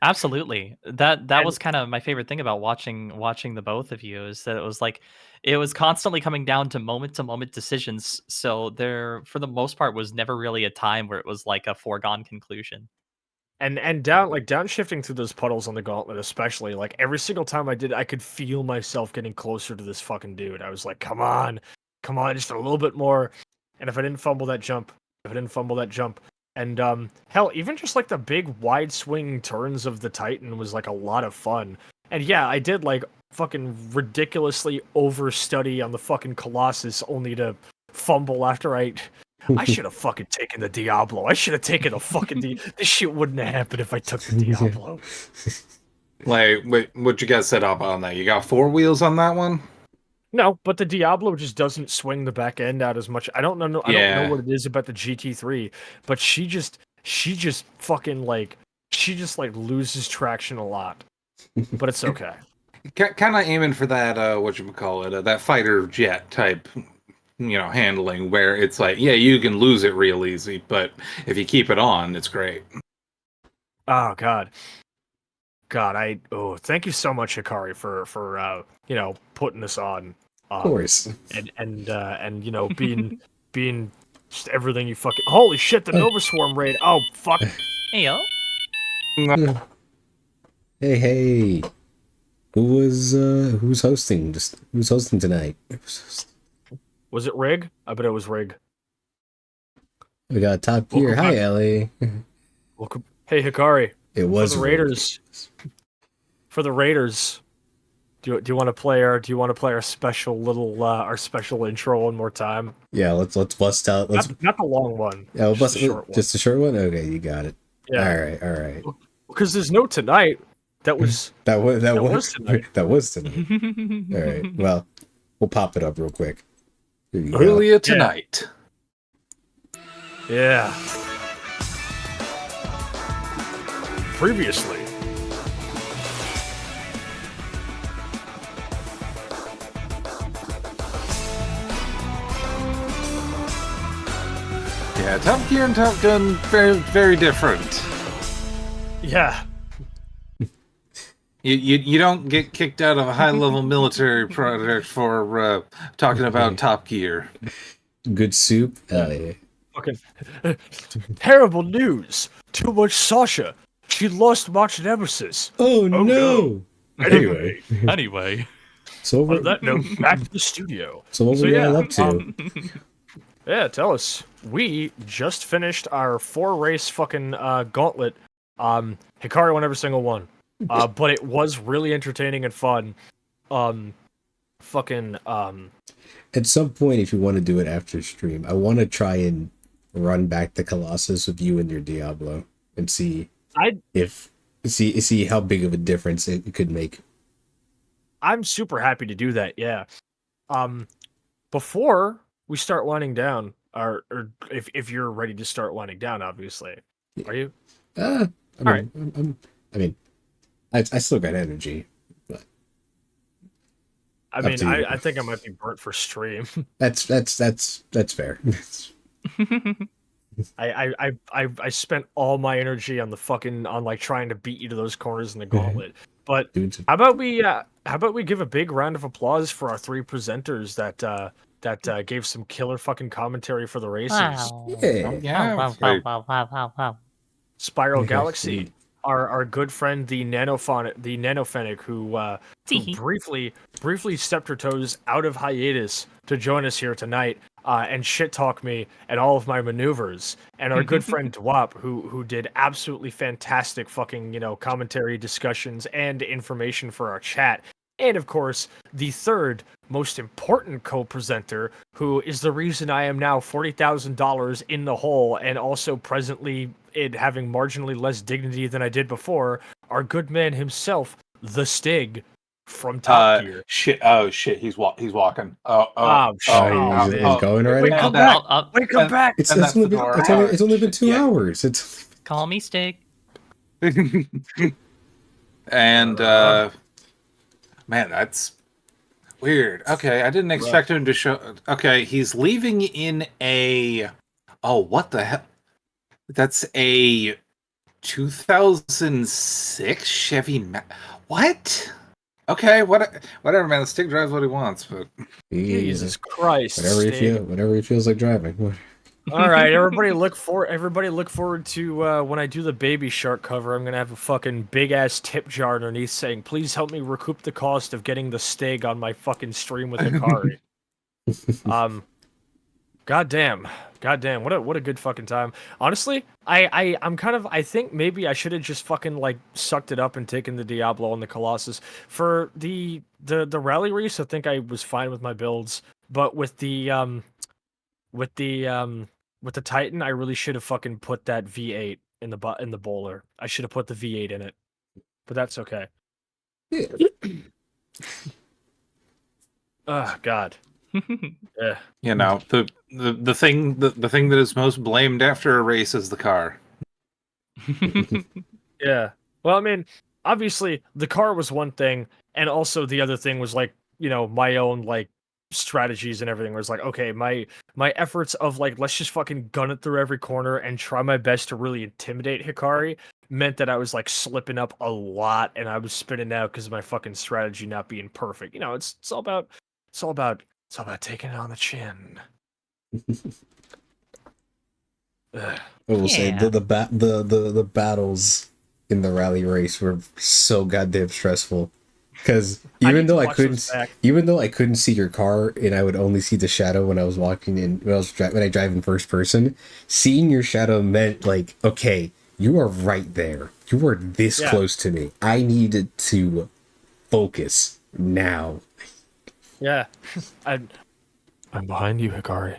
Absolutely. That And- was kind of my favorite thing about watching the both of you is that it was constantly coming down to moment decisions. So there, for the most part, was never really a time where it was like a foregone conclusion. And downshifting through those puddles on the gauntlet, especially, like every single time I did, I could feel myself getting closer to this fucking dude. I was like, come on, just a little bit more. And if I didn't fumble that jump, and hell, even just like the big wide swing turns of the Titan was like a lot of fun. And yeah, I did like fucking ridiculously overstudy on the fucking Colossus only to fumble after I should have fucking taken the Diablo. I should have taken the fucking this shit wouldn't have happened if I took the Diablo. Like, what you guys set up on that? You got 4 wheels on that one? No, but the Diablo just doesn't swing the back end out as much. I don't know. I don't Yeah. know what it is about the GT3, but she just fucking like loses traction a lot. But it's okay. Kind of aiming for that, whatchamacallit, that fighter jet type, handling where it's like, yeah, you can lose it real easy, but if you keep it on, it's great. Oh god. Thank you so much, Hikari, for putting this on. Of course. And being just everything you fucking holy shit, the Nova Swarm raid. Oh fuck. Hey yo. Hey. Who's hosting? Who's hosting tonight? Was it Rig? I bet it was Rig. We got Top Gear. Welcome Hi, back. Ellie. Welcome. Hey Hikari. It was for the Raiders. For the Raiders. Do you want to play our special little our special intro one more time? Yeah, let's bust out. Not the long one. Yeah, we'll just bust the short one. just a short one. Okay, you got it. Yeah. All right. Because there's no tonight. That was That was tonight. That was tonight. All right. Well, we'll pop it up real quick. Here you go. Earlier tonight. Yeah. Previously. Yeah, Top Gear and Top Gun, very, very different. Yeah. You don't get kicked out of a high-level military project for talking about Top Gear. Good soup. Yeah. Fucking terrible news. Too much Sasha. She lost March Nemesis. Oh no. no. Anyway, Anyway. so On that note, back to the studio. so what were yeah, y'all up to? Yeah, tell us. We just finished our 4-race fucking gauntlet. Hikari won every single one. But it was really entertaining and fun. At some point, if you want to do it after stream, I want to try and run back the Colossus with you and your Diablo and see see how big of a difference it could make. I'm super happy to do that. Yeah. Before we start winding down, or if you're ready to start winding down, obviously, are you? I still got energy, but I Up mean, to you. I think I might be burnt for stream. that's fair. I spent all my energy on the fucking on like trying to beat you to those corners in the gauntlet. But Dude, how about we give a big round of applause for our three presenters that gave some killer fucking commentary for the races. Wow. yeah. Yeah. Wow. Spiral Okay, Galaxy, our good friend the Nanofenic who briefly stepped her toes out of hiatus to join us here tonight and shit talk me and all of my maneuvers, and our good friend Dwap who did absolutely fantastic fucking commentary, discussions, and information for our chat. And of course, the third most important co-presenter, who is the reason I am now $40,000 in the hole, and also presently it having marginally less dignity than I did before, our good man himself, the Stig from Top Gear. Shit. Oh shit. He's walking. He's going already. Wait, come And back! Up. Wait, come back! It's And that's only the been door. it's only been 2 Yeah. hours. It's Call me Stig. And man, that's weird. Okay, I didn't expect him to show. Okay, he's leaving in a. Oh, what the hell? That's a 2006 Chevy. What? Okay, whatever, man. The Stick drives what he wants, but Jesus Christ! whatever he feels like driving. All right, everybody look forward to when I do the Baby Shark cover. I'm gonna have a fucking big ass tip jar underneath saying, "Please help me recoup the cost of getting the Stig on my fucking stream with Hikari." Goddamn, what a good fucking time. Honestly, I'm kind of I think maybe I should have just fucking like sucked it up and taken the Diablo and the Colossus for the rally race. I think I was fine with my builds, but with the Titan, I really should have fucking put that V8 in the bowler. I should have put the V8 in it, but that's okay. Yeah. Oh God. Yeah. you know the thing that is most blamed after a race is the car. Yeah. Well, I mean, obviously the car was one thing, and also the other thing was like, my own like strategies and everything was like, okay, my efforts of like, let's just fucking gun it through every corner and try my best to really intimidate Hikari meant that I was like slipping up a lot and I was spinning out because of my fucking strategy not being perfect. It's all about taking it on the chin. Ugh. I will say Yeah. the battles in the rally race were so goddamn stressful. Because even though I couldn't see your car and I would only see the shadow when I was walking in when I drive in first person, seeing your shadow meant like, okay, you are right there. You are this close to me. I needed to focus now. Yeah. I'm behind you, Hikari.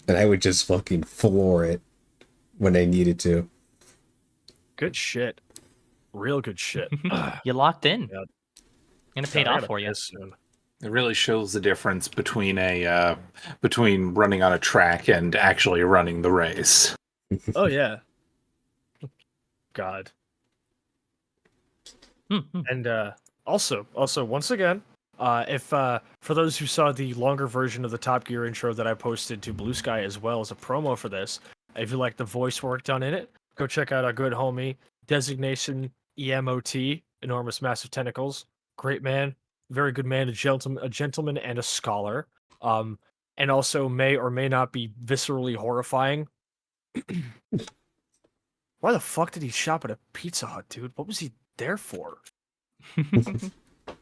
And I would just fucking floor it when I needed to. Good shit. Real good shit. You locked in. Yeah. And it paid I off gotta for you. piss soon. It really shows the difference between between running on a track and actually running the race. Oh yeah. God. And also once again, if for those who saw the longer version of the Top Gear intro that I posted to Blue Sky as well as a promo for this, if you like the voice work done in it, go check out our good homie Designation EMOT, Enormous Massive Tentacles. Great man, very good man, a gentleman and a scholar. And also may or may not be viscerally horrifying. Why the fuck did he shop at a Pizza Hut, dude? What was he there for?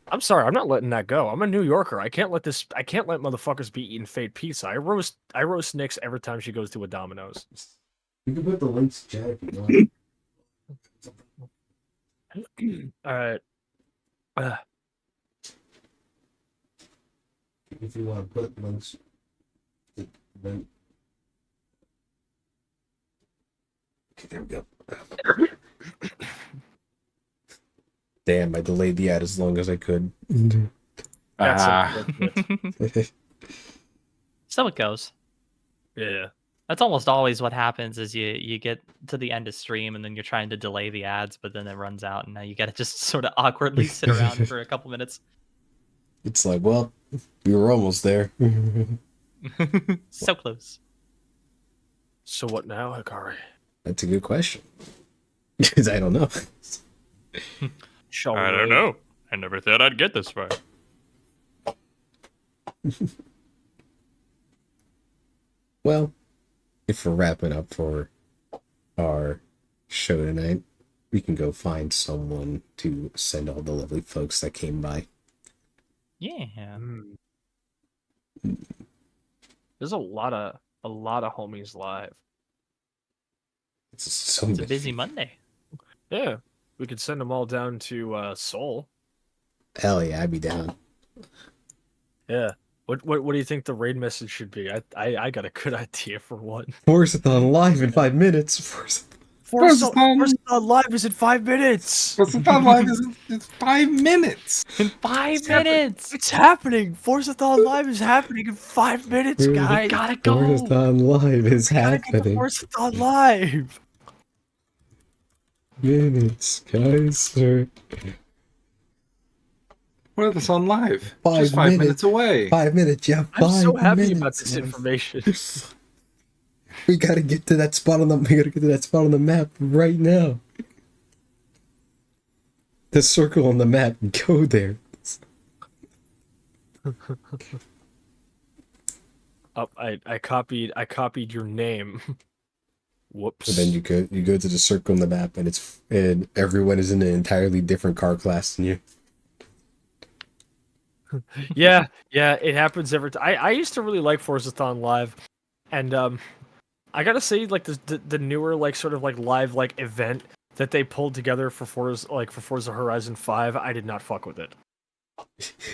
I'm sorry, I'm not letting that go. I'm a New Yorker. I can't let motherfuckers be eating fake pizza. I roast Nyx every time she goes to a Domino's. You can put the links in chat if you want. All right. If you want to put links. Then... Okay, there we go. Damn, I delayed the ad as long as I could. That's So it goes. yeah. That's almost always what happens is you get to the end of stream and then you're trying to delay the ads, but then it runs out and now you gotta just sort of awkwardly sit around for a couple minutes. It's like, well, we were almost there. So close. So what now, Hikari? That's a good question. Because I don't know. Shall we I don't raid? know. I never thought I'd get this far. Well, if we're wrapping up for our show tonight, we can go find someone to send all the lovely folks that came by. Yeah. There's a lot of homies live. It's so It's a many. busy Monday. Yeah, we could send them all down to Seoul. Hell yeah, I'd be down. Yeah. What do you think the raid message should be? I got a good idea for one. Forzathon live in 5 minutes. Forzathon Live is in 5 minutes. Forzathon Live is in 5 minutes. In 5 minutes. It's happening. Forzathon Live is happening in 5 minutes, guys. Gotta go. Forzathon live is Gotta get the happening. Forzathon Live. Minutes, guys. Sir. Forzathon Live. 5 Just 5 minutes. minutes away. 5 minutes, yeah. 5 I'm so happy minutes, about this man. information. We gotta get to that spot on the. We gotta get to that spot on the map right now. The circle on the map. Go there. Oh, I copied your name. Whoops. And then you go to the circle on the map, and everyone is in an entirely different car class than you. Yeah, it happens every time. I used to really like Forzathon Live, and I gotta say, like the newer like sort of like live like event that they pulled together for Forza Horizon 5, I did not fuck with it.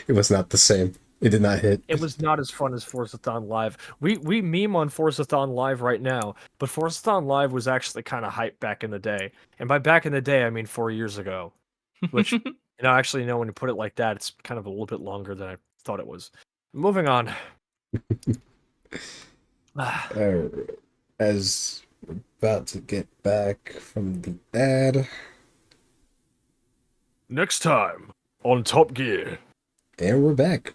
It was not the same. It did not hit. It was not as fun as Forzathon Live. We meme on Forzathon Live right now, but Forzathon Live was actually kind of hype back in the day, and by back in the day I mean 4 years ago, which actually, when you put it like that, it's kind of a little bit longer than I thought it was. Moving on. As we're about to get back from the ad, Next time on Top Gear, and we're back.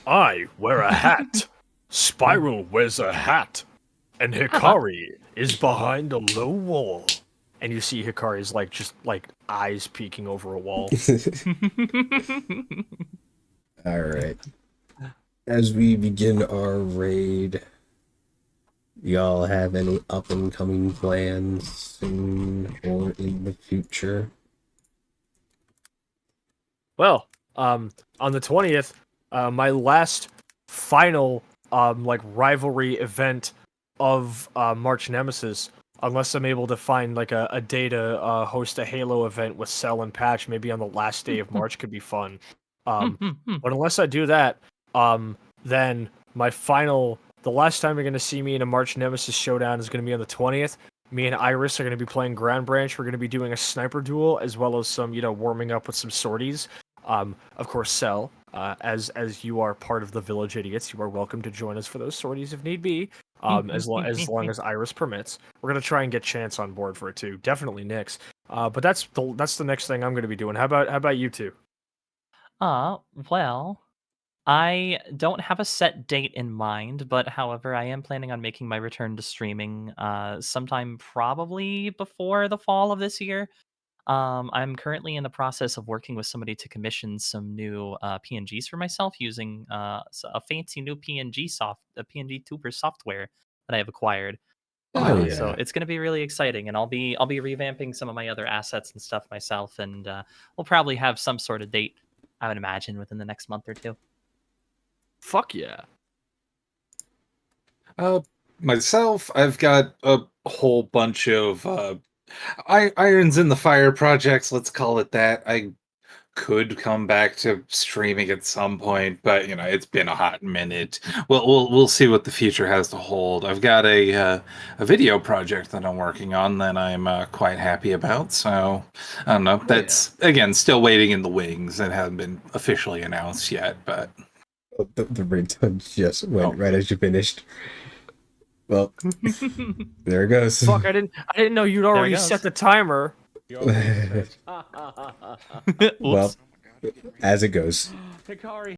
I wear a hat. Spiral wears a hat, and Hikari is behind a low wall. And you see Hikari's just eyes peeking over a wall. All right. As we begin our raid, y'all have any up and coming plans soon or in the future? Well, on the 20th, my last final rivalry event of March Nemesis, unless I'm able to find a day to host a Halo event with Cell and Patch, maybe on the last day of March could be fun. But unless I do that, then the last time you're going to see me in a March Nemesis showdown is going to be on the 20th. Me and Iris are going to be playing Ground Branch. We're going to be doing a sniper duel, as well as some, warming up with some sorties. Of course, Cell, as you are part of the Village Idiots, you are welcome to join us for those sorties if need be. As long as Iris permits. We're gonna try and get Chance on board for it too. Definitely Nyx. But that's the next thing I'm gonna be doing. How about you two? Well, I don't have a set date in mind, but however, I am planning on making my return to streaming sometime probably before the fall of this year. I'm currently in the process of working with somebody to commission some new PNGs for myself using a fancy new PNG tuber software that I have acquired. Oh, So yeah. it's going to be really exciting, and I'll be revamping some of my other assets and stuff myself, and we'll probably have some sort of date, I would imagine, within the next month or two. Fuck yeah. Myself, I've got a whole bunch of irons in the fire projects, let's call it that. I could come back to streaming at some point, but it's been a hot minute. We'll see what the future has to hold. I've got a video project that I'm working on that I'm quite happy about. So I don't know. That's again still waiting in the wings. It hasn't been officially announced yet, but The ringtone just went right as you finished. Well, there it goes. Fuck, I didn't know you'd already goes. set the timer. Well, as it goes. Hikari.